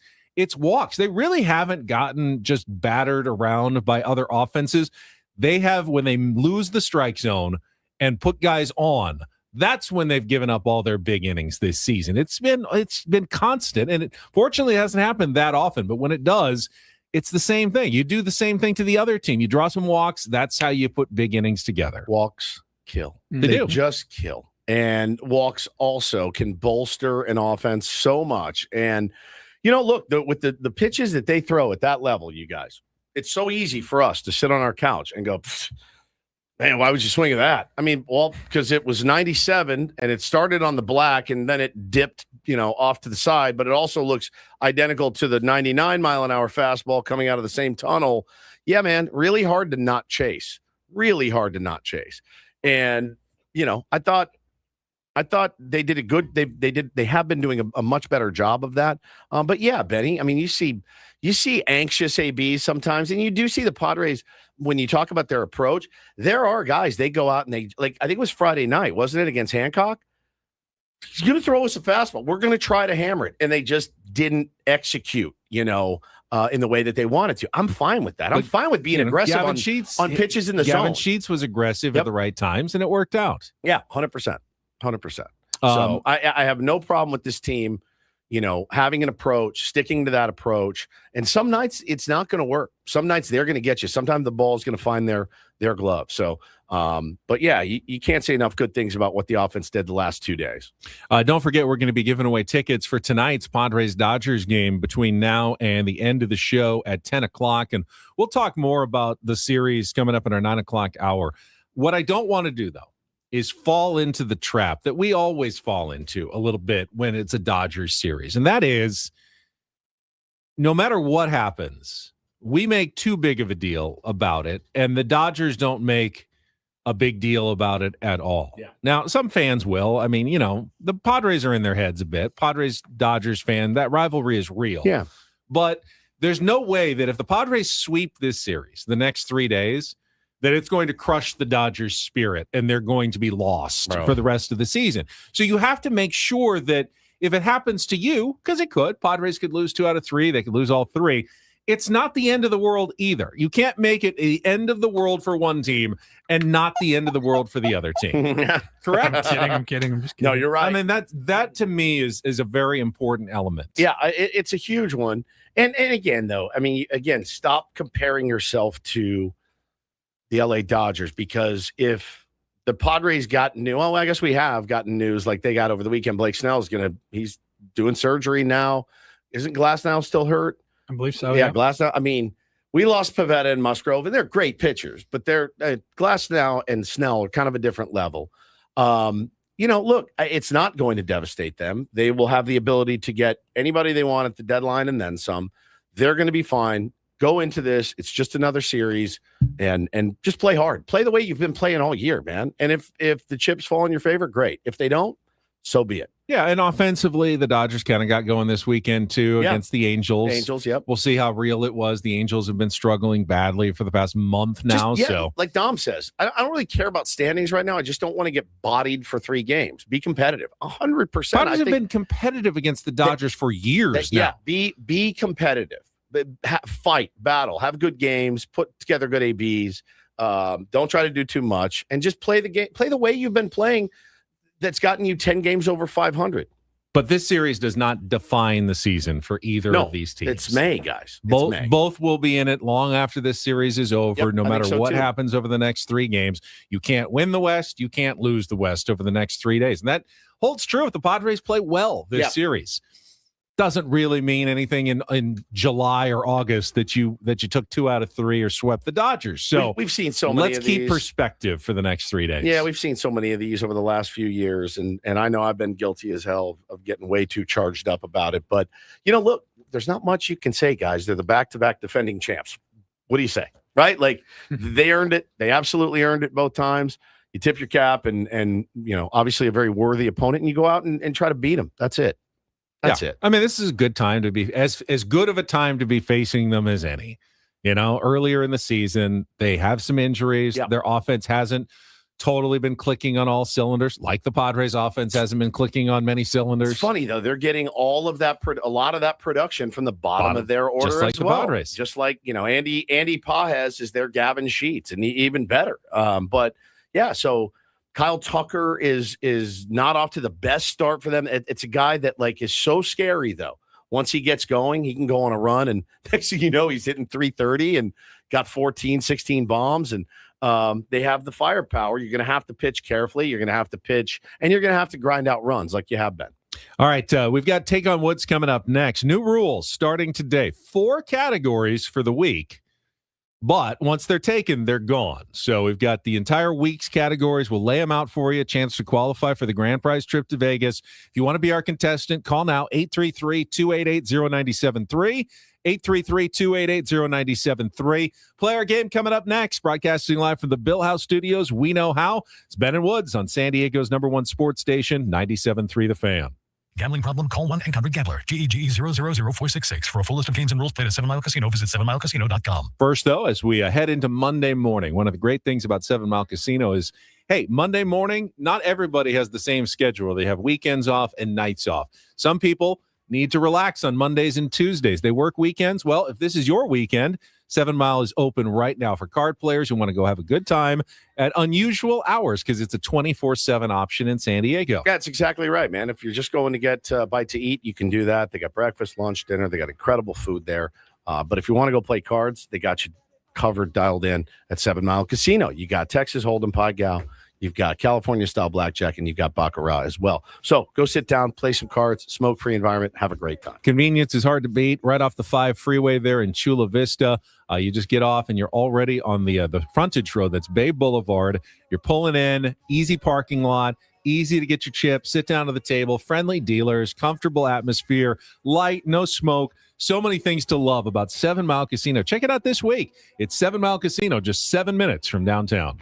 walks. They really haven't gotten just battered around by other offenses. They have, when they lose the strike zone and put guys on, that's when they've given up all their big innings this season. It's been constant, and it fortunately hasn't happened that often. But when it does, it's the same thing. You do the same thing to the other team. You draw some walks. That's how you put big innings together. Walks kill. They do. Just kill. And walks also can bolster an offense so much. And, look, with the pitches that they throw at that level, you guys, it's so easy for us to sit on our couch and go, man, why would you swing at that? I mean, well, because it was 97 and it started on the black and then it dipped, off to the side, but it also looks identical to the 99-mile-an-hour fastball coming out of the same tunnel. Yeah, man, really hard to not chase. Really hard to not chase. And, I thought they did a good. They have been doing a much better job of that. But yeah, Benny, I mean, you see anxious ABs sometimes, and you do see the Padres when you talk about their approach. There are guys, they go out and I think it was Friday night, wasn't it, against Hancock? He's going to throw us a fastball. We're going to try to hammer it, and they just didn't execute. in the way that they wanted to. I'm fine with that. I'm fine with being aggressive on pitches in the zone. Gavin Sheets was aggressive at the right times, and it worked out. Yeah, 100%. 100%. So I have no problem with this team, having an approach, sticking to that approach. And some nights it's not going to work. Some nights they're going to get you. Sometimes the ball is going to find their glove. So, but yeah, you can't say enough good things about what the offense did the last 2 days. Don't forget, we're going to be giving away tickets for tonight's Padres-Dodgers game between now and the end of the show at 10 o'clock. And we'll talk more about the series coming up in our 9 o'clock hour. What I don't want to do, though, is fall into the trap that we always fall into a little bit when it's a Dodgers series. And that is, no matter what happens, we make too big of a deal about it, and the Dodgers don't make a big deal about it at all. Yeah. Now, some fans will. I mean, the Padres are in their heads a bit. Padres-Dodgers fan, that rivalry is real. Yeah. But there's no way that if the Padres sweep this series the next 3 days, that it's going to crush the Dodgers' spirit and they're going to be lost for the rest of the season. So you have to make sure that if it happens to you, because it could, Padres could lose 2 out of 3, they could lose all 3. It's not the end of the world either. You can't make it the end of the world for one team and not the end of the world for the other team. Correct? I'm kidding. I'm just kidding. No, you're right. I mean, that to me is a very important element. Yeah, it's a huge one. And again, though, I mean, stop comparing yourself to the LA Dodgers, because if the Padres got I guess we have gotten news like they got over the weekend. Blake Snell's he's doing surgery now. Isn't Glasnow still hurt? I believe so. Yeah, Glasnow. I mean, we lost Pivetta and Musgrove, and they're great pitchers, but they're Glasnow and Snell are kind of a different level. Look, it's not going to devastate them. They will have the ability to get anybody they want at the deadline and then some. They're going to be fine. Go into this. It's just another series, and just play hard. Play the way you've been playing all year, man. And if the chips fall in your favor, great. If they don't, so be it. Yeah, and offensively, the Dodgers kind of got going this weekend, too, against the Angels. Angels, yep. We'll see how real it was. The Angels have been struggling badly for the past month now. So, like Dom says, I don't really care about standings right now. I just don't want to get bodied for 3 games. Be competitive. 100%. Padres have been competitive against the Dodgers for years now. Yeah, be competitive. Fight, battle, have good games, put together good ABs. Don't try to do too much, and just play the game. Play the way you've been playing. That's gotten you 10 games over 500. But this series does not define the season for either of these teams. It's May, guys. Both will be in it long after this series is over. No matter what happens over the next 3 games, you can't win the West. You can't lose the West over the next 3 days, and that holds true if the Padres play well this series. Doesn't really mean anything in July or August that you took 2 out of 3 or swept the Dodgers. So we've seen so many. Let's keep perspective for the next 3 days. Yeah, we've seen so many of these over the last few years, and I know I've been guilty as hell of getting way too charged up about it. But look, there's not much you can say, guys. They're the back-to-back defending champs. What do you say? Right? Like they earned it. They absolutely earned it both times. You tip your cap, and obviously a very worthy opponent, and you go out and try to beat them. That's it. That's it. I mean, this is a good time to be as good of a time to be facing them as any. Earlier in the season, they have some injuries. Yep. Their offense hasn't totally been clicking on all cylinders, like the Padres' offense hasn't been clicking on many cylinders. It's funny though; they're getting all of that, a lot of that production from the bottom of their order, just like as the well. Padres. Just like Andy Pajes is their Gavin Sheets, and even better. But yeah, so. Kyle Tucker is not off to the best start for them. It's a guy that is so scary though. Once he gets going, he can go on a run, and next thing you know, he's hitting 330 and got 14, 16 bombs, and they have the firepower. You're going to have to pitch carefully. You're going to have to pitch, and you're going to have to grind out runs like you have been. All right, we've got Take on Woods coming up next. New rules starting today. 4 categories for the week. But once they're taken, they're gone. So we've got the entire week's categories. We'll lay them out for you. A chance to qualify for the grand prize trip to Vegas. If you want to be our contestant, call now, 833-288-0973. 833-288-0973. Play our game coming up next. Broadcasting live from the Bill House Studios. We know how. It's Ben and Woods on San Diego's #1 sports station, 97.3 The Fan. Gambling problem? Call 1-800-GAMBLER. GEGE 0000466. For a full list of games and rules, play at 7 Mile Casino. Visit 7milecasino.com. First, though, as we head into Monday morning, one of the great things about 7 Mile Casino is, hey, Monday morning, not everybody has the same schedule. They have weekends off and nights off. Some people need to relax on Mondays and Tuesdays. They work weekends. Well, if this is your weekend, 7 Mile is open right now for card players who want to go have a good time at unusual hours because it's a 24/7 option in San Diego. Yeah, that's exactly right, man. If you're just going to get a bite to eat, you can do that. They got breakfast, lunch, dinner. They got incredible food there. But if you want to go play cards, they got you covered, dialed in at 7 Mile Casino. You got Texas Hold'em, Pi Gal. You've got California-style blackjack, and you've got Baccarat as well. So go sit down, play some cards, smoke-free environment, have a great time. Convenience is hard to beat. Right off the 5 freeway there in Chula Vista. You just get off, and you're already on the frontage road. That's Bay Boulevard. You're pulling in, easy parking lot, easy to get your chips, sit down to the table, friendly dealers, comfortable atmosphere, light, no smoke. So many things to love about 7 Mile Casino. Check it out this week. It's 7 Mile Casino, just 7 minutes from downtown.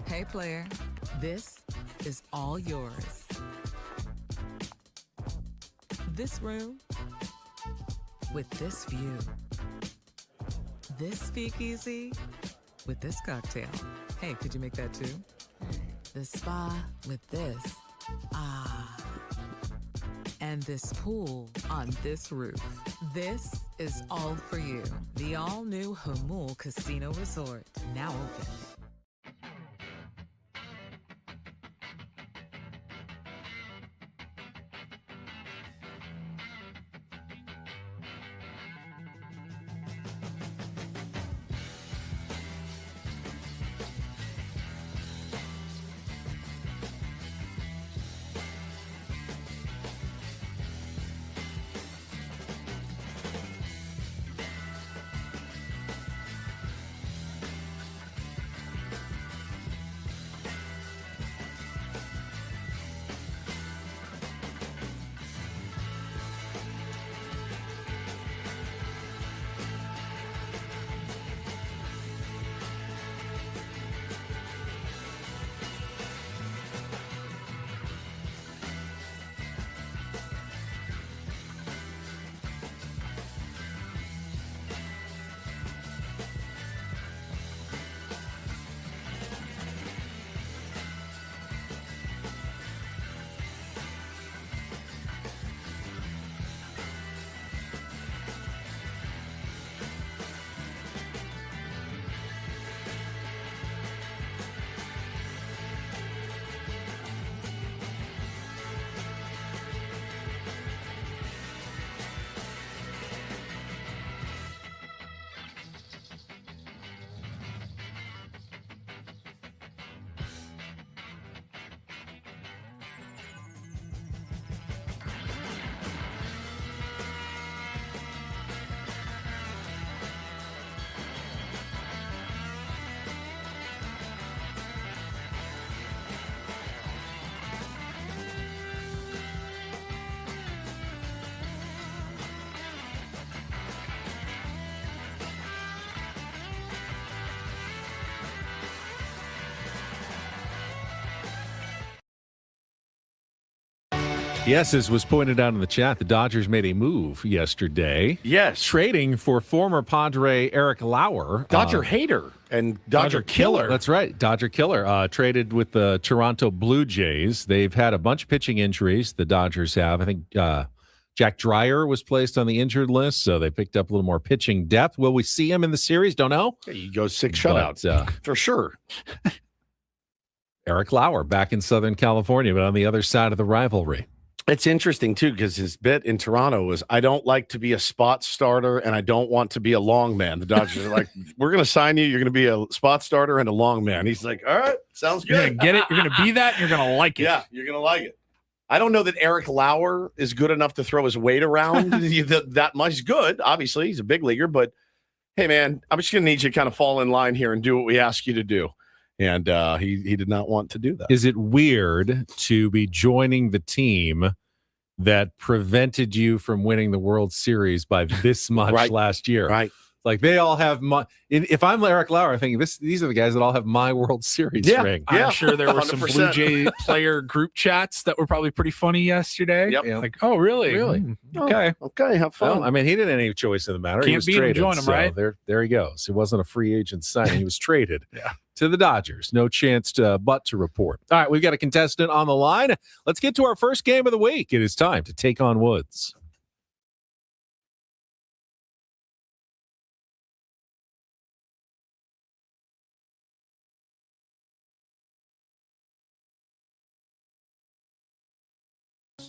Hey, player, this is all yours. This room with this view. This speakeasy with this cocktail. Hey, could you make that too? The spa with this. Ah. And this pool on this roof. This is all for you. The all-new Hamul Casino Resort, now open. Yes, as was pointed out in the chat, the Dodgers made a move yesterday. Yes. Trading for former Padre Eric Lauer. Dodger hater and Dodger killer. That's right. Dodger killer. Traded with the Toronto Blue Jays. They've had a bunch of pitching injuries, the Dodgers have. I think Jack Dreyer was placed on the injured list, so they picked up a little more pitching depth. Will we see him in the series? Don't know. Yeah, you go 6 shutouts for sure. Eric Lauer back in Southern California, but on the other side of the rivalry. It's interesting, too, because his bit in Toronto was, I don't like to be a spot starter, and I don't want to be a long man. The Dodgers are like, we're going to sign you. You're going to be a spot starter and a long man. He's like, all right, sounds good. You're going to get it. You're going to be that. And you're going to like it. Yeah, you're going to like it. I don't know that Eric Lauer is good enough to throw his weight around that much. He's good, obviously. He's a big leaguer. But, hey, man, I'm just going to need you to kind of fall in line here and do what we ask you to do. And he did not want to do that. Is it weird to be joining the team that prevented you from winning the World Series by this much last year? Right. Like they all have if I'm Eric Lauer, I think these are the guys that all have my World Series ring. I'm sure there were some Blue Jay player group chats that were probably pretty funny yesterday. Yep. Like, oh, really? Okay. Okay, have fun. Well, I mean, he didn't have any choice in the matter. He was beat traded, him, join him, so right? There he goes. It wasn't a free agent signing. He was traded. Yeah. To the Dodgers. No chance but to report. All right, we've got a contestant on the line. Let's get to our first game of the week. It is time to take on Woods.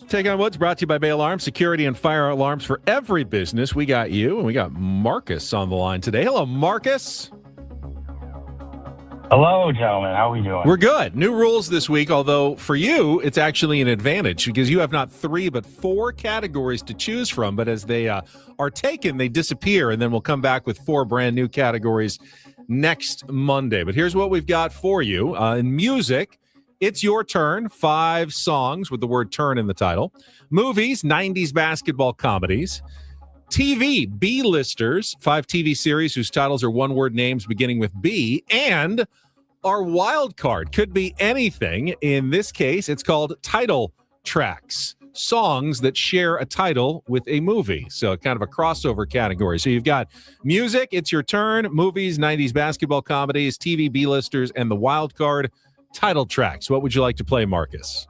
Take on Woods brought to you by Bay Alarm, security and fire alarms for every business. We got you, and we got Marcus on the line today. Hello, Marcus. Hello, gentlemen. How are we doing? We're good. New rules this week, although for you, it's actually an advantage because you have not 3 but 4 categories to choose from. But as they are taken, they disappear, and then we'll come back with 4 brand new categories next Monday. But here's what we've got for you. In music, it's your turn. 5 songs with the word turn in the title. Movies, 90s basketball comedies. TV, B-listers, 5 TV series whose titles are one-word names beginning with B, and our wild card could be anything. In this case, it's called title tracks, songs that share a title with a movie. So kind of a crossover category. So you've got music, it's your turn, movies, 90s basketball comedies, TV, B-listers, and the wild card, title tracks. What would you like to play, Marcus?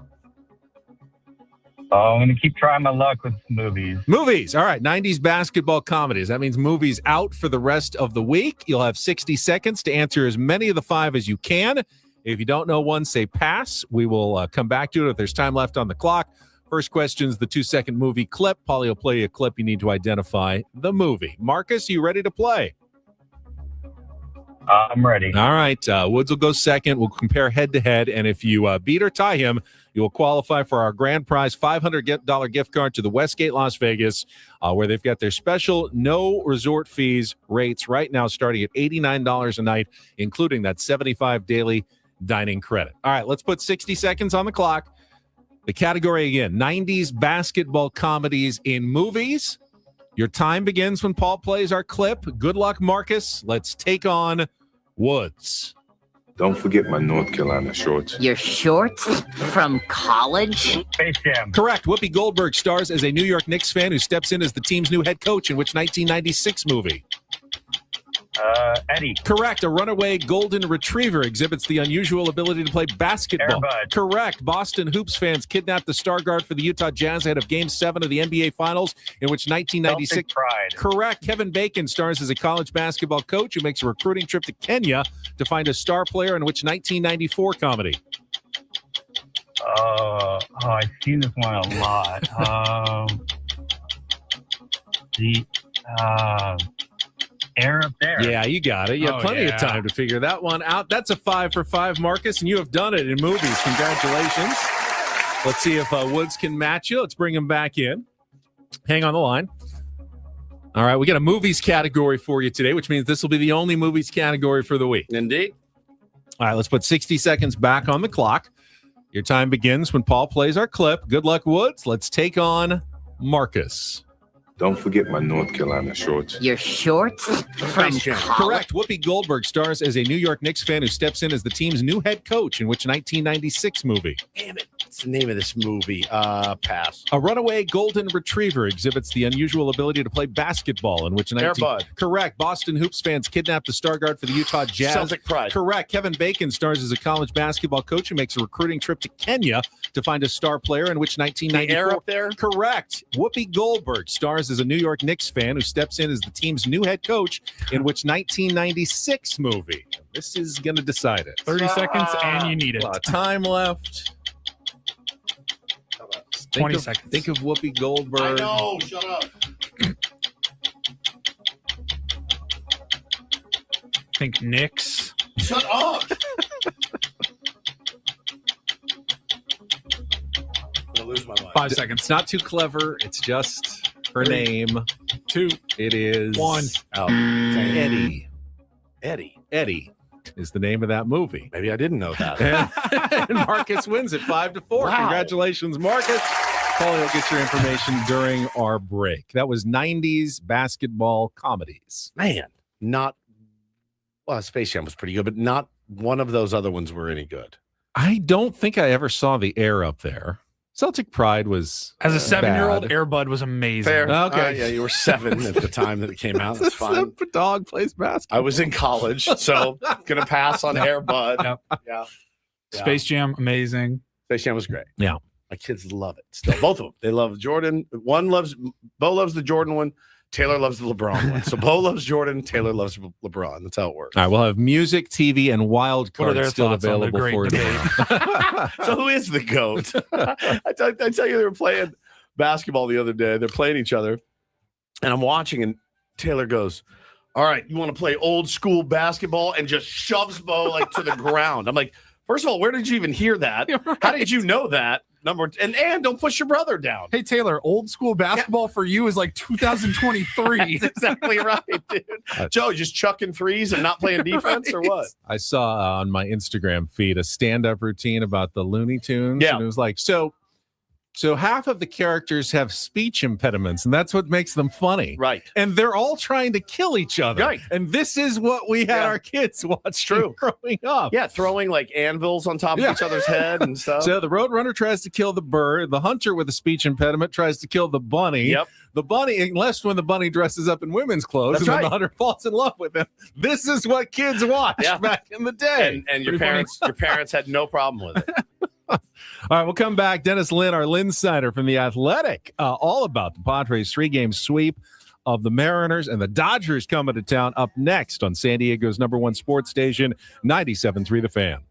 I'm going to keep trying my luck with movies. Movies. All right. 90s basketball comedies. That means movies out for the rest of the week. You'll have 60 seconds to answer as many of the 5 as you can. If you don't know one, say pass. We will come back to it if there's time left on the clock. First question is the 2-second movie clip. Paulie will play a clip. You need to identify the movie. Marcus, you ready to play? I'm ready. All right. Woods will go second. We'll compare head-to-head. And if you beat or tie him, you will qualify for our grand prize $500 gift card to the Westgate Las Vegas, where they've got their special no resort fees rates right now starting at $89 a night, including that $75 daily dining credit. All right, let's put 60 seconds on the clock. The category again, 90s basketball comedies in movies. Your time begins when Paul plays our clip. Good luck, Marcus. Let's take on Woods. Don't forget my North Carolina shorts. Your shorts from college? Space Jam. Correct. Whoopi Goldberg stars as a New York Knicks fan who steps in as the team's new head coach in which 1996 movie? Eddie. Correct. A runaway golden retriever exhibits the unusual ability to play basketball. Airbud. Correct. Boston Hoops fans kidnapped the star guard for the Utah Jazz ahead of Game 7 of the NBA Finals, in which 1996. Pride. Correct. Kevin Bacon stars as a college basketball coach who makes a recruiting trip to Kenya to find a star player, in which 1994 comedy? I've seen this one a lot. Air Up There. Yeah, you got it. You had plenty of time to figure that one out. That's a 5 for 5, Marcus, and you have done it in movies. Congratulations. Let's see if Woods can match you. Let's bring him back in. Hang on the line. All right, we got a movies category for you today, which means this will be the only movies category for the week. Indeed. All right, let's put 60 seconds back on the clock. Your time begins when Paul plays our clip. Good luck, Woods. Let's take on Marcus. Don't forget my North Carolina shorts. Your shorts from college? Correct. Whoopi Goldberg stars as a New York Knicks fan who steps in as the team's new head coach in which 1996 movie? Damn it. what's the name of this movie? Pass. A runaway golden retriever exhibits the unusual ability to play basketball, in which Air Bud. Correct. Boston Hoops fans kidnap the star guard for the Utah Jazz. Celtic Pride. Correct. Kevin Bacon stars as a college basketball coach who makes a recruiting trip to Kenya to find a star player, in which 1994. The air up there? Correct. Whoopi Goldberg stars as a New York Knicks fan who steps in as the team's new head coach, in which 1996 movie. This is going to decide it. 30 seconds, and you need A it. lot of time left. 20 seconds. Think of Whoopi Goldberg. I know. Shut up. Think Knicks. Shut up. I'm gonna lose my mind. 5 seconds. It's not too clever. It's just her name. 2. It is 1. Oh, Eddie. Eddie Is the name of that movie. Maybe I didn't know that. And Marcus wins it 5-4. Wow. Congratulations, Marcus. Paulie will get your information during our break. That was 90s basketball comedies. Man, Space Jam was pretty good, but not one of those other ones were any good. I don't think I ever saw the Air up there. Celtic Pride was As a 7-year-old, bad. Air Bud was amazing. Fair. Okay. Yeah, you were 7 at the time that it came out. That's fine. The dog plays basketball. I was in college, so gonna pass on Air Bud. Yep. Yeah. Space Jam, amazing. Space Jam was great. Yeah. My kids love it still. Both of them. They love Jordan. Bo loves the Jordan one. Taylor loves the LeBron one. So Bo loves Jordan. Taylor loves LeBron. That's how it works. All right, we'll have music, TV, and wild What are cards their still thoughts on the available great for you. So who is the GOAT? I tell you, they were playing basketball the other day. They're playing each other. And I'm watching, and Taylor goes, all right, you want to play old school basketball? And just shoves Bo like to the ground. I'm like, first of all, where did you even hear that? Right. How did you know that? And don't push your brother down. Hey, Taylor, old school basketball for you is like 2023. That's exactly right, dude. Joe, just chucking threes and not playing defense or what? I saw on my Instagram feed a stand-up routine about the Looney Tunes. Yeah. And it was like, so half of the characters have speech impediments, and that's what makes them funny. Right. And they're all trying to kill each other. Right. And this is what we had our kids watch growing up. Yeah, throwing like anvils on top of each other's head and stuff. So the Roadrunner tries to kill the bird. The hunter with a speech impediment tries to kill the bunny. Yep. The bunny, unless when the bunny dresses up in women's clothes, That's and then right. the hunter falls in love with him. This is what kids watched back in the day. And your parents had no problem with it. All right, we'll come back. Dennis Lynn, our Lynn Insider from The Athletic, all about the Padres 3-game sweep of the Mariners and the Dodgers coming to town up next on San Diego's #1 sports station, 97.3 The Fan.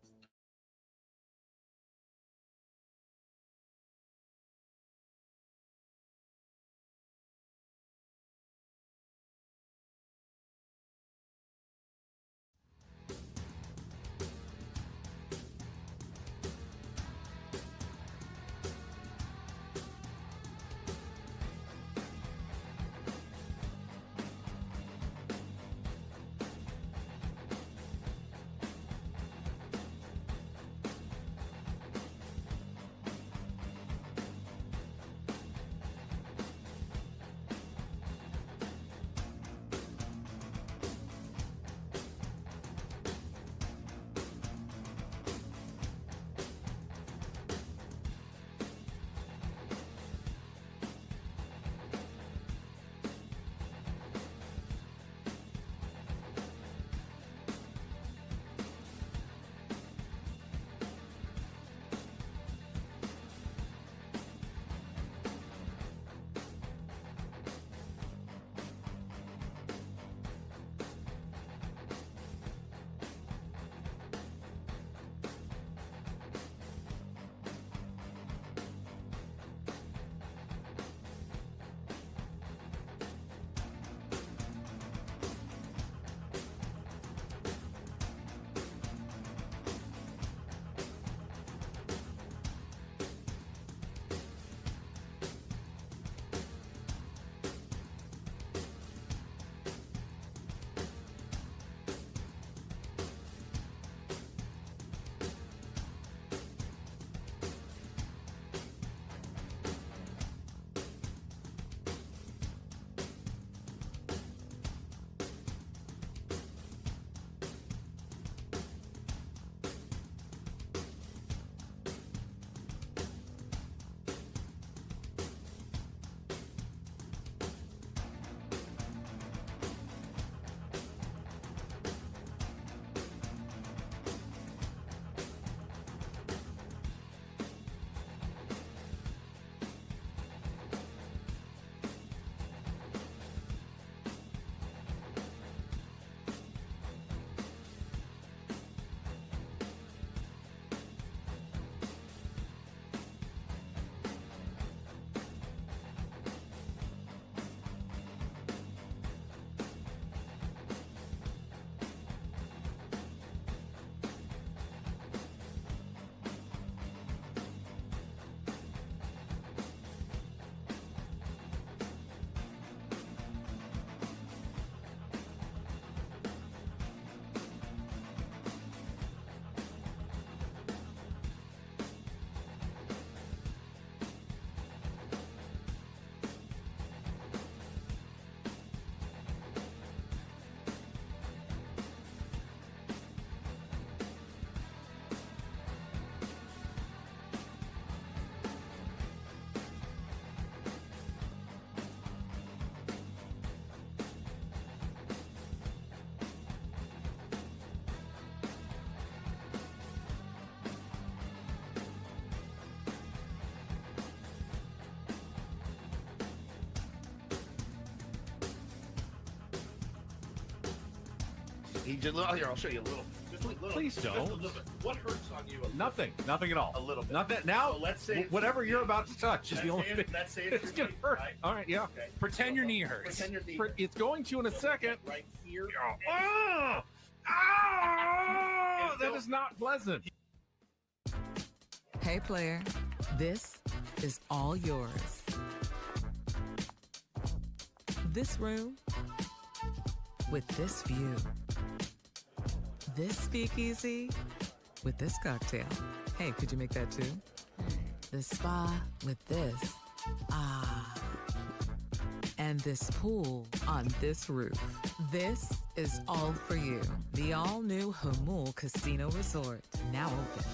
He just here. I'll show you a little. Just a little. Please don't. Just a little bit. What hurts on you? Nothing at all. A little bit. Nothing. Now, So let's say whatever you're about to touch is the only thing. Let's say It's gonna hurt. Right? All right, yeah. Okay. Pretend your knee hurts. Pretend your knee. It's going to in a second. Right here. That is not pleasant. Hey, player, this is all yours. This room with this view. This speakeasy with this cocktail. Hey, could you make that too? The spa with this. Ah. And this pool on this roof. This is all for you. The all-new Hamul Casino Resort, now open.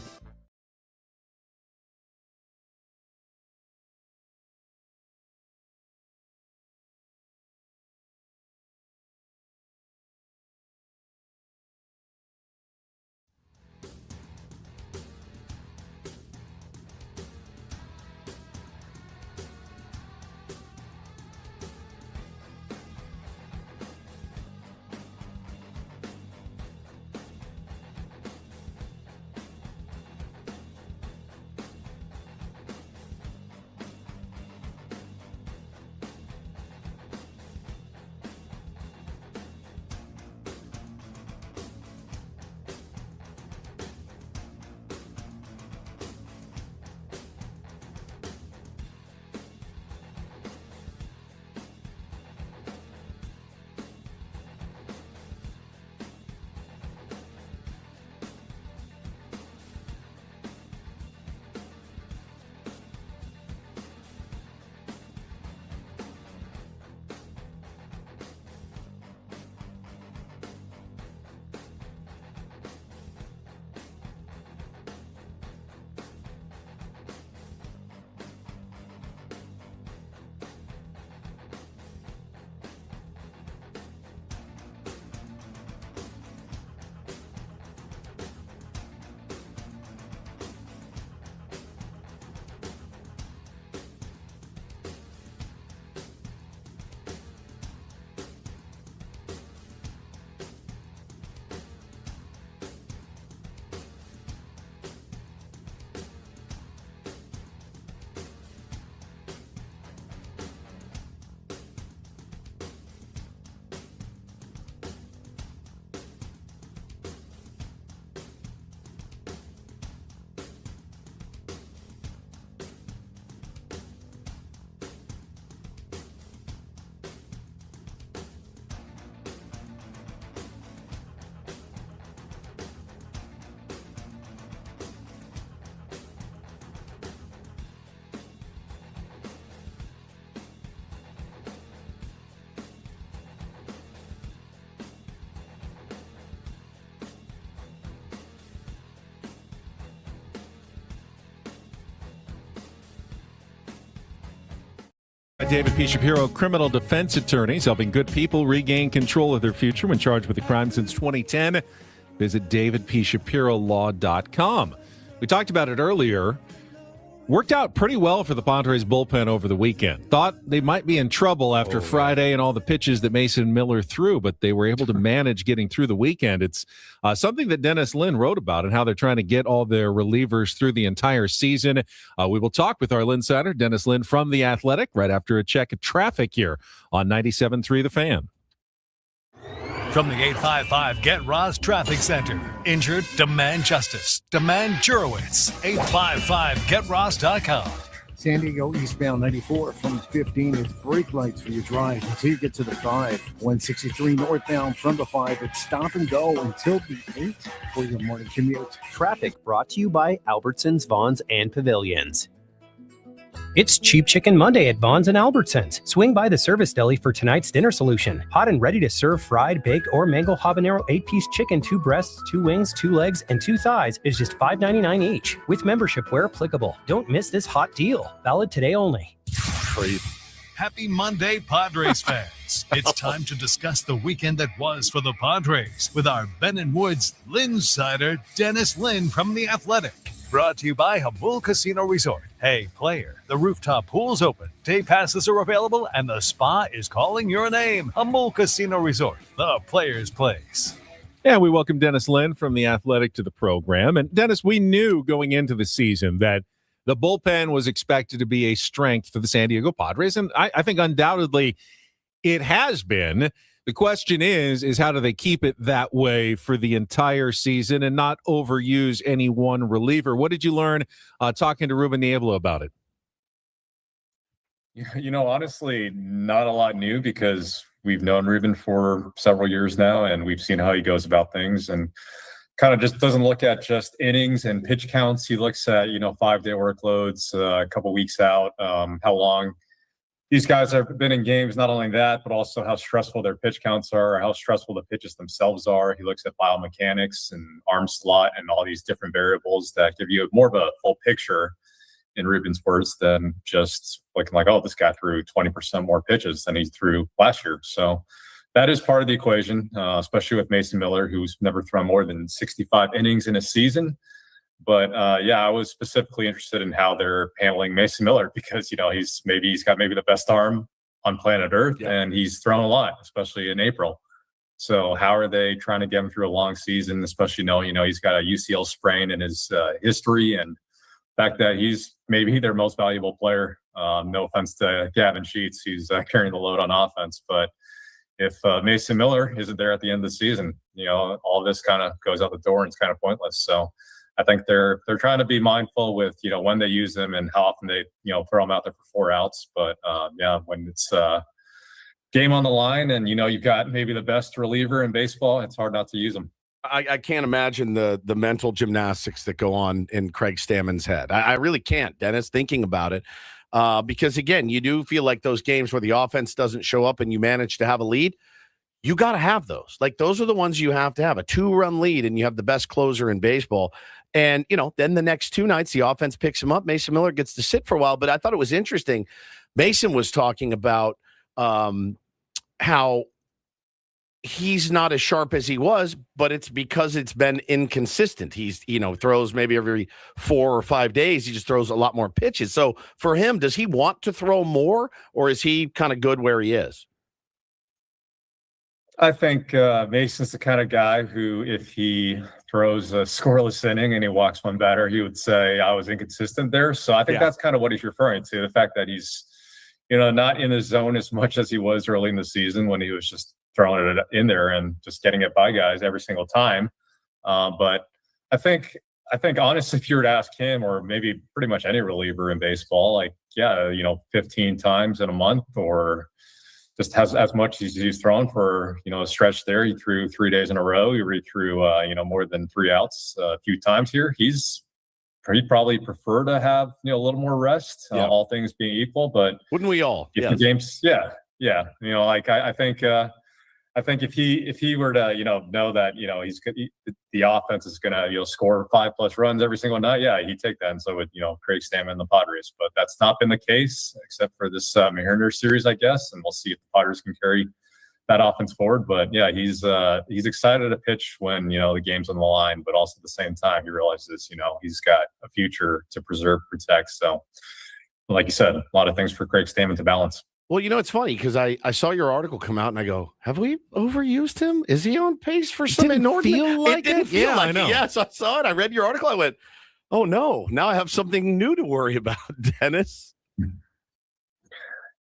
David P. Shapiro, criminal defense attorneys helping good people regain control of their future when charged with a crime since 2010. Visit davidpshapirolaw.com. We talked about it earlier. Worked out pretty well for the Padres bullpen over the weekend. Thought they might be in trouble after Friday and all the pitches that Mason Miller threw, but they were able to manage getting through the weekend. It's something that Dennis Lynn wrote about and how they're trying to get all their relievers through the entire season. We will talk with our Linsider, Dennis Lynn from The Athletic, right after a check of traffic here on 97.3 The Fan. From the 855 Get Ross Traffic Center. Injured? Demand justice. Demand Jurowitz. 855GetRoss.com. San Diego eastbound 94 from 15. It's brake lights for your drive until you get to the 5. 163 northbound from the 5. It's stop and go until the 8 for your morning commute. Traffic brought to you by Albertsons, Vons, and Pavilions. It's Cheap Chicken Monday at Vons and Albertsons. Swing by the service deli for tonight's dinner solution. Hot and ready to serve fried, baked, or mango habanero 8-piece chicken, 2 breasts, 2 wings, 2 legs, and 2 thighs is just $5.99 each. With membership where applicable. Don't miss this hot deal. Valid today only. Happy Monday, Padres fans. It's time to discuss the weekend that was for the Padres with our Ben & Woods Linsider, Dennis Lynn from The Athletic. Brought to you by Hamul Casino Resort. Hey, player, the rooftop pool's open. Day passes are available, and the spa is calling your name. Hamul Casino Resort, the player's place. Yeah, we welcome Dennis Lynn from The Athletic to the program. And Dennis, we knew going into the season that the bullpen was expected to be a strength for the San Diego Padres, and I think undoubtedly it has been. The question is how do they keep it that way for the entire season and not overuse any one reliever? What did you learn talking to Ruben Niebla about it? Honestly, not a lot new because we've known Ruben for several years now, and we've seen how he goes about things and kind of just doesn't look at just innings and pitch counts. He looks at, 5-day workloads, a couple weeks out, how long these guys have been in games, not only that, but also how stressful their pitch counts are, or how stressful the pitches themselves are. He looks at biomechanics and arm slot and all these different variables that give you more of a full picture, in Ruben's words, than just looking like, oh, this guy threw 20% more pitches than he threw last year. So that is part of the equation, especially with Mason Miller, who's never thrown more than 65 innings in a season. But I was specifically interested in how they're handling Mason Miller because, he's got the best arm on planet Earth, and he's thrown a lot, especially in April. So how are they trying to get him through a long season, especially knowing, he's got a UCL sprain in his history, and the fact that he's maybe their most valuable player. No offense to Gavin Sheets, he's carrying the load on offense. But if Mason Miller isn't there at the end of the season, all this kind of goes out the door and it's kind of pointless. So I think they're trying to be mindful with, when they use them and how often they, throw them out there for 4 outs. But when it's game on the line and, you've got maybe the best reliever in baseball, it's hard not to use them. I can't imagine the mental gymnastics that go on in Craig Stamon's head. I really can't, Dennis, thinking about it. Because, again, you do feel like those games where the offense doesn't show up and you manage to have a lead, you got to have those. Like, those are the ones you have to have. A 2-run lead and you have the best closer in baseball. And, then the next 2 nights, the offense picks him up. Mason Miller gets to sit for a while. But I thought it was interesting. Mason was talking about how he's not as sharp as he was, but it's because it's been inconsistent. He's, throws maybe every 4 or 5 days. He just throws a lot more pitches. So for him, does he want to throw more, or is he kind of good where he is? I think Mason's the kind of guy who, if he throws a scoreless inning and he walks one batter, he would say, I was inconsistent there. So I think that's kind of what he's referring to, the fact that he's, not in the zone as much as he was early in the season when he was just throwing it in there and just getting it by guys every single time. But I think honestly, if you were to ask him, or maybe pretty much any reliever in baseball, 15 times in a month, or just has as much as he's thrown for, a stretch there. He threw 3 days in a row. He threw, more than 3 outs a few times here. He'd probably prefer to have, a little more rest, all things being equal. But wouldn't we all? If the games, I think if he were to, know that, the offense is going to, score 5+ runs every single night, he'd take that. And so would, Craig Stamon and the Padres. But that's not been the case, except for this Mariners series, I guess. And we'll see if the Padres can carry that offense forward. But he's excited to pitch when, the game's on the line. But also at the same time, he realizes, he's got a future to preserve, protect. So like you said, a lot of things for Craig Stamon to balance. Well, it's funny because I saw your article come out and I go, have we overused him? Is he on pace for some inordinate? It didn't feel like it. Yes, I saw it. I read your article. I went, oh, no. Now I have something new to worry about, Dennis.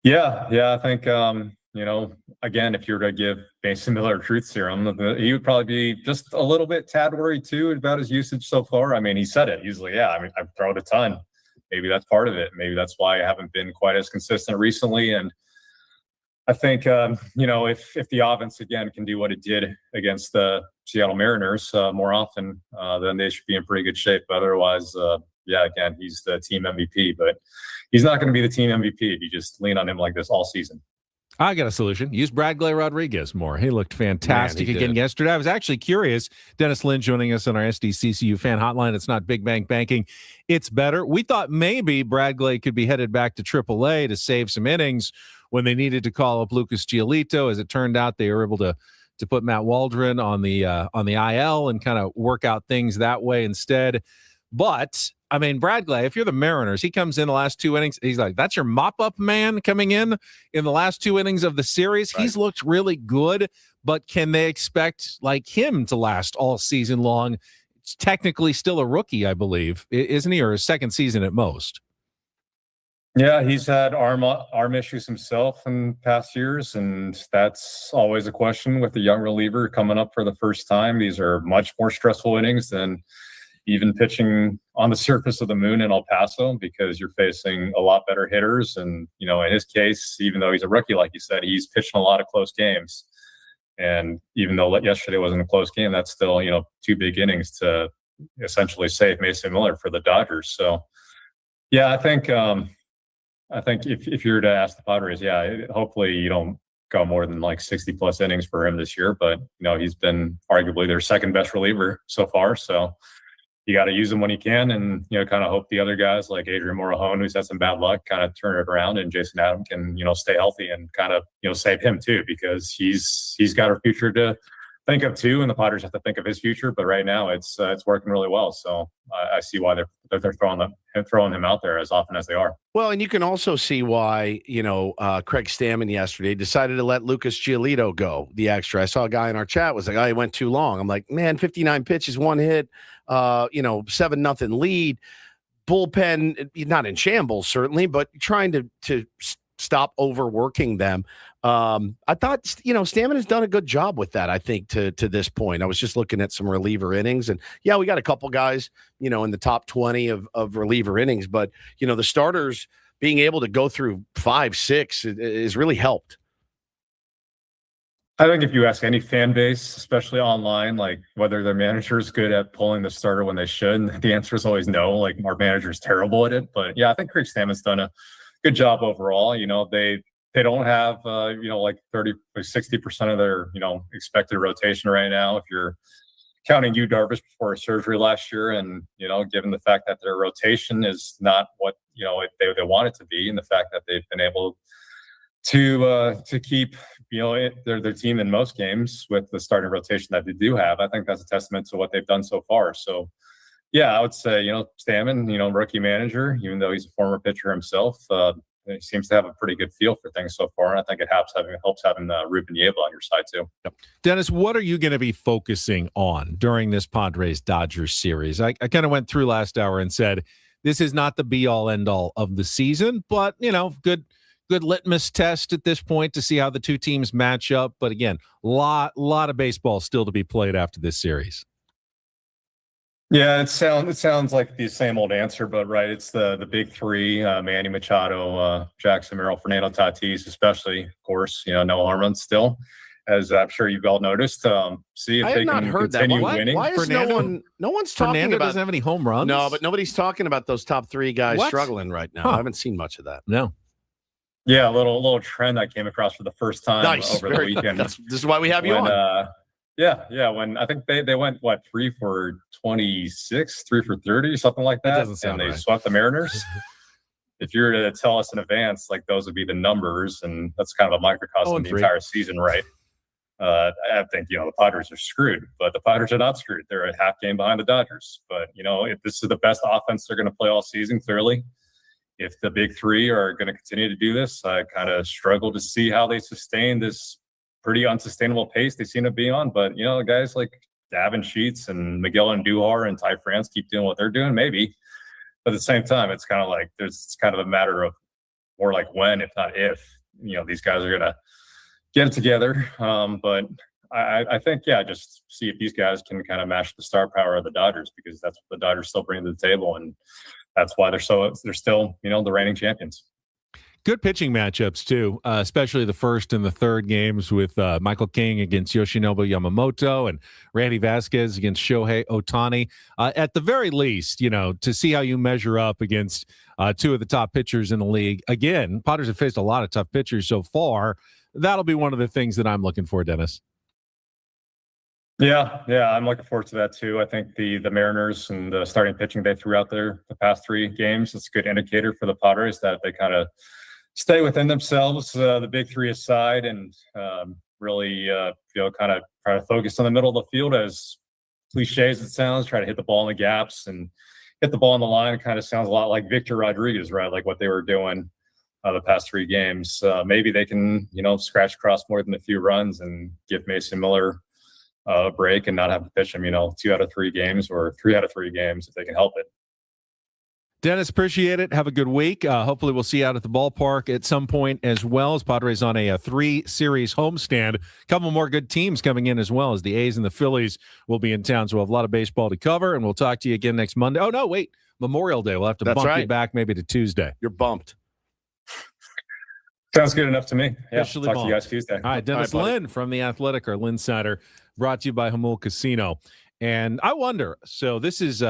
Yeah. I think, again, if you were to give Mason Miller a truth serum, he would probably be just a little bit tad worried, too, about his usage so far. I mean, he said it. He's like, I've thrown a ton. Maybe that's part of it. Maybe that's why I haven't been quite as consistent recently. And I think, if the offense, again, can do what it did against the Seattle Mariners more often, then they should be in pretty good shape. But otherwise, again, he's the team MVP. But he's not going to be the team MVP if you just lean on him like this all season. I got a solution. Use Bradley Rodriguez more. He looked fantastic again yesterday. I was actually curious. Dennis Lynn joining us on our SDCCU fan hotline. It's not big bank banking. It's better. We thought maybe Bradley could be headed back to AAA to save some innings when they needed to call up Lucas Giolito. As it turned out, they were able to put Matt Waldron on the IL and kind of work out things that way instead. But I mean, Bradley, if you're the Mariners, he comes in the last 2 innings. He's like, that's your mop-up man coming in the last 2 innings of the series. Right. He's looked really good, but can they expect like him to last all season long? It's technically still a rookie, I believe, isn't he? Or his second season at most. Yeah, he's had arm issues himself in past years, and that's always a question with a young reliever coming up for the first time. These are much more stressful innings than even pitching on the surface of the moon in El Paso, because you're facing a lot better hitters. And, you know, in his case, even though he's a rookie, like you said, he's pitched in a lot of close games. And even though yesterday wasn't a close game, that's still, 2 big innings to essentially save Mason Miller for the Dodgers. So, yeah, I think if you were to ask the Padres, hopefully you don't go more than like 60 plus innings for him this year. But, he's been arguably their second best reliever so far. So you got to use him when you can, and, kind of hope the other guys like Adrian Morejon, who's had some bad luck, kind of turn it around, and Jason Adam can, stay healthy and kind of, save him too, because he's got a future to think of too, and the Padres have to think of his future. But right now it's working really well. So I see why they're throwing him out there as often as they are. Well, and you can also see why, Craig Stamon yesterday decided to let Lucas Giolito go the extra. I saw a guy in our chat was like, oh, he went too long. I'm like, man, 59 pitches, 1 hit, 7-0 lead. Bullpen, not in shambles, certainly, but trying to stop overworking them. I thought, Stamon has done a good job with that, I think, to this point. I was just looking at some reliever innings, and we got a couple guys, in the top 20 of reliever innings, but, the starters being able to go through 5, 6 is really helped. I think if you ask any fan base, especially online, like whether their manager is good at pulling the starter when they should, the answer is always no. Like, our manager is terrible at it. But yeah, I think Craig Stamon's done a good job overall. They don't have, like 30 or 60% of their, expected rotation right now. If you're counting Yu Darvish before surgery last year, and, given the fact that their rotation is not what, they want it to be, and the fact that they've been able to keep, their team in most games with the starting rotation that they do have, I think that's a testament to what they've done so far. So, yeah, I would say, Stamon, rookie manager, even though he's a former pitcher himself, he seems to have a pretty good feel for things so far. And I think it helps having Ruben Yabel on your side too. Yep. Dennis, what are you going to be focusing on during this Padres-Dodgers series? I kind of went through last hour and said, this is not the be-all, end-all of the season, but, good litmus test at this point to see how the two teams match up. But again, lot of baseball still to be played after this series. Yeah, it sounds like the same old answer, but right, it's the big three: Manny Machado, Jackson Merrill, Fernando Tatis, especially, of course, no home runs still, as I'm sure you've all noticed. See if they can continue winning. Why is no one's talking Fernando about? Doesn't have any home runs. No, but nobody's talking about those top 3 guys struggling right now. I haven't seen much of that. No. Yeah, a little trend I came across for the first time over the weekend. This is why we have you on. When I think they went 3 for 26, 3 for 30, something like that, and they swept the Mariners. If you were to tell us in advance, like those would be the numbers, and that's kind of a microcosm of the entire season, right? I think the Padres are screwed, but the Padres are not screwed. They're a half game behind the Dodgers. But if this is the best offense they're going to play all season, clearly. If the big three are going to continue to do this, I kind of struggle to see how they sustain this pretty unsustainable pace they seem to be on. But, guys like Davin Sheets and Miguel Andujar and Ty France keep doing what they're doing, maybe. But at the same time, it's kind of like it's kind of a matter of more like when, if not if, these guys are going to get it together. But I think, just see if these guys can kind of match the star power of the Dodgers, because that's what the Dodgers still bring to the table. And that's why they're still, the reigning champions. Good pitching matchups, too, especially the first and the third games with Michael King against Yoshinobu Yamamoto and Randy Vasquez against Shohei Ohtani. At the very least, to see how you measure up against 2 of the top pitchers in the league. Again, Padres have faced a lot of tough pitchers so far. That'll be one of the things that I'm looking for, Dennis. Yeah, I'm looking forward to that too. I think the Mariners and the starting pitching they threw out there the past 3 games, it's a good indicator for the Padres that they kind of stay within themselves, the big three aside, and really kind of try to focus on the middle of the field, as cliche as it sounds, try to hit the ball in the gaps and hit the ball on the line. It kind of sounds a lot like Victor Rodriguez, right? Like what they were doing the past 3 games. Maybe they can, scratch across more than a few runs and give Mason Miller a break and not have to pitch him, 2 out of 3 games or 3 out of 3 games if they can help it. Dennis, appreciate it. Have a good week. Hopefully we'll see you out at the ballpark at some point as well, as Padres on a 3-series homestand. A couple more good teams coming in as well, as the A's and the Phillies will be in town. So we'll have a lot of baseball to cover, and we'll talk to you again next Monday. Oh, no, wait. Memorial Day. We'll have to bump you back maybe to Tuesday. You're bumped. Sounds good enough to me. Yeah, Officially talk bumped. to you guys Tuesday. All right, Dennis Lynn from The Athletic, our Lynn Sider, brought to you by Hamul Casino. And I wonder, so this is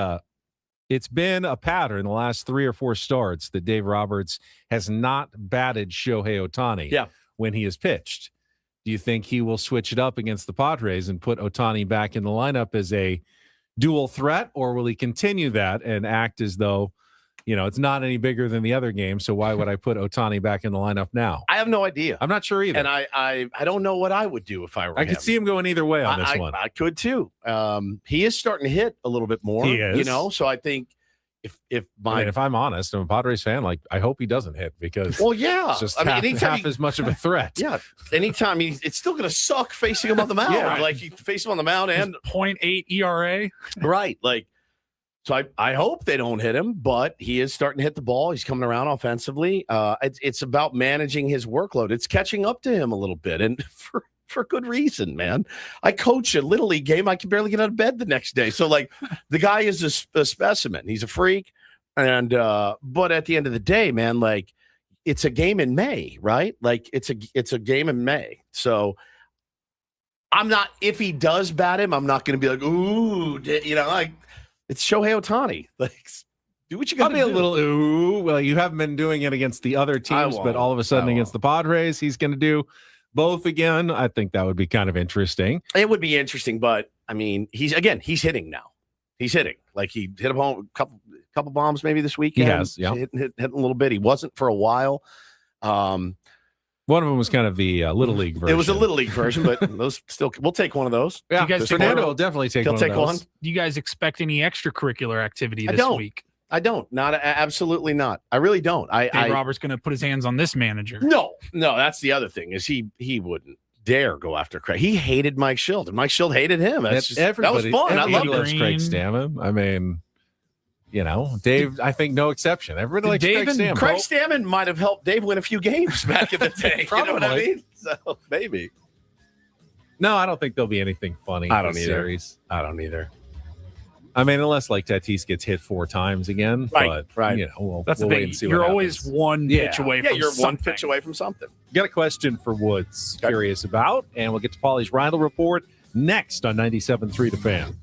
it's been a pattern the last 3 or 4 starts that Dave Roberts has not batted Shohei Ohtani when he has pitched. Do you think he will switch it up against the Padres and put Ohtani back in the lineup as a dual threat, or will he continue that and act as though, it's not any bigger than the other game, so why would I put Ohtani back in the lineup now? I have no idea. I'm not sure either. And I don't know what I would do if I were him. I could see him going either way on this one. I could too. He is starting to hit a little bit more. He is. So I think if I'm honest, I'm a Padres fan, I hope he doesn't hit because it's just half as much of a threat. Yeah. Anytime it's still going to suck facing him on the mound. Like you face him on the mound and 0.8 ERA. Right. So I hope they don't hit him, but he is starting to hit the ball. He's coming around offensively. It's about managing his workload. It's catching up to him a little bit, and for good reason, man. I coach a Little League game. I can barely get out of bed the next day. So, the guy is a specimen. He's a freak. And but at the end of the day, man, it's a game in May, right? It's a game in May. So I'm not, if he does bat him, I'm not going to be like, ooh, it's Shohei Ohtani. Do what you got to do. I'll be a little, ooh. Well, you haven't been doing it against the other teams, but all of a sudden against the Padres, he's going to do both again. I think that would be kind of interesting. It would be interesting, but I mean, he's hitting now. He's hitting. He hit a home, couple bombs maybe this weekend. He has, yeah. Hit a little bit. He wasn't for a while. One of them was kind of the Little League version. It was a Little League version, but those still, we'll take one of those. Yeah, Fernando will definitely take one of those. Do you guys expect any extracurricular activity this week? I don't. Absolutely not. I really don't. Dave Roberts going to put his hands on this manager. No. That's the other thing is he wouldn't dare go after Craig. He hated Mike Schilt, and Mike Schilt hated him. That was fun. I love Craig Stamon. I mean, Dave, I think no exception. Everybody likes Craig Stamon. Craig Stamon might have helped Dave win a few games back in the day. You know what I mean? So maybe. No, I don't think there'll be anything funny in the series. I don't either. I mean, unless Tatis gets hit 4 times again. Right. We'll That's the wait thing. and see You're what always happens. one pitch away from you're something. one pitch away from something. Got a question for Woods. Curious about, and we'll get to Paulie's Rindle Report next on 97.3 The Fan.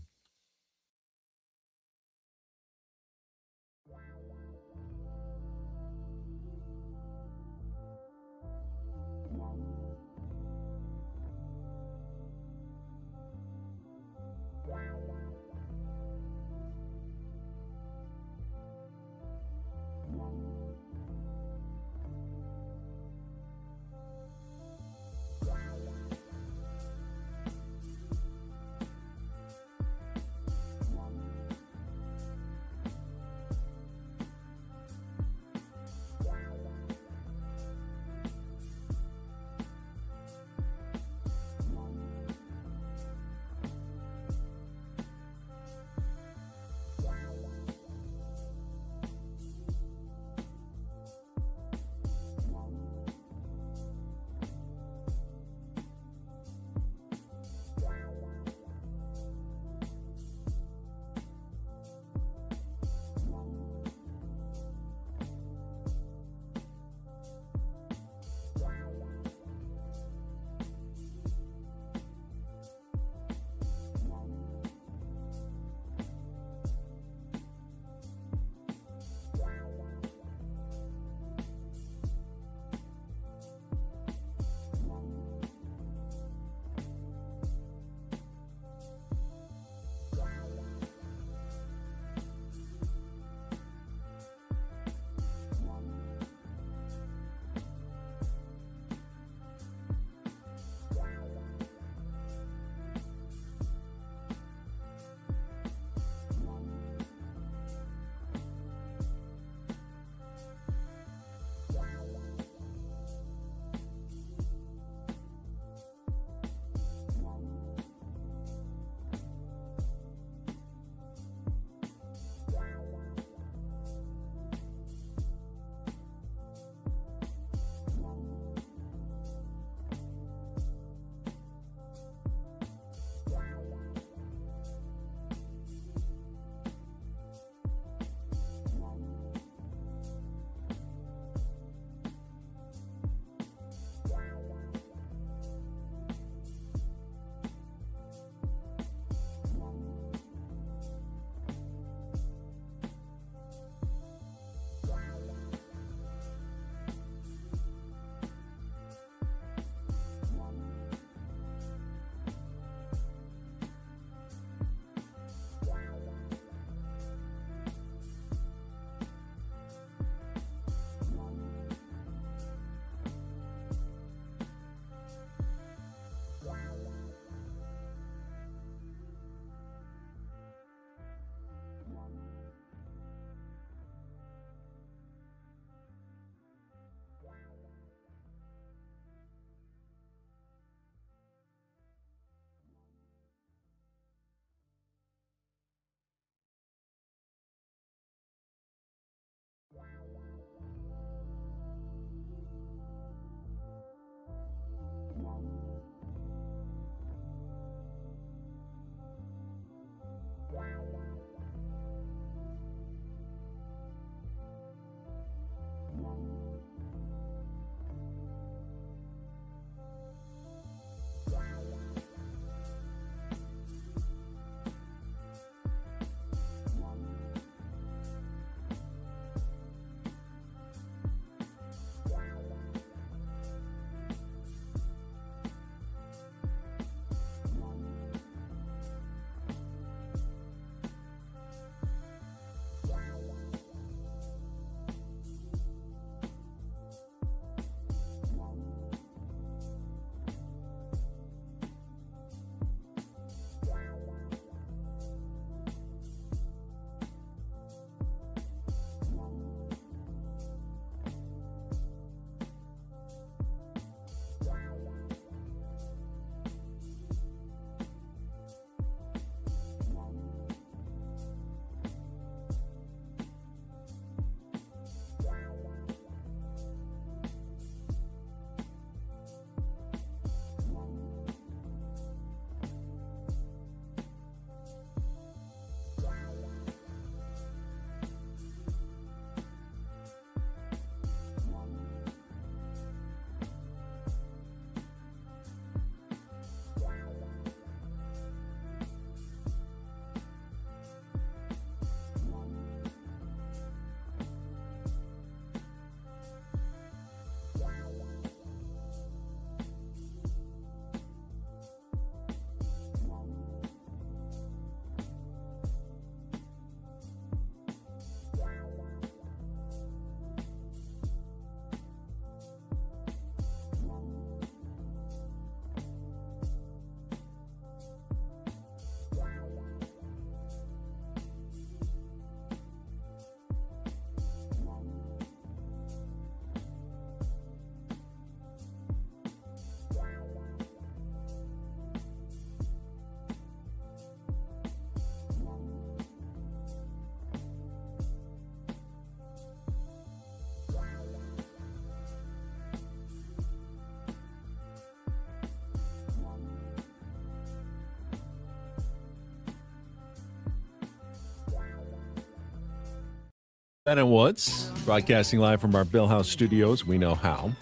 Ben and Woods, broadcasting live from our Bill House studios. We know how.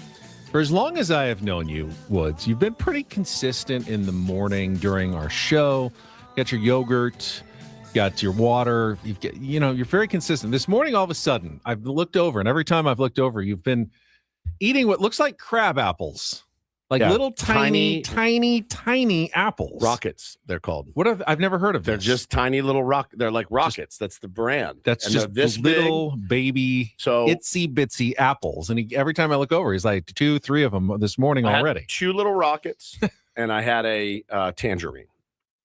For as long as I have known you, Woods, you've been pretty consistent in the morning during our show. Got your yogurt, got your water. You're very consistent. This morning, all of a sudden, I've looked over, and every time I've looked over, you've been eating what looks like crab apples. Little tiny apples. Rockets, they're called. I've never heard of They're this. just tiny little they're like rockets. That's the brand. That's just this little baby, itsy bitsy apples. And every time I look over, he's like 2-3 of them this morning already. I had 2 little rockets, and I had a tangerine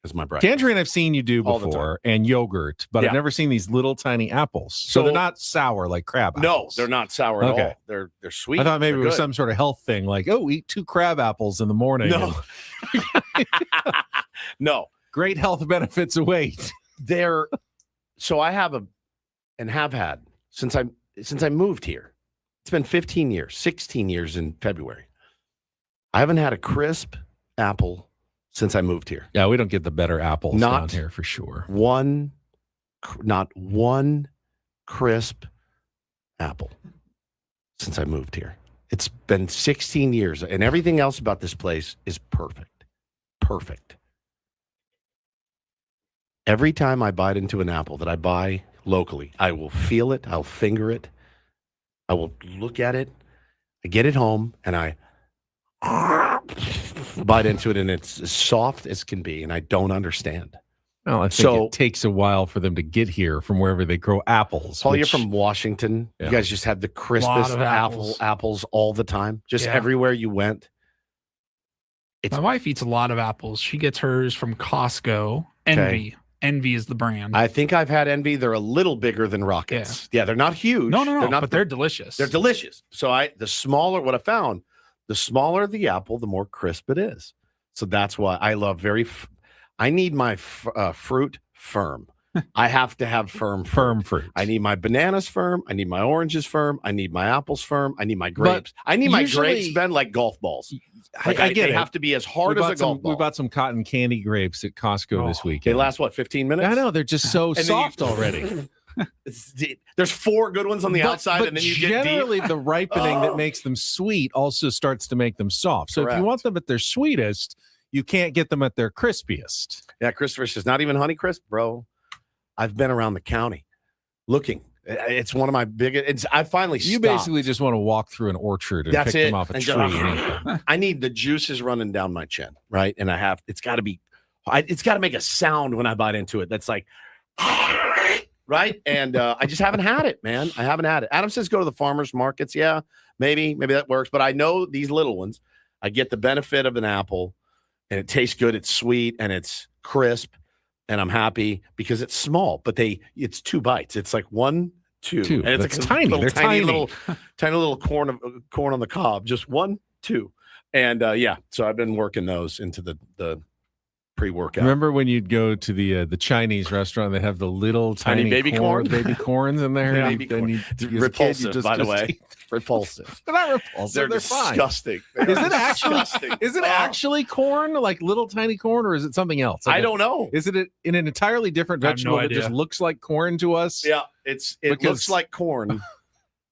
as my breakfast. Tangerine I've seen you do before, and yogurt, but I've never seen these little tiny apples. So they're not sour like crab apples. No, they're not sour at all. They're sweet. I thought maybe they're it was good. some sort of health thing, like, eat 2 crab apples in the morning. No. No. Great health benefits await. So I have had since I moved here. It's been 15 years, 16 years in February. I haven't had a crisp apple since I moved here. Yeah, we don't get the better apples down here for sure. Not one crisp apple since I moved here. It's been 16 years, and everything else about this place is perfect. Perfect. Every time I bite into an apple that I buy locally, I will feel it, I'll finger it, I will look at it, I get it home, and I bite into it, and it's as soft as can be, and I don't understand. Well, I think it takes a while for them to get here from wherever they grow apples. Paul, you're from Washington. Yeah. You guys just have the crispest apples all the time, just everywhere you went. My wife eats a lot of apples. She gets hers from Costco. Envy. Envy is the brand. I think I've had Envy. They're a little bigger than Rockets. Yeah, they're not huge. No, they're not, but they're delicious. They're delicious. So the smaller the apple, the more crisp it is. So that's why I love I need my fruit firm. I have to have firm fruit. I need my bananas firm. I need my oranges firm. I need my apples firm. I need my grapes. I need my grapes, Ben, like golf balls. I get they it. have to be as hard as a golf ball. We bought some cotton candy grapes at Costco this weekend. They last, 15 minutes? I know. They're just so soft already. There's 4 good ones on the outside, and then you get generally the ripening that makes them sweet also starts to make them soft. So if you want them at their sweetest, you can't get them at their crispiest. Yeah, Christopher's is not even Honeycrisp, bro. I've been around the county looking. It's one of my biggest. I finally stopped. You basically just want to walk through an orchard and pick them off a tree. I need the juices running down my chin, right? And it's got to make a sound when I bite into it. That's like, right? And I just haven't had it, man. I haven't had it. Adam says go to the farmers markets. Yeah, maybe that works. But I know these little ones, I get the benefit of an apple, and it tastes good. It's sweet and it's crisp. And I'm happy because it's small, but it's 2 bites. It's like 1, 2. And it's like tiny. They're tiny. Tiny little corn on the cob. Just 1, 2. And so I've been working those into the pre-workout. Remember when you'd go to the Chinese restaurant, they have the little tiny baby corn? Baby corns in there. Baby corn. Repulsive, by the way. Repulsive. They're not repulsive. They're disgusting. Is it actually corn, like little tiny corn, or is it something else? I don't know. Is it in an entirely different vegetable that just looks like corn to us? Yeah, it looks like corn,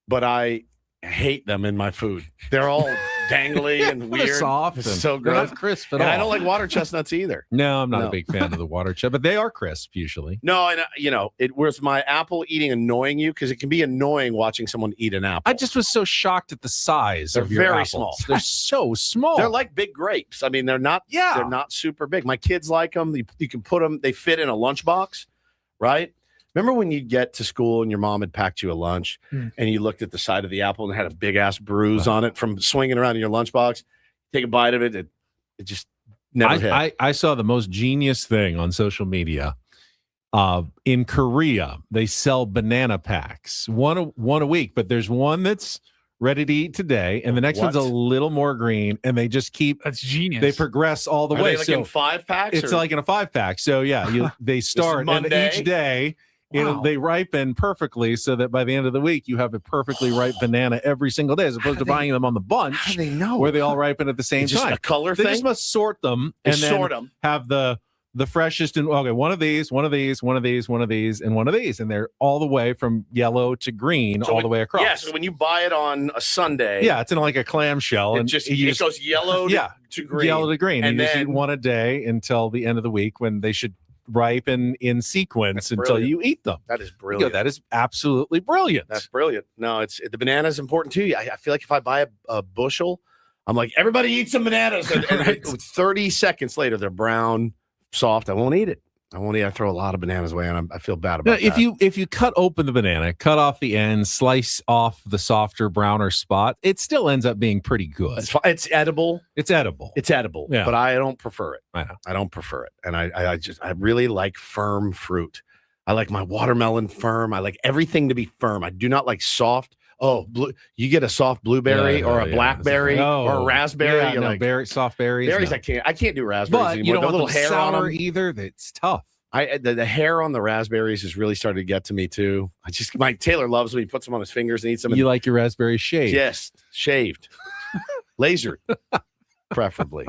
but I hate them in my food. They're all dangly and weird. They're soft. And so they're gross. not crisp at And all. I don't like water chestnuts either. No, I'm not a big fan of the water chestnut, but they are crisp usually. No, and was my apple eating annoying you? Because it can be annoying watching someone eat an apple. I just was so shocked at the size They're of your very apples. small. They're so small. They're like big grapes. I mean, they're not super big. My kids like them. You can put them, they fit in a lunchbox, right? Remember when you get to school and your mom had packed you a lunch and you looked at the side of the apple and it had a big ass bruise on it from swinging around in your lunchbox? Take a bite of it. It just never hit. I saw the most genius thing on social media. In Korea, they sell banana packs, one a week, but there's one that's ready to eat today, and the next one's a little more green, and they just keep. That's genius. They progress all the Are way. They like in 5-packs? It's like in a 5-pack. So yeah, they start and each day. They ripen perfectly so that by the end of the week, you have a perfectly ripe banana every single day, as opposed to buying them on the bunch. How do they know? Where they all ripen at the same It's just time. a color They thing? just must sort them They and then sort them. have the the freshest and one of these, one of these, one of these, one of these, and one of these, and they're all the way from yellow to green, all the way across. Yeah, so when you buy it on a Sunday, it's in like a clamshell, and it goes yellow to green, yellow to green, and you then just eat one a day until the end of the week when they should ripen in sequence until brilliant. you eat them. That is brilliant. That is absolutely brilliant. That's brilliant. No, the banana is important too. I feel like if I buy a bushel, I'm like, everybody eat some bananas, and 30 seconds later they're brown, soft. I won't eat it. I throw a lot of bananas away, and I feel bad about that. If you cut open the banana, cut off the end, slice off the softer, browner spot, it still ends up being pretty good. It's edible. It's edible. It's edible. Yeah. But I don't prefer it. I know. I don't prefer it. And I really like firm fruit. I like my watermelon firm. I like everything to be firm. I do not like soft. Oh, you get a soft blueberry or a blackberry or a raspberry. Yeah, soft berries. Berries, no. I can't do raspberries but anymore. You don't the want little them hair sour on them either. That's tough. The hair on the raspberries has really started to get to me too. My Taylor loves when he puts them on his fingers and eats them. You like your raspberries shaved? Yes, shaved, lasered, preferably.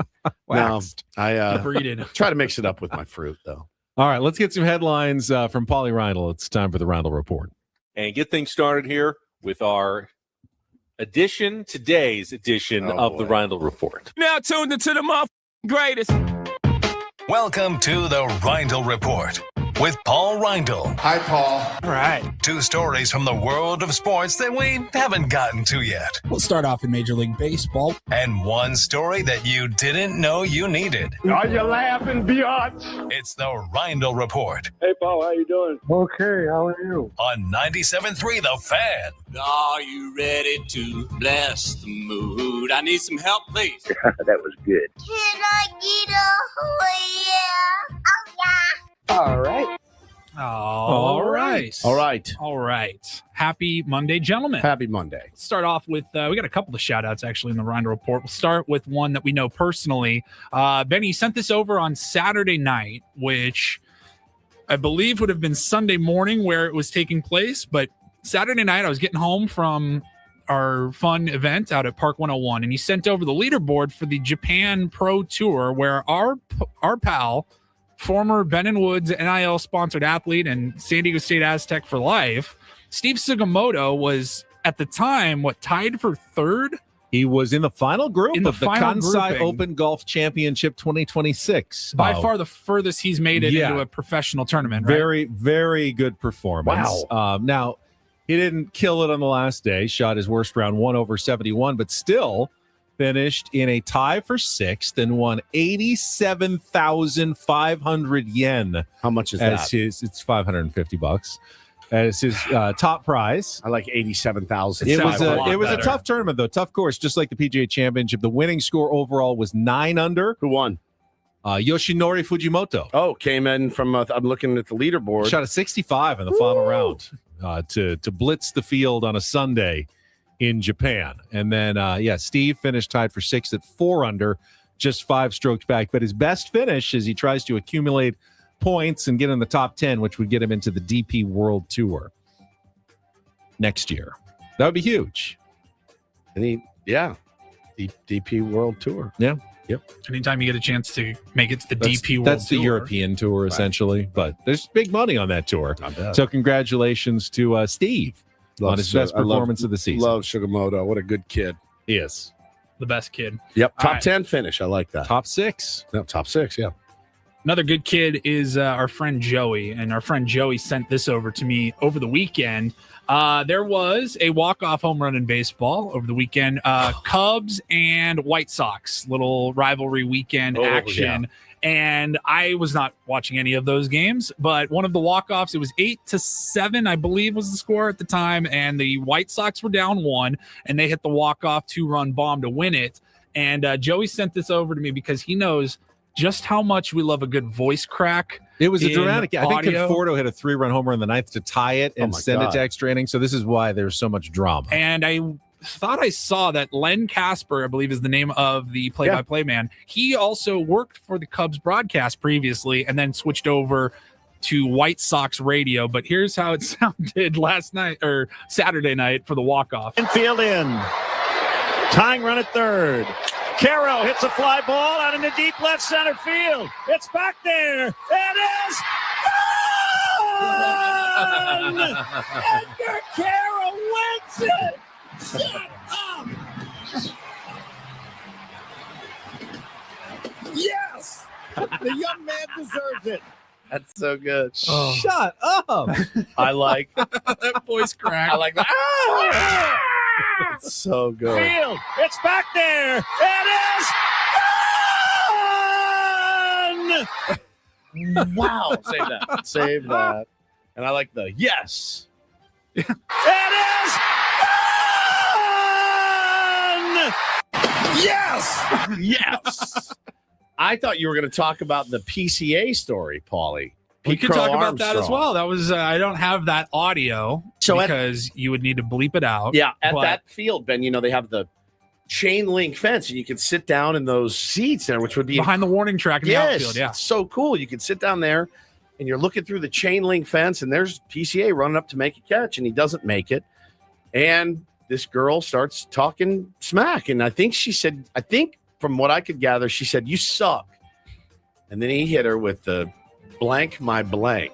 Waxed. No, I braided. Try to mix it up with my fruit though. All right, let's get some headlines from Paulie Rindle. It's time for the Rindle Report. And get things started here with our today's edition of the Rindle Report. Now tuned into the greatest. Welcome to the Rindle Report with Paul Rindle. Hi, Paul. All right. 2 stories from the world of sports that we haven't gotten to yet. We'll start off in Major League Baseball. And 1 story that you didn't know you needed. Are you laughing, biatch? It's the Rindle Report. Hey, Paul, how you doing? Okay, how are you? On 97.3 The Fan. Are you ready to bless the mood? I need some help, please. That was good. Can I get a yeah? Oh, yeah. All right. All right. All right. Happy Monday, gentlemen. Happy Monday. Let's start off with, we got a couple of shout outs actually in the Rindle Report. We'll start with one that we know personally. Benny, you sent this over on Saturday night, which I believe would have been Sunday morning where it was taking place. But Saturday night, I was getting home from our fun event out at Park 101, and he sent over the leaderboard for the Japan Pro Tour, where our pal, former Ben & Woods NIL sponsored athlete and San Diego State Aztec for life, Steve Sugimoto was at the time tied for 3rd. He was in the final group of the Kansai grouping. Open Golf Championship 2026. By far the furthest he's made it into a professional tournament. Right? Very, very good performance. Wow. Now, he didn't kill it on the last day, shot his worst round 1 over 71, but still finished in a tie for 6th and won 87,500 yen. How much is as that? It's $550 as his top prize. I like 87,000. It was a tough tournament though, tough course, just like the PGA Championship. The winning score overall was 9 under. Who won? Yoshinori Fujimoto. Oh, came in from. I'm looking at the leaderboard. Shot a 65 in the final round to blitz the field on a Sunday in Japan. And then, Steve finished tied for 6th at 4 under, just 5 strokes back. But his best finish as he tries to accumulate points and get in the top 10, which would get him into the DP World Tour next year. That would be huge. And DP World Tour. Yeah. Yep. Anytime you get a chance to make it to the DP World That's the Tour. European tour, essentially. But there's big money on that tour. So congratulations to Steve on his best performance of the season. Love Sugimoto. What a good kid. He is. The best kid. Yep. All Top right. 10 finish. I like that. Top 6. No, top 6, yeah. Another good kid is our friend Joey, and our friend Joey sent this over to me over the weekend. There was a walk-off home run in baseball over the weekend. Cubs and White Sox, little rivalry weekend action. Yeah. And I was not watching any of those games, but one of the walk-offs, it was 8-7, I believe was the score at the time, and the White Sox were down 1, and they hit the walk-off 2-run bomb to win it. And Joey sent this over to me because he knows just how much we love a good voice crack. It was a dramatic. I think audio. Conforto hit a 3-run homer in the 9th to tie it and send it to extra innings. So this is why there's so much drama. And I thought I saw that Len Casper, I believe is the name of the play-by-play man. He also worked for the Cubs broadcast previously and then switched over to White Sox radio. But here's how it sounded last night or Saturday night for the walk-off. Infield in. Tying run at 3rd. Caro hits a fly ball out in the deep left center field. It's back there. It is gone! Edgar Caro wins it! Shut up! Yes! The young man deserves it. That's so good. Oh. Shut up. I like that voice crack. I like that. Ah! It's so good. Field. It's back there. It is gone! Wow. Save that. Save that. And I like the yes. It is gone! Yes! Yes. I thought you were going to talk about the PCA story, Paulie. We could talk about that as well. That was I don't have that audio because you would need to bleep it out. Yeah, at that field, Ben, they have the chain link fence, and you can sit down in those seats there, which would be behind the warning track in the outfield. Yeah, it's so cool. You can sit down there, and you're looking through the chain link fence, and there's PCA running up to make a catch, and he doesn't make it, and this girl starts talking smack, and I think from what I could gather, she said, "You suck," and then he hit her with the blank my blank.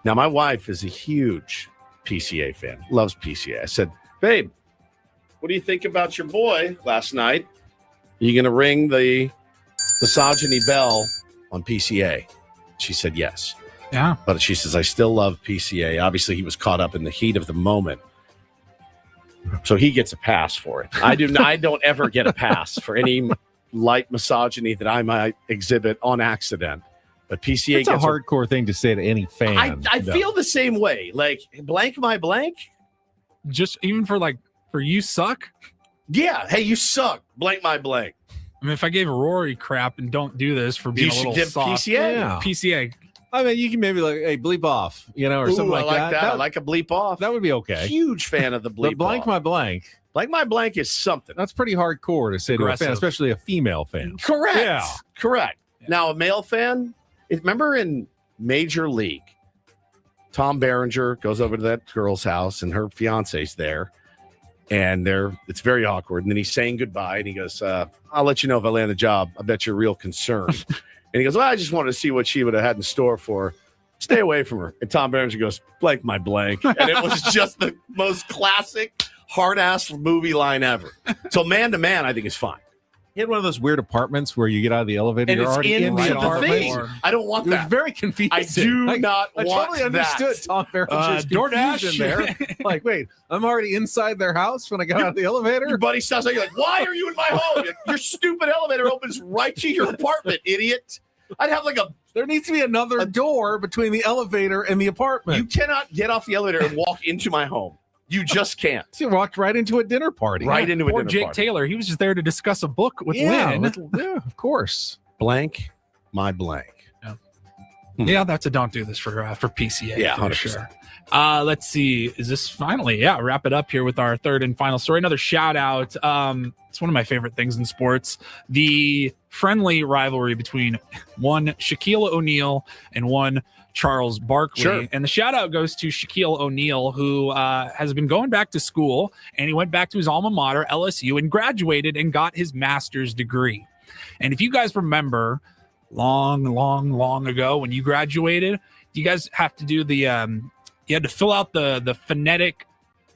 Now, my wife is a huge PCA fan, loves PCA. I said, "Babe, what do you think about your boy last night? Are you going to ring the misogyny bell on PCA?" She said, "Yes." Yeah. But she says, "I still love PCA." Obviously, he was caught up in the heat of the moment. So he gets a pass for it. I don't ever get a pass for any light misogyny that I might exhibit on accident. But PCA it's gets a hardcore thing to say to any fan. I feel the same way. Like, blank my blank. Just even for you suck. Yeah. Hey, you suck. Blank my blank. I mean, if I gave Rory crap and don't do this for being a little soft. PCA. Yeah. PCA. I mean, you can maybe hey, bleep off, or something like that. I like a bleep off. That would be okay. Huge fan of the bleep. But blank off. my blank. Blank my blank is something. That's pretty hardcore to say to a fan, especially a female fan. Correct. Yeah. Correct. Yeah. Now, a male fan, remember in Major League, Tom Berenger goes over to that girl's house and her fiance's there. And it's very awkward. And then he's saying goodbye. And he goes, "I'll let you know if I land the job. I bet you're real concerned." And he goes, "Well, I just wanted to see what she would have had in store for her. Stay away from her." And Tom Berenger goes, "Blank my blank." And it was just the most classic hard-ass movie line ever. So man to man, I think is fine. You had one of those weird apartments where you get out of the elevator, and you're already in the apartment. I don't want that. It was very confusing. I do not I want totally understood that. Tom Berenger's confusion there. Like, wait, I'm already inside their house when I got out of the elevator? Your buddy sounds like, you're like, "Why are you in my home? Your stupid elevator opens right to your apartment, idiot." I'd have there needs to be another door between the elevator and the apartment. You cannot get off the elevator and walk into my home. You just can't. You walked right into a dinner party. Or Jake Taylor. He was just there to discuss a book with Lynn. Yeah, of course. Blank my blank. Yeah, yeah, that's a don't do this for PCA. Yeah, for 100%. sure. Let's see. Is this finally? Yeah, wrap it up here with our third and final story. Another shout out. It's one of my favorite things in sports. The friendly rivalry between one Shaquille O'Neal and one Charles Barkley. Sure. And the shout out goes to Shaquille O'Neal, who has been going back to school, and he went back to his alma mater, LSU, and graduated and got his master's degree. And if you guys remember long ago when you graduated, you guys have to do the you had to fill out the phonetic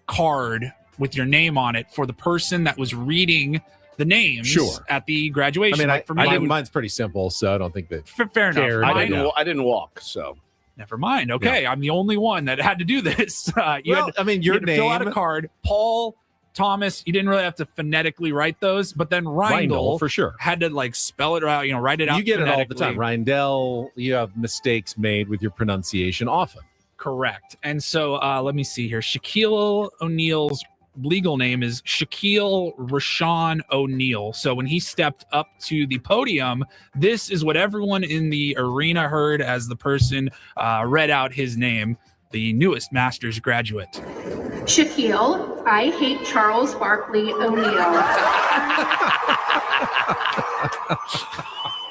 card with your name on it for the person that was reading the names at the graduation. I mean, mine's pretty simple, so I don't think that fair enough. I didn't walk, so never mind. Okay, yeah. I'm the only one that had to do this. Your had to name, fill out a card. Paul, Thomas, you didn't really have to phonetically write those, but then Rindle for sure had to spell it out, write it out. You get it all the time. Rindell, you have mistakes made with your pronunciation often. Correct. And so let me see here. Shaquille O'Neal's legal name is Shaquille Rashawn O'Neal. So when he stepped up to the podium, this is what everyone in the arena heard as the person read out his name, the newest master's graduate. Shaquille, I hate Charles Barkley O'Neal.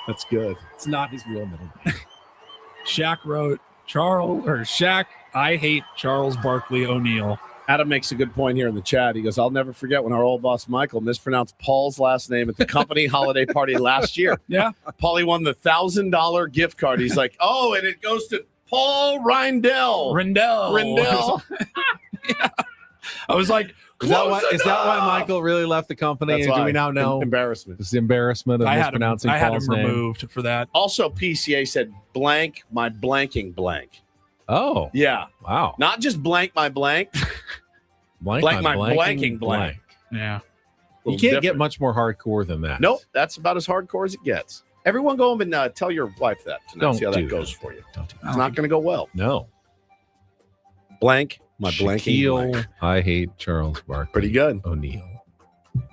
That's good. It's not his real name. Shaq wrote, Shaq, I hate Charles Barkley O'Neal. Adam makes a good point here in the chat. He goes, I'll never forget when our old boss Michael mispronounced Paul's last name at the company holiday party last year. Yeah. Paulie won the $1,000 gift card. He's like, oh, and it goes to Paul Rindle. Yeah. I was like, is that why Michael really left the company? Do we now know? Embarrassment. It's the embarrassment of mispronouncing Paul's name. I had him removed for that. Also, PCA said blank my blanking blank. Oh. Yeah. Wow. Not just blank my blank. blank my blanking blank. Yeah. You can't get much more hardcore than that. Nope. That's about as hardcore as it gets. Everyone go home and tell your wife that tonight. Don't see how do that goes that. for you. Don't do that. It's not going to go well. No. Blank my blanking blank. I hate Charles Barkley. Pretty good. O'Neal.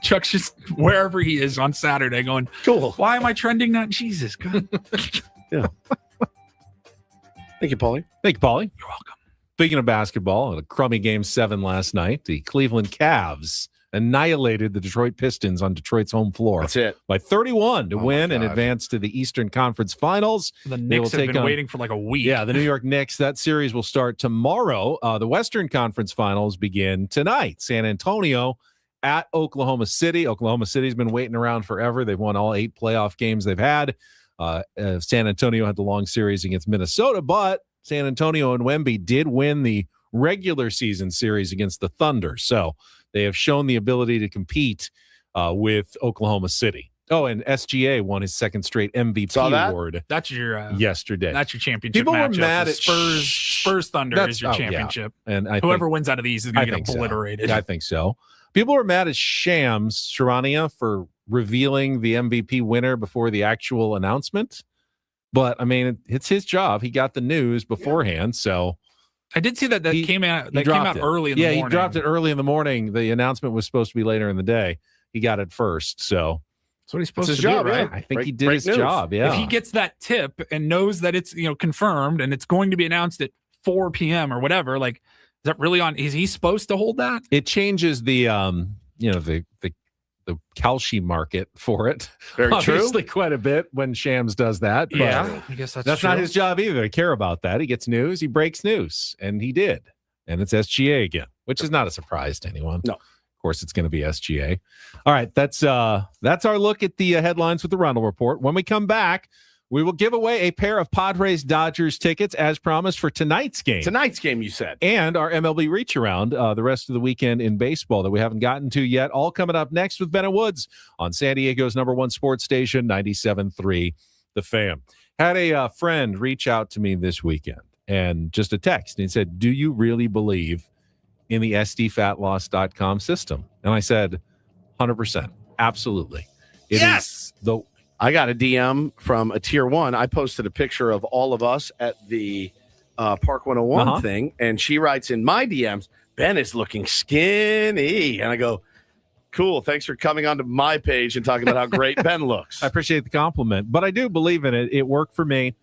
Chuck's just wherever he is on Saturday going, cool. Why am I trending that? Jesus. God. Yeah. Thank you, Paulie. Thank you, Paulie. You're welcome. Speaking of basketball, a crummy Game 7 last night, the Cleveland Cavs annihilated the Detroit Pistons on Detroit's home floor. That's it. By 31 to win and advance to the Eastern Conference Finals. The Knicks have been waiting for like a week. Yeah, the New York Knicks. That series will start tomorrow. The Western Conference Finals begin tonight. San Antonio at Oklahoma City. Oklahoma City's been waiting around forever. They've won all 8 playoff games they've had. San Antonio had the long series against Minnesota, but San Antonio and Wemby did win the regular season series against the Thunder. So they have shown the ability to compete with Oklahoma City. Oh, and SGA won his second straight MVP award. That's your yesterday. That's your championship. People matchup. were mad at Spurs Thunder is your championship. Yeah. And whoever wins out of these is going to get obliterated. I think so. People were mad at Shams Charania for revealing the MVP winner before the actual announcement. But I mean, it's his job. He got the news beforehand, so I did see that came out. That came out early in the morning. Yeah, he dropped it early in the morning. The announcement was supposed to be later in the day. He got it first, so that's what he's supposed to do, right? I think he did his job. Yeah. If he gets that tip and knows that it's confirmed and it's going to be announced at 4 p.m. or whatever, like, is that really on? Is he supposed to hold that? It changes the the Kalshi market for it. Very Obviously true. quite a bit when Shams does that. But yeah, I guess that's not his job either to care about that. He gets news, he breaks news, and he did. And it's SGA again, which is not a surprise to anyone. No. Of course, it's going to be SGA. All right, that's our look at the headlines with the Rindle Report. When we come back, we will give away a pair of Padres-Dodgers tickets as promised for tonight's game. Tonight's game, you said. And our MLB Reach Around the rest of the weekend in baseball that we haven't gotten to yet. All coming up next with Bennett Woods on San Diego's #1 sports station, 97.3 The Fan. Had a friend reach out to me this weekend and just a text. And he said, do you really believe in the SDFatLoss.com system? And I said, 100%. Absolutely. It is I got a DM from a tier 1. I posted a picture of all of us at the Park 101 thing, and she writes in my DMs, Ben is looking skinny. And I go, cool, thanks for coming onto my page and talking about how great Ben looks. I appreciate the compliment, but I do believe in it. It worked for me.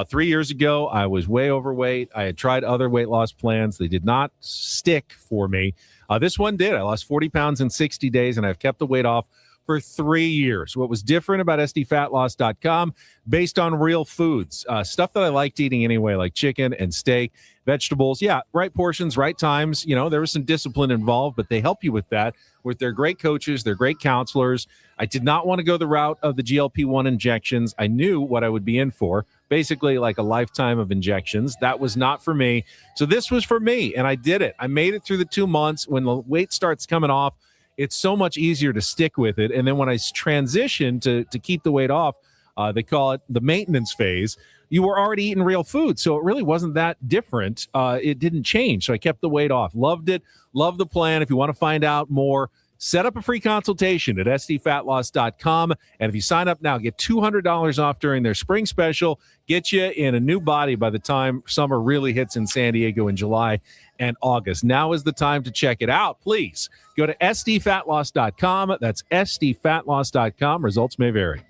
3 years ago, I was way overweight. I had tried other weight loss plans. They did not stick for me. This one did. I lost 40 pounds in 60 days, and I've kept the weight off for 3 years. What was different about SDFatLoss.com, based on real foods, stuff that I liked eating anyway, like chicken and steak, vegetables. Yeah, right portions, right times. There was some discipline involved, but they help you with that with their great coaches, their great counselors. I did not want to go the route of the GLP-1 injections. I knew what I would be in for, basically like a lifetime of injections. That was not for me. So this was for me, and I did it. I made it through the 2 months. When the weight starts coming off, it's so much easier to stick with it. And then when I transitioned to keep the weight off, they call it the maintenance phase. You were already eating real food, so it really wasn't that different. It didn't change, so I kept the weight off. Loved it. Love the plan. If you want to find out more, set up a free consultation at SDFatLoss.com. And if you sign up now, get $200 off during their spring special. Get you in a new body by the time summer really hits in San Diego in July and August. Now is the time to check it out. Please go to SDFatLoss.com. That's SDFatLoss.com. Results may vary.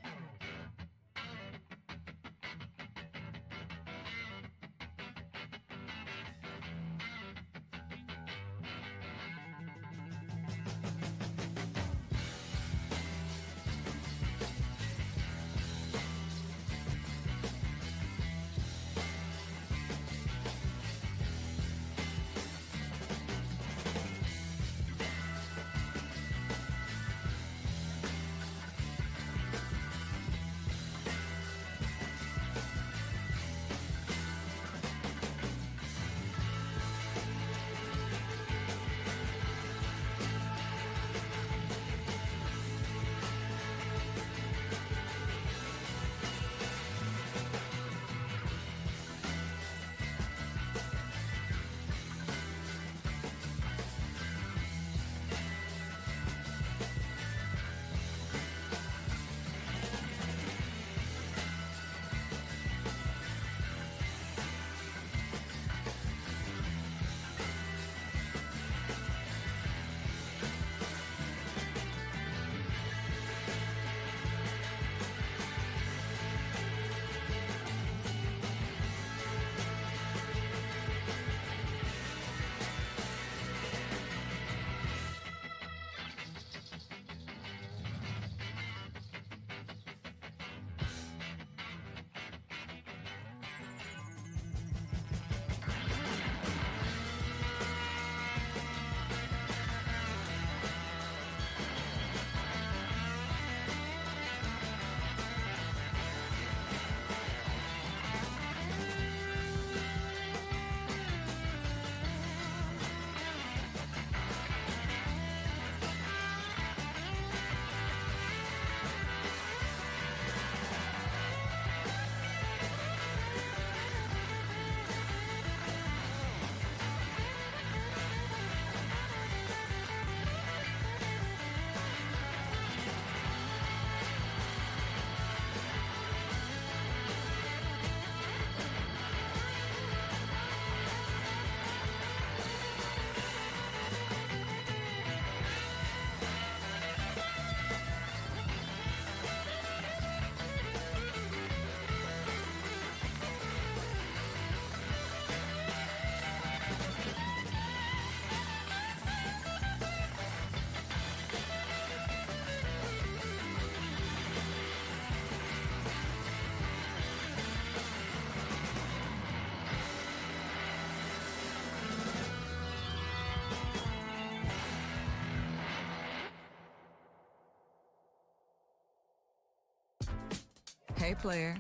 Hey, player,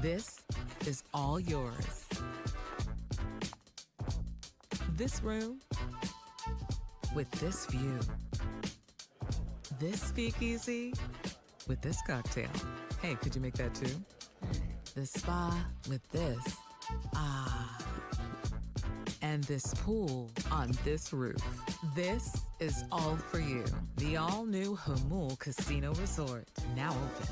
this is all yours. This room with this view. This speakeasy with this cocktail. Hey, could you make that too? This spa with this. Ah. And this pool on this roof. This is all for you. The all-new Hamul Casino Resort, now open.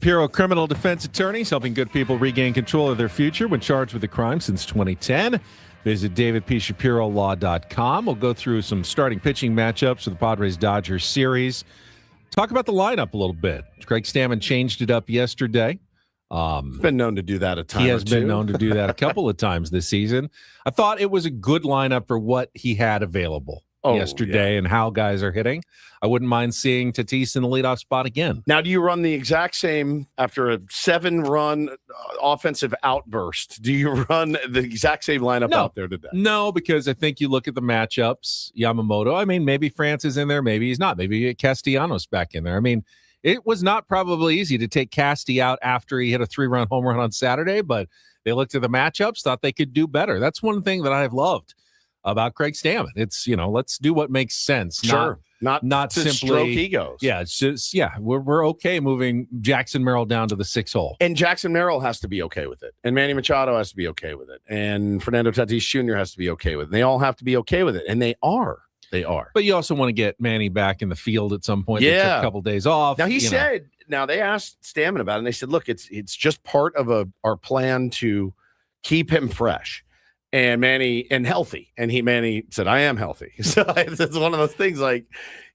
Shapiro criminal defense attorneys helping good people regain control of their future when charged with a crime since 2010. Visit davidpshapirolaw.com. We'll go through some starting pitching matchups for the Padres-Dodgers series. Talk about the lineup a little bit. Craig Stamon changed it up yesterday. Been known to do that a time. He has been known to do that a couple of times this season. I thought it was a good lineup for what he had available yesterday and how guys are hitting. I wouldn't mind seeing Tatis in the leadoff spot again. Now, do you run the exact same after a 7-run offensive outburst? Do you run the exact same lineup out there today? No, because I think you look at the matchups. Yamamoto, I mean, maybe France is in there, maybe he's not. Maybe Castellanos back in there. I mean, it was not probably easy to take Casty out after he hit a 3-run home run on Saturday, but they looked at the matchups, thought they could do better. That's one thing that I've loved about Craig Stamon. It's, let's do what makes sense. Sure. Not simply stroke egos. Yeah, it's just, we're okay moving Jackson Merrill down to the 6 hole. And Jackson Merrill has to be okay with it. And Manny Machado has to be okay with it. And Fernando Tatis Jr. has to be okay with it. And they all have to be okay with it. And they are. They are. But you also want to get Manny back in the field at some point. They took a couple days off. Now, he said, they asked Stamon about it, and they said, look, it's just part of our plan to keep him fresh and Manny and healthy. And Manny said, I am healthy. So it's one of those things like,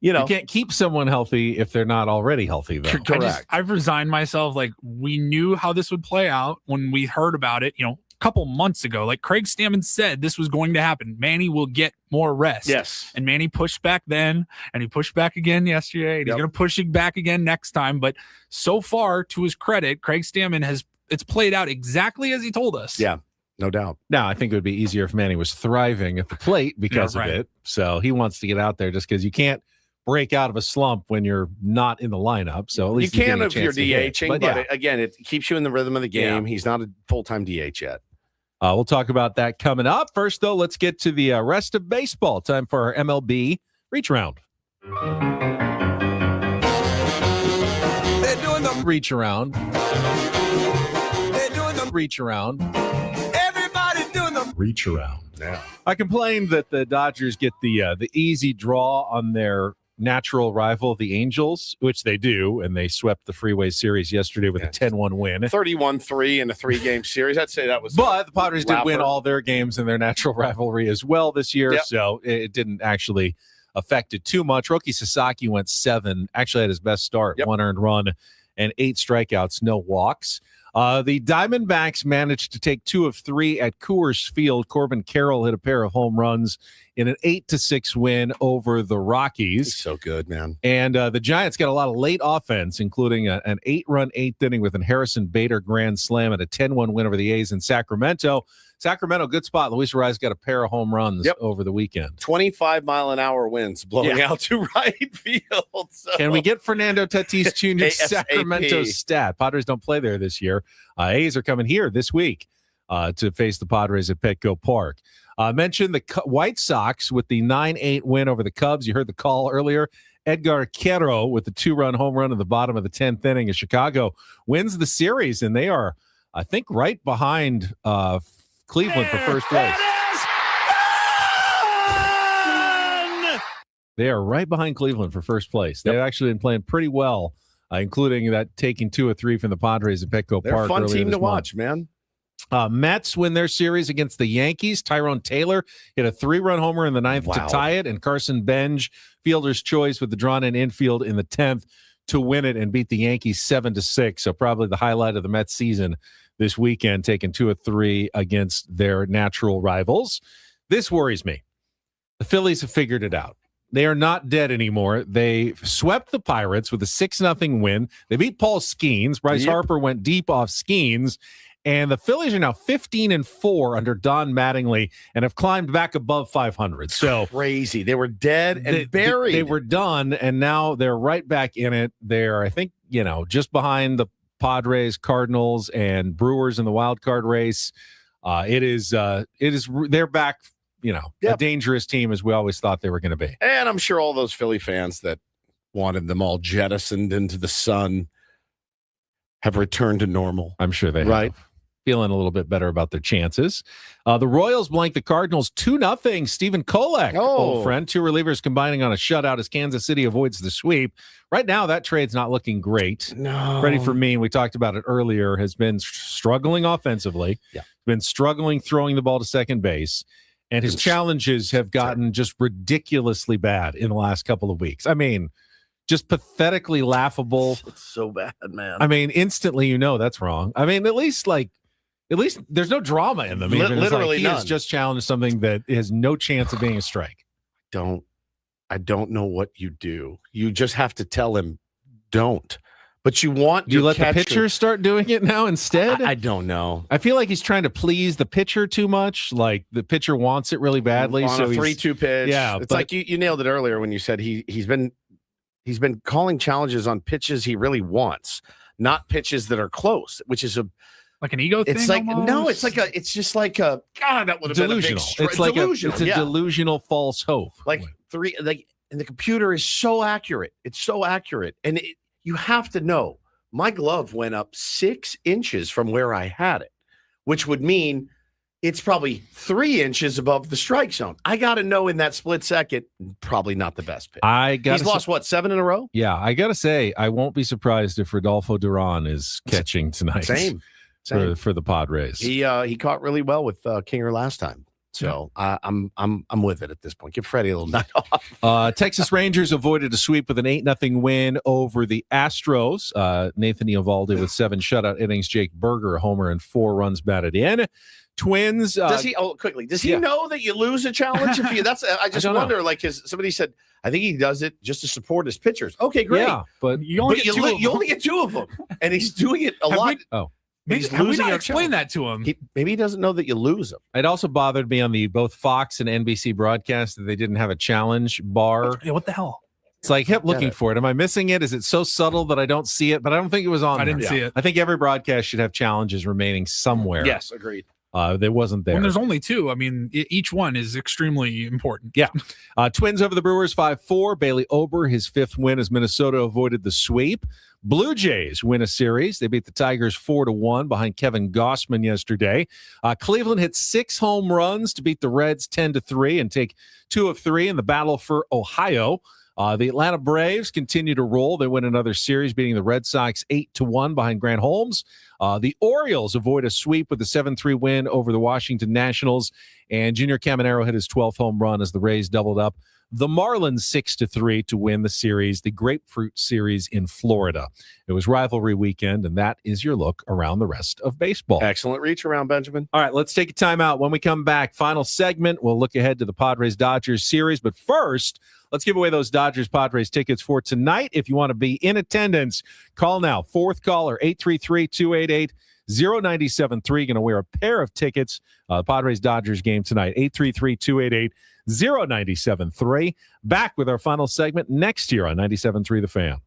you can't keep someone healthy if they're not already healthy, though. Correct. I've resigned myself. Like, we knew how this would play out when we heard about it, a couple months ago. Like Craig Stamon said this was going to happen. Manny will get more rest. Yes. And Manny pushed back then, and he pushed back again yesterday, and he's going to push it back again next time. But so far, to his credit, Craig Stamon it's played out exactly as he told us. Yeah. No doubt. Now, I think it would be easier if Manny was thriving at the plate because of it. So he wants to get out there just because you can't break out of a slump when you're not in the lineup. So at least you can if you're DHing, but again, it keeps you in the rhythm of the game. Yeah. He's not a full-time DH yet. We'll talk about that coming up. First, though, let's get to the rest of baseball. Time for our MLB Reach Round. reach around. Reach around. Everybody's doing the Reach around. Yeah. I complained that the Dodgers get the easy draw on their natural rival, the Angels, which they do, and they swept the Freeway Series yesterday with a 10-1 win. 31-3 in a 3-game series. I'd say that was. But the Padres did win all their games in their natural rivalry as well this year, so it didn't actually affect it too much. Roki Sasaki went 7, actually had his best start, 1 earned run and 8 strikeouts, no walks. The Diamondbacks managed to take 2 of 3 at Coors Field. Corbin Carroll hit a pair of home runs in an 8-6 win over the Rockies. He's so good, man. And the Giants got a lot of late offense, including an 8-run 8th inning with an Harrison Bader grand slam and a 10-1 win over the A's in Sacramento. Sacramento, good spot. Luis Ariz got a pair of home runs over the weekend. 25-mile-an-hour winds blowing out to right field. So. Can we get Fernando Tatis Jr.'s Sacramento stat? Padres don't play there this year. A's are coming here this week to face the Padres at Petco Park. Mentioned the White Sox with the 9-8 win over the Cubs. You heard the call earlier. Edgar Quero with the 2-run home run in the bottom of the 10th inning as Chicago wins the series, and they are, I think, right behind Cleveland for first place. They are right behind Cleveland for first place. They've actually been playing pretty well, including that taking 2 of 3 from the Padres at Petco Park. They're a fun team to watch, man. Mets win their series against the Yankees. Tyrone Taylor hit a 3-run homer in the 9th to tie it, and Carson Benj, fielder's choice with the drawn-in infield in the 10th to win it and beat the Yankees 7-6. So probably the highlight of the Mets season this weekend, taking 2 of 3 against their natural rivals. This worries me. The Phillies have figured it out. They are not dead anymore. They swept the Pirates with a 6-0 win. They beat Paul Skeens. Bryce Harper went deep off Skeens. And the Phillies are now 15-4 under Don Mattingly and have climbed back above 500. So crazy. They were dead and buried. They were done, and now they're right back in it. They're, I think, just behind the Padres, Cardinals, and Brewers in the wild card race. They're back, a dangerous team as we always thought they were going to be. And I'm sure all those Philly fans that wanted them all jettisoned into the sun have returned to normal. I'm sure they have. Feeling a little bit better about their chances. The Royals blanked the Cardinals 2-0. Stephen Kolek, old friend, 2 relievers combining on a shutout as Kansas City avoids the sweep. Right now, that trade's not looking great. No. Freddie Fermin, we talked about it earlier, has been struggling offensively. Been struggling throwing the ball to second base. And his challenges have gotten just ridiculously bad in the last couple of weeks. I mean, just pathetically laughable. It's so bad, man. I mean, instantly that's wrong. I mean, at least there's no drama in them. Literally he none. has just challenged something that has no chance of being a strike. I don't know what you do. You just have to tell him, don't. But you want you let the pitcher start doing it now instead? I don't know. I feel like he's trying to please the pitcher too much. Like the pitcher wants it really badly. On so a 3-2 pitch. Yeah, it's like you nailed it earlier when you said he's been calling challenges on pitches he really wants, not pitches that are close, which is like an ego thing. It's like almost? it's just like a God. That would have delusional. been a big It's like delusional. it's a delusional false hope. And the computer is so accurate. It's so accurate, and you have to know. My glove went up 6 inches from where I had it, which would mean it's probably 3 inches above the strike zone. I got to know in that split second, probably not the best pitch. He's lost, 7 in a row? Yeah, I got to say, I won't be surprised if Rodolfo Duran is catching tonight. Same. For the Padres. He caught really well with Kinger last time. So I'm with it at this point. Give Freddie a little night off. Texas Rangers avoided a sweep with an 8-0 win over the Astros. Nathan Eovaldi with 7 shutout innings. Jake Berger, a homer, and 4 runs batted in. Twins. Does he know that you lose a challenge? I just wonder. Like somebody said, I think he does it just to support his pitchers. Okay, great. Yeah, but you only get 2 of them, and he's doing it a lot. Maybe we not explain that to him. Maybe he doesn't know that you lose them. It also bothered me on the both Fox and NBC broadcast that they didn't have a challenge bar. Yeah, what the hell? It's like I kept looking for it. Am I missing it? Is it so subtle that I don't see it? But I don't think it was on. I didn't see it. I think every broadcast should have challenges remaining somewhere. Yes, agreed. There wasn't there. When there's only 2, I mean, each one is extremely important. Yeah. Twins over the Brewers 5-4. Bailey Ober, his 5th win as Minnesota avoided the sweep. Blue Jays win a series. They beat the Tigers 4-1 behind Kevin Gossman yesterday. Cleveland hit 6 home runs to beat the Reds 10-3 and take 2 of 3 in the battle for Ohio. The Atlanta Braves continue to roll. They win another series, beating the Red Sox 8-1 behind Grant Holmes. The Orioles avoid a sweep with a 7-3 win over the Washington Nationals. And Junior Caminero hit his 12th home run as the Rays doubled up the Marlins 6-3 to win the series, the Grapefruit Series in Florida. It was rivalry weekend, and that is your look around the rest of baseball. Excellent reach around, Benjamin. All right, let's take a timeout. When we come back, final segment, we'll look ahead to the Padres-Dodgers series. But first, let's give away those Dodgers-Padres tickets for tonight. If you want to be in attendance, call now. Fourth caller, 833-288-0973. Going to wear a pair of tickets. Padres-Dodgers game tonight, 833-288-0973. Back with our final segment next year on 97.3 The Fan.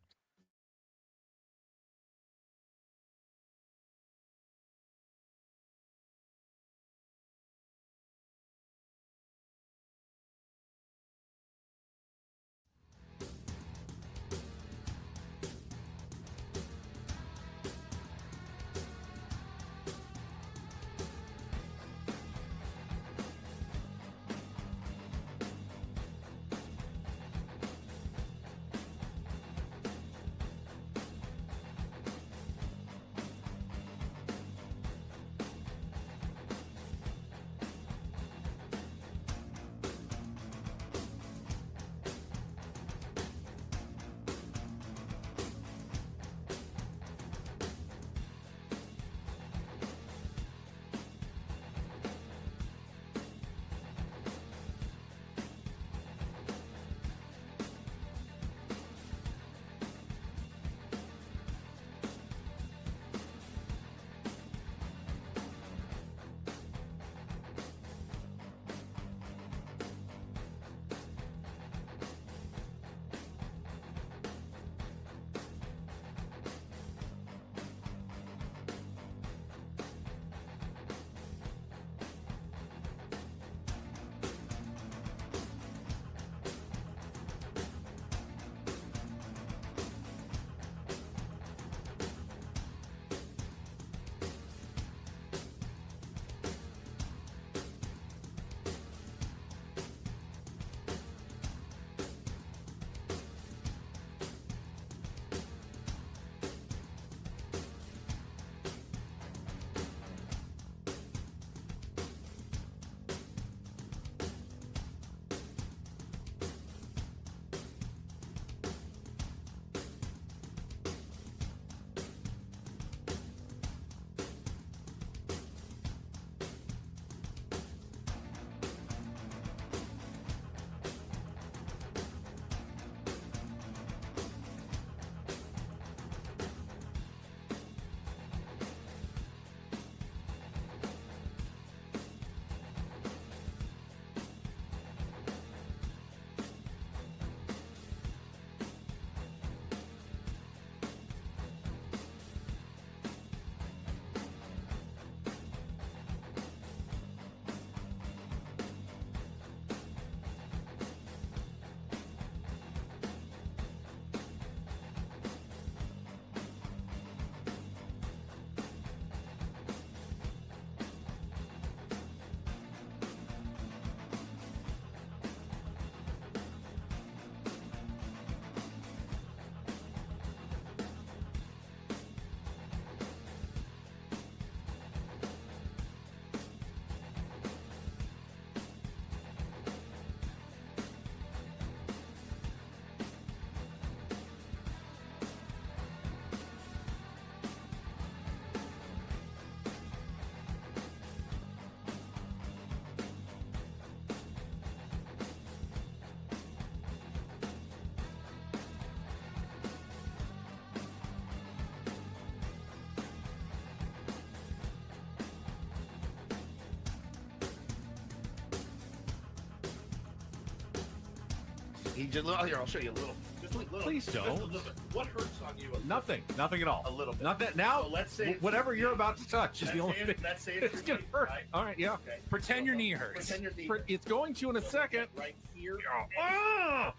He just here. I'll show you a little. Just a little. Please don't. Just a little bit. What hurts on you? Nothing at all. A little bit. Not that now. So let's say whatever you're about to touch is the only thing. Let's say it's gonna hurt. Right? All right, yeah. Okay. Pretend your knee hurts. Pretend your knee. It's going to in a second. Right here. Oh,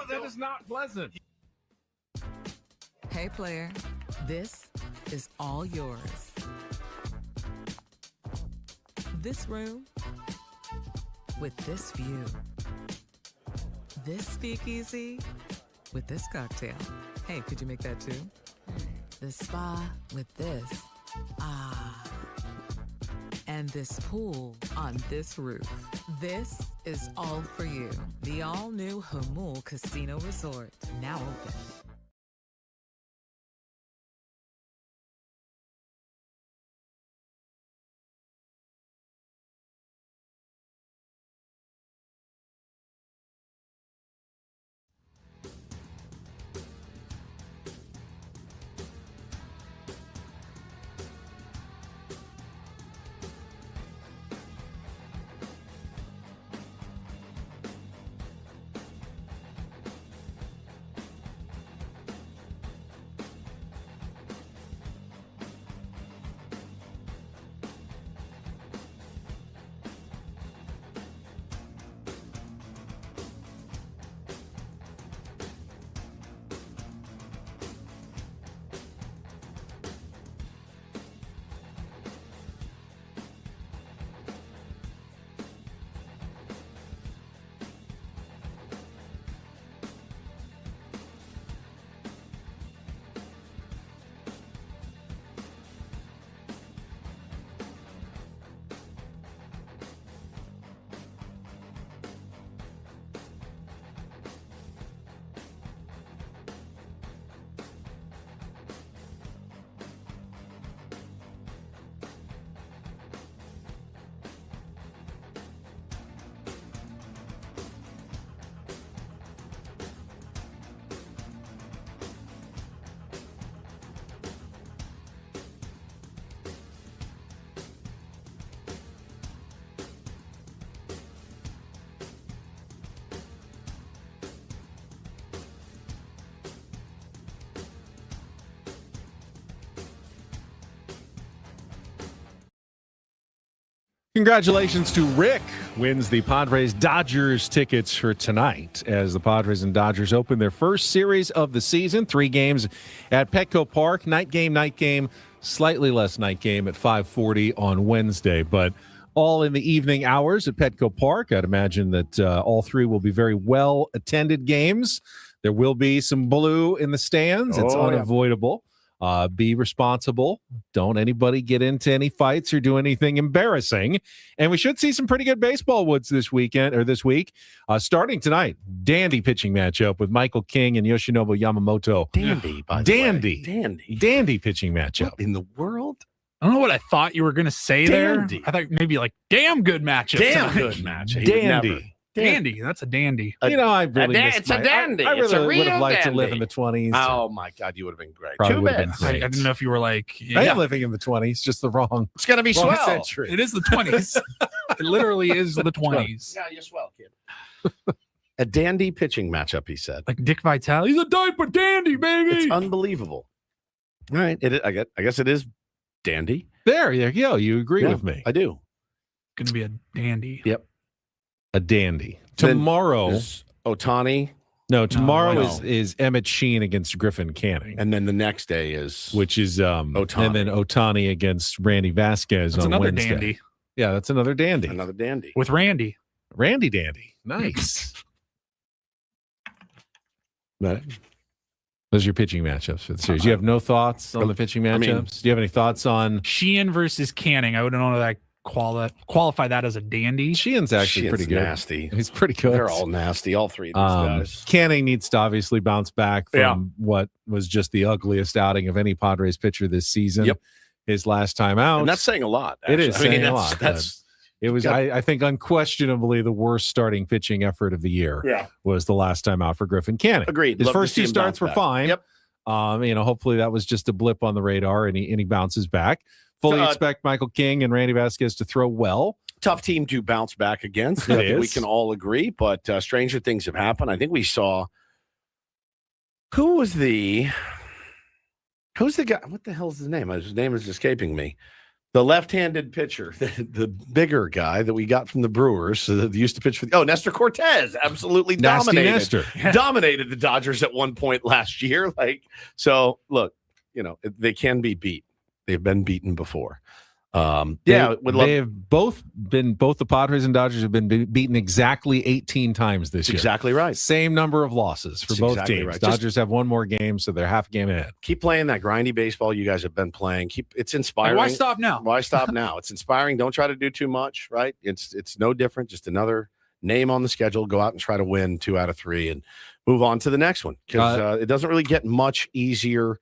that is not pleasant. Hey, player, this is all yours. This room with this view. This speakeasy with this cocktail. Hey, could you make that too? The spa with this. Ah. And this pool on this roof. This is all for you. The all-new Hamul Casino Resort, now open. Congratulations to Rick, wins the Padres-Dodgers tickets for tonight as the Padres and Dodgers open their first series of the season. 3 games at Petco Park. Night game, slightly less night game at 5:40 on Wednesday, but all in the evening hours at Petco Park. I'd imagine that all 3 will be very well-attended games. There will be some blue in the stands. It's unavoidable. Be responsible. Don't anybody get into any fights or do anything embarrassing. And we should see some pretty good baseball woods this week. Starting tonight, dandy pitching matchup with Michael King and Yoshinobu Yamamoto. Dandy pitching matchup. What in the world? I don't know what I thought you were going to say there. I thought maybe like damn good matchup. Damn good matchup. Dandy. That's a dandy. I really it's a dandy. I It's a really real would have liked dandy. to live in the 20s. Oh my God, you would have been great. Probably Two would have been beds. great. I didn't know if you were like, I am living in the 20s, just the wrong. It's gonna be wrong swell. century. it is the 20s. It literally is the 20s. Yeah, you're swell, kid. A dandy pitching matchup, he said. Like Dick Vitale. He's a diaper dandy, baby. It's unbelievable. All right, I guess it is dandy. There you go. You agree with me. I do. Going to be a dandy. Yep. A dandy. Tomorrow, Ohtani. No, tomorrow is Emmett Sheen against Griffin Canning. And then the next day is which is Ohtani. And then Ohtani against Randy Vasquez That's on another Wednesday. dandy. Yeah, that's another dandy. Another dandy. With Randy. Randy dandy. Nice. Right. Those are your pitching matchups for the series. You have no thoughts on the pitching matchups? Do you have any thoughts on Sheehan versus Canning? I wouldn't know that qualify that as a dandy. Sheehan's actually pretty good. Nasty. He's pretty good. They're all nasty. All 3 of these guys. Canning needs to obviously bounce back from what was just the ugliest outing of any Padres pitcher this season. Yep. His last time out. And that's saying a lot. It is saying a that's, lot. It was, I think, unquestionably the worst starting pitching effort of the year. Was the last time out for Griffin Canning. Agreed. His Love to first see 2 him starts were bounce back. fine. Yep. Hopefully that was just a blip on the radar, and he bounces back. Fully expect Michael King and Randy Vasquez to throw well. Tough team to bounce back against. I think we can all agree, but stranger things have happened. I think we saw who's the guy? What the hell is his name? His name is escaping me. The left-handed pitcher, the bigger guy that we got from the Brewers, that used to pitch for Nestor Cortez, absolutely dominated the Dodgers at one point last year. So look, they can be beat. They've been beaten before. Both the Padres and Dodgers have been beaten exactly 18 times this year. Exactly right. Same number of losses for both teams. Right. Dodgers have one more game, so they're half a game ahead. Keep playing that grindy baseball you guys have been playing. It's inspiring. And why stop now? Why stop now? It's inspiring. Don't try to do too much, right? It's no different. Just another name on the schedule. Go out and try to win 2 out of 3 and move on to the next one, because it doesn't really get much easier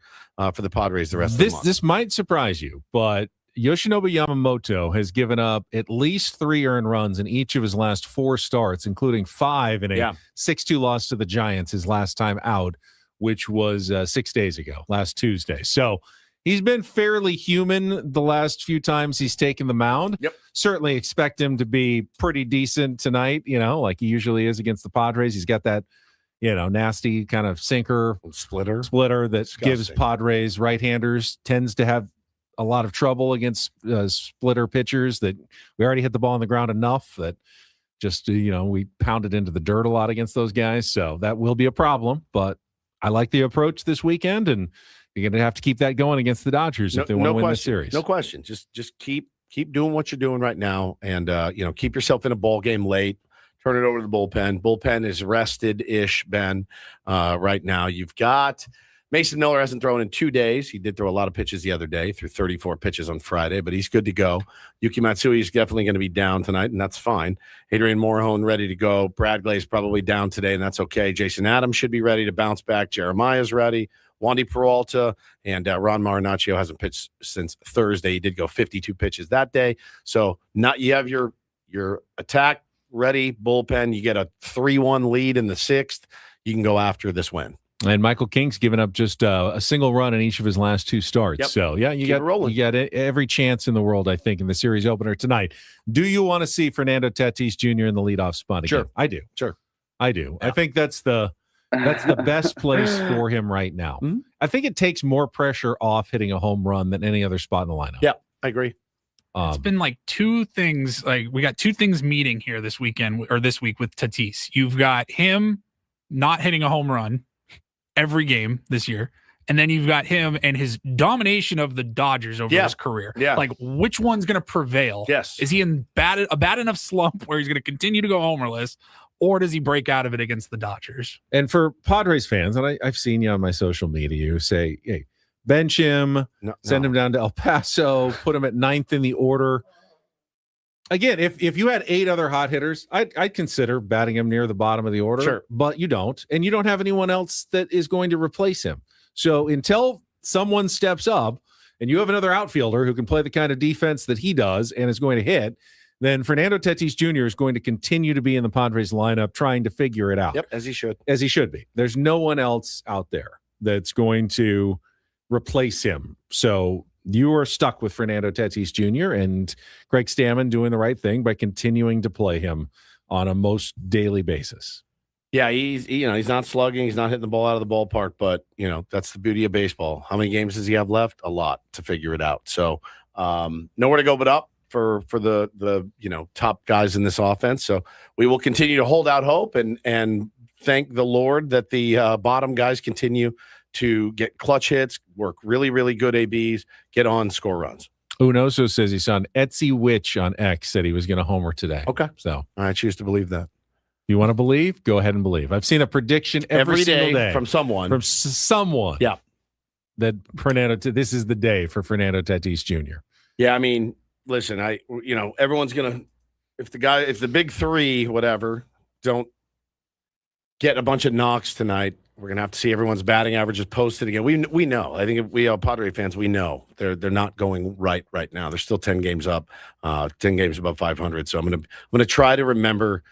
for the Padres the rest of the month. This might surprise you, but Yoshinobu Yamamoto has given up at least 3 earned runs in each of his last 4 starts, including 5 in a 6-2 loss to the Giants his last time out, which was 6 days ago, last Tuesday. So he's been fairly human the last few times he's taken the mound. Yep. Certainly expect him to be pretty decent tonight, like he usually is against the Padres. He's got that, nasty kind of sinker splitter that gives Padres right-handers, tends to have a lot of trouble against splitter pitchers. That we already hit the ball on the ground enough that just, we pounded into the dirt a lot against those guys. So that will be a problem, but I like the approach this weekend, and you're going to have to keep that going against the Dodgers if they want to win the series. No question. Just keep doing what you're doing right now, and keep yourself in a ball game late. Turn it over to the bullpen. Bullpen is rested-ish, Ben, right now. You've got Mason Miller hasn't thrown in 2 days. He did throw a lot of pitches the other day, threw 34 pitches on Friday, but he's good to go. Yuki Matsui is definitely going to be down tonight, and that's fine. Adrian Morejon ready to go. Brad Glaze probably down today, and that's okay. Jason Adams should be ready to bounce back. Jeremiah's ready. Wandy Peralta and Ron Marinaccio hasn't pitched since Thursday. He did go 52 pitches that day. So you have your attack ready, bullpen. You get a 3-1 lead in the 6th. You can go after this win. And Michael King's given up just a single run in each of his last 2 starts. Yep. So, you got every chance in the world, I think, in the series opener tonight. Do you want to see Fernando Tatis Jr. in the leadoff spot again? Sure. I do. Sure. I do. Yeah. I think that's the best place for him right now. Mm-hmm. I think it takes more pressure off hitting a home run than any other spot in the lineup. Yeah, I agree. It's been like 2 things. Like we got 2 things meeting here this weekend or this week with Tatis. You've got him not hitting a home run every game this year, and then you've got him and his domination of the Dodgers over his career. Yeah. Like, which one's going to prevail? Yes. Is he in a bad enough slump where he's going to continue to go homerless, or does he break out of it against the Dodgers? And for Padres fans, and I've seen you on my social media, you say, hey, bench him, send him down to El Paso, put him at 9th in the order. Again, if you had 8 other hot hitters, I'd consider batting him near the bottom of the order. Sure. But you don't, and you don't have anyone else that is going to replace him. So until someone steps up and you have another outfielder who can play the kind of defense that he does and is going to hit, then Fernando Tatis Jr. is going to continue to be in the Padres lineup trying to figure it out. Yep, as he should. As he should be. There's no one else out there that's going to replace him. So you are stuck with Fernando Tatis Jr. and Craig Stamon doing the right thing by continuing to play him on a most daily basis. Yeah, he's not slugging, he's not hitting the ball out of the ballpark, but that's the beauty of baseball. How many games does he have left? A lot to figure it out. So nowhere to go but up for the top guys in this offense. So we will continue to hold out hope and thank the Lord that the bottom guys continue to get clutch hits, work really, really good ABs, get on, score runs. Unoso says he saw an Etsy witch on X said he was going to homer today. Okay. So I choose to believe that. You want to believe? Go ahead and believe. I've seen a prediction every single day from someone. From someone. Yeah. That this is the day for Fernando Tatis Jr. Yeah, I mean, listen, everyone's going to, if the big 3, whatever, don't get a bunch of knocks tonight, we're going to have to see everyone's batting averages posted again. We know. I think if we are Padre fans, we know they're not going right now. They're still 10 games up, 10 games above 500. So I'm going to try to remember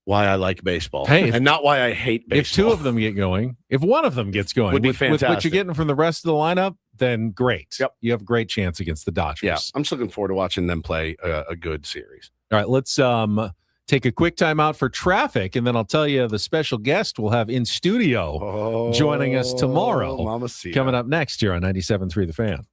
why I like baseball and not why I hate baseball. If 2 of them get going, if one of them gets going, would be with fantastic. what you're getting from the rest of the lineup, then great. Yep. You have a great chance against the Dodgers. Yeah, I'm just looking forward to watching them play a good series. All right, let's take a quick time out for traffic, and then I'll tell you the special guest we'll have in studio joining us tomorrow. Mamacita. Coming up next here on 97.3 The Fan.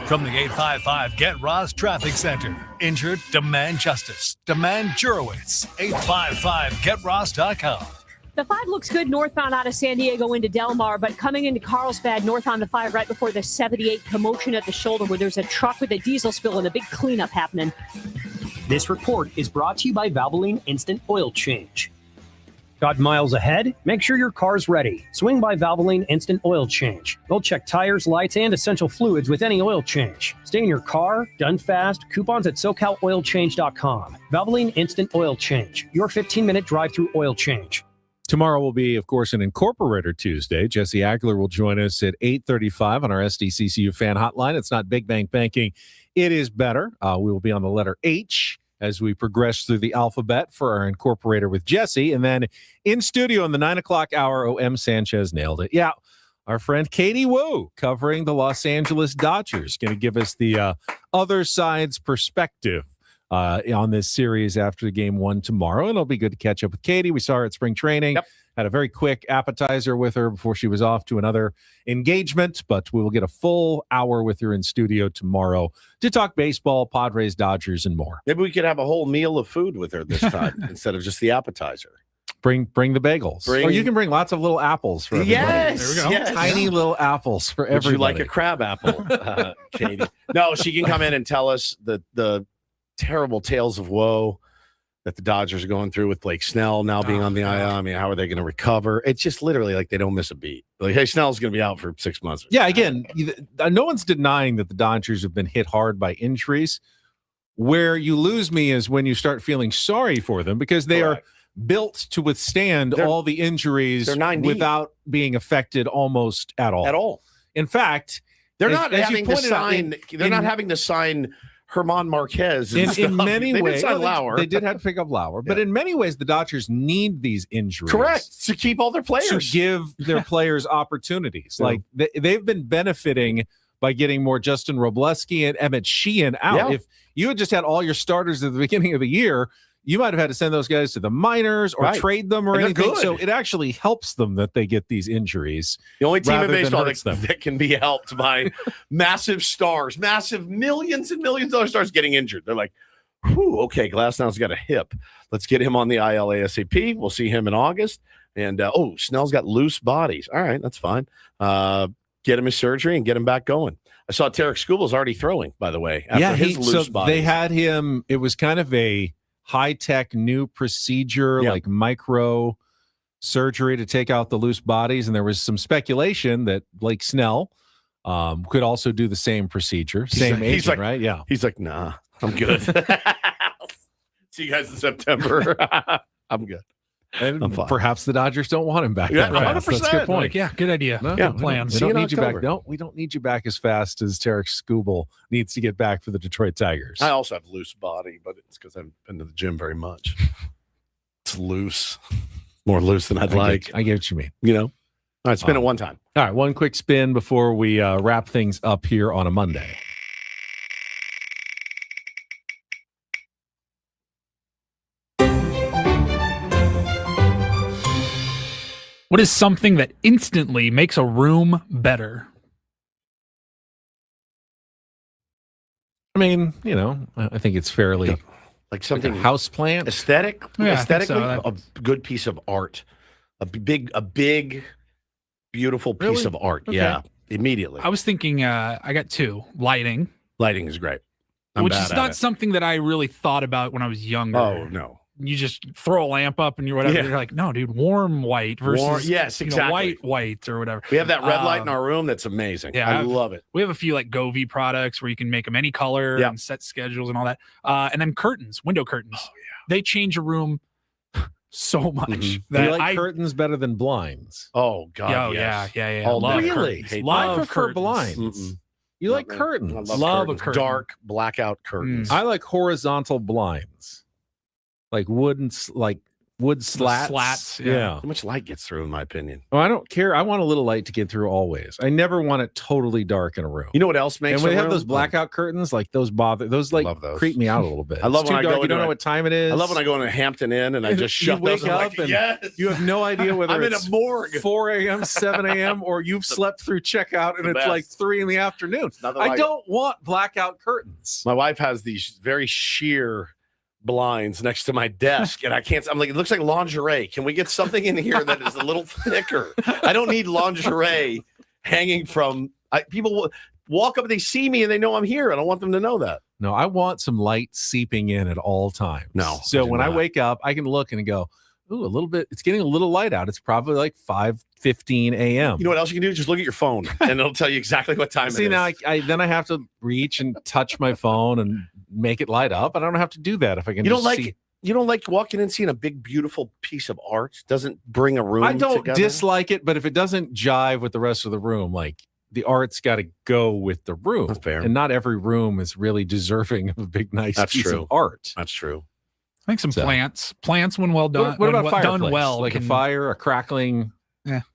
From the 855 Get Ross Traffic Center. Injured? Demand justice. Demand Jurowitz. 855GetRoss.com. The 5 looks good northbound out of San Diego into Del Mar, but coming into Carlsbad north on the 5 right before the 78, commotion at the shoulder where there's a truck with a diesel spill and a big cleanup happening. This report is brought to you by Valvoline Instant Oil Change. Got miles ahead? Make sure your car's ready. Swing by Valvoline Instant Oil Change. They'll check tires, lights, and essential fluids with any oil change. Stay in your car, done fast. Coupons at SoCalOilChange.com. Valvoline Instant Oil Change. Your 15-minute drive-through oil change. Tomorrow will be, of course, an Incorporator Tuesday. Jesse Agler will join us at 8:35 on our SDCCU fan hotline. It's not Big Bank Banking. It is better. We will be on the letter H as we progress through the alphabet for our Incorporator with Jesse. And then in studio in the 9 o'clock hour, O.M. Sanchez nailed it. Yeah, our friend Katie Wu covering the Los Angeles Dodgers. Going to give us the other side's perspective on this series after the game 1 tomorrow. And it'll be good to catch up with Katie. We saw her at spring training. Yep. Had a very quick appetizer with her before she was off to another engagement, but we will get a full hour with her in studio tomorrow to talk baseball, Padres, Dodgers, and more. Maybe we could have a whole meal of food with her this time instead of just the appetizer. Bring the bagels. Or you can bring lots of little apples for everybody. Yes, there we go. Yes. Tiny little apples for everybody. Would you like a crab apple, Katie? No, she can come in and tell us the terrible tales of woe that the Dodgers are going through with Blake Snell now being on the IL. I mean, how are they going to recover? It's just literally like they don't miss a beat. Like, hey, Snell's going to be out for 6 months. Yeah, again, no one's denying that the Dodgers have been hit hard by injuries. Where you lose me is when you start feeling sorry for them because they are built to withstand all the injuries without being affected almost at all. At all. In fact, they're not having to sign. They're not having to sign Herman Marquez. In many ways, they did have to pick up Lauer, but in many ways, the Dodgers need these injuries. Correct. To keep all their players. To give their players opportunities. Like they've been benefiting by getting more Justin Robleski and Emmett Sheehan out. Yeah. If you had just had all your starters at the beginning of the year, you might have had to send those guys to the minors or trade them or anything. So it actually helps them that they get these injuries. The only team in baseball that can be helped by massive stars, massive millions and millions of dollar stars getting injured. They're like, whew, okay, Glasnow's got a hip. Let's get him on the IL ASAP. We'll see him in August. And, Snell's got loose bodies. All right, that's fine. Get him his surgery and get him back going. I saw Tarek Skubal's already throwing, by the way, after his loose bodies. They had him. It was kind of a high-tech new procedure, like micro surgery to take out the loose bodies. And there was some speculation that Blake Snell could also do the same procedure. Same agent, right? Yeah. He's like, nah, I'm good. See you guys in September. I'm good. And perhaps the Dodgers don't want him back. Yeah, 100%. That's a good point. Like, good idea. Good plan. We don't need you back. No, we don't need you back as fast as Tarek Skubal needs to get back for the Detroit Tigers. I also have loose body, but it's because I haven't been to the gym very much. It's loose. More loose than I'd like. I get what you mean. All right, spin it one time. All right, one quick spin before we wrap things up here on a Monday. What is something that instantly makes a room better? I mean, I think it's fairly like something like a house plant, aesthetic, aesthetically, so. a good piece of art, a big, beautiful piece of art. Okay. Yeah, immediately. I was thinking, I got 2. Lighting. Lighting is great, which is not something that I really thought about when I was younger. Oh no. You just throw a lamp up and you're whatever. Yeah. You're like, no, dude, warm white versus white or whatever. We have that red light in our room. That's amazing. Yeah, I love it. We have a few like Govee products where you can make them any color and set schedules and all that. And then curtains, window curtains. Oh, yeah. They change a room so much. Mm-hmm. Do you like curtains better than blinds? Oh, God, yeah. Oh, really? I prefer blinds. Mm-mm. You like curtains. I love curtains. Dark blackout curtains. I like horizontal blinds. Like wooden wood slats. Slats, Yeah. Too much light gets through, in my opinion. Oh, I don't care. I want a little light to get through always. I never want it totally dark in a room. You know what else makes? And when a they have room? those blackout curtains, like those creep me out a little bit. I love It's when too I dark. go You don't into know what time it is. I love when I go into Hampton Inn and I just you shut wake those. up and you have no idea whether I'm in it's a morgue. 4 a.m., 7 a.m., or you've slept through checkout and the it's best. like 3 in the afternoon. I don't want blackout curtains. My wife has these very sheer blinds next to my desk, and I can't. I'm like, it looks like lingerie. Can we get something in here that is a little thicker? I don't need lingerie hanging from. People walk up, they see me, and they know I'm here. I don't want them to know that. No, I want some light seeping in at all times. No. So when I wake up, I can look and go, ooh, a little bit. It's getting a little light out. It's probably like 5:15 a.m. You know what else you can do? Just look at your phone, and it'll tell you exactly what time See, it is. now then I have to reach and touch my phone and make it light up. I don't have to do that if I can. You don't just like see. You don't like walking in and seeing a big, beautiful piece of art? Doesn't bring a room. I don't together? dislike it, but if it doesn't jive with the rest of the room, like the art's got to go with the room. That's fair. And not every room is really deserving of a big, nice That's piece true. of art. That's true. I think some plants when well done. What about when fireplace? done well, Like can- a fire, a crackling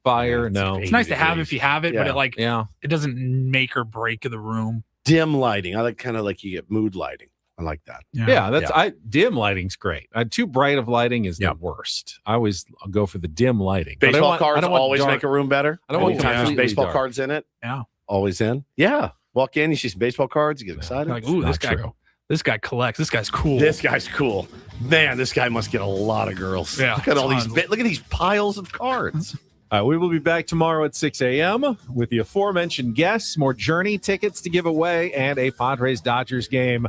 fire? No. It's nice to have if you have it, but Yeah. it doesn't make or break the room. Dim lighting. I like kind of like you get mood lighting. I like that. Yeah, dim lighting's great. Too bright of lighting is the worst. I always go for the dim lighting. But I Baseball want- I cards don't want always dark- make a room better. I don't want Anytime there's completely baseball dark. cards in it. Yeah. Always in. Yeah. Walk in, you see some baseball cards, you get excited. Like, ooh, this guy collects. This guy's cool. This guy's cool. Man, this guy must get a lot of girls. Yeah, Look at all these. tons. Look at these piles of cards. We will be back tomorrow at 6 a.m. with the aforementioned guests, more Journey tickets to give away, and a Padres-Dodgers game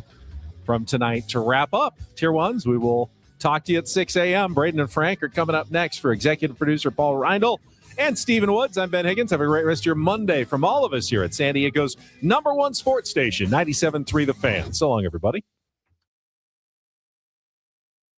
from tonight to wrap up. Tier 1s, we will talk to you at 6 a.m. Braden and Frank are coming up next for executive producer Paul Rindle and Stephen Woods. I'm Ben Higgins. Have a great rest of your Monday from all of us here at San Diego's #1 sports station, 97.3 The Fan. So long, everybody.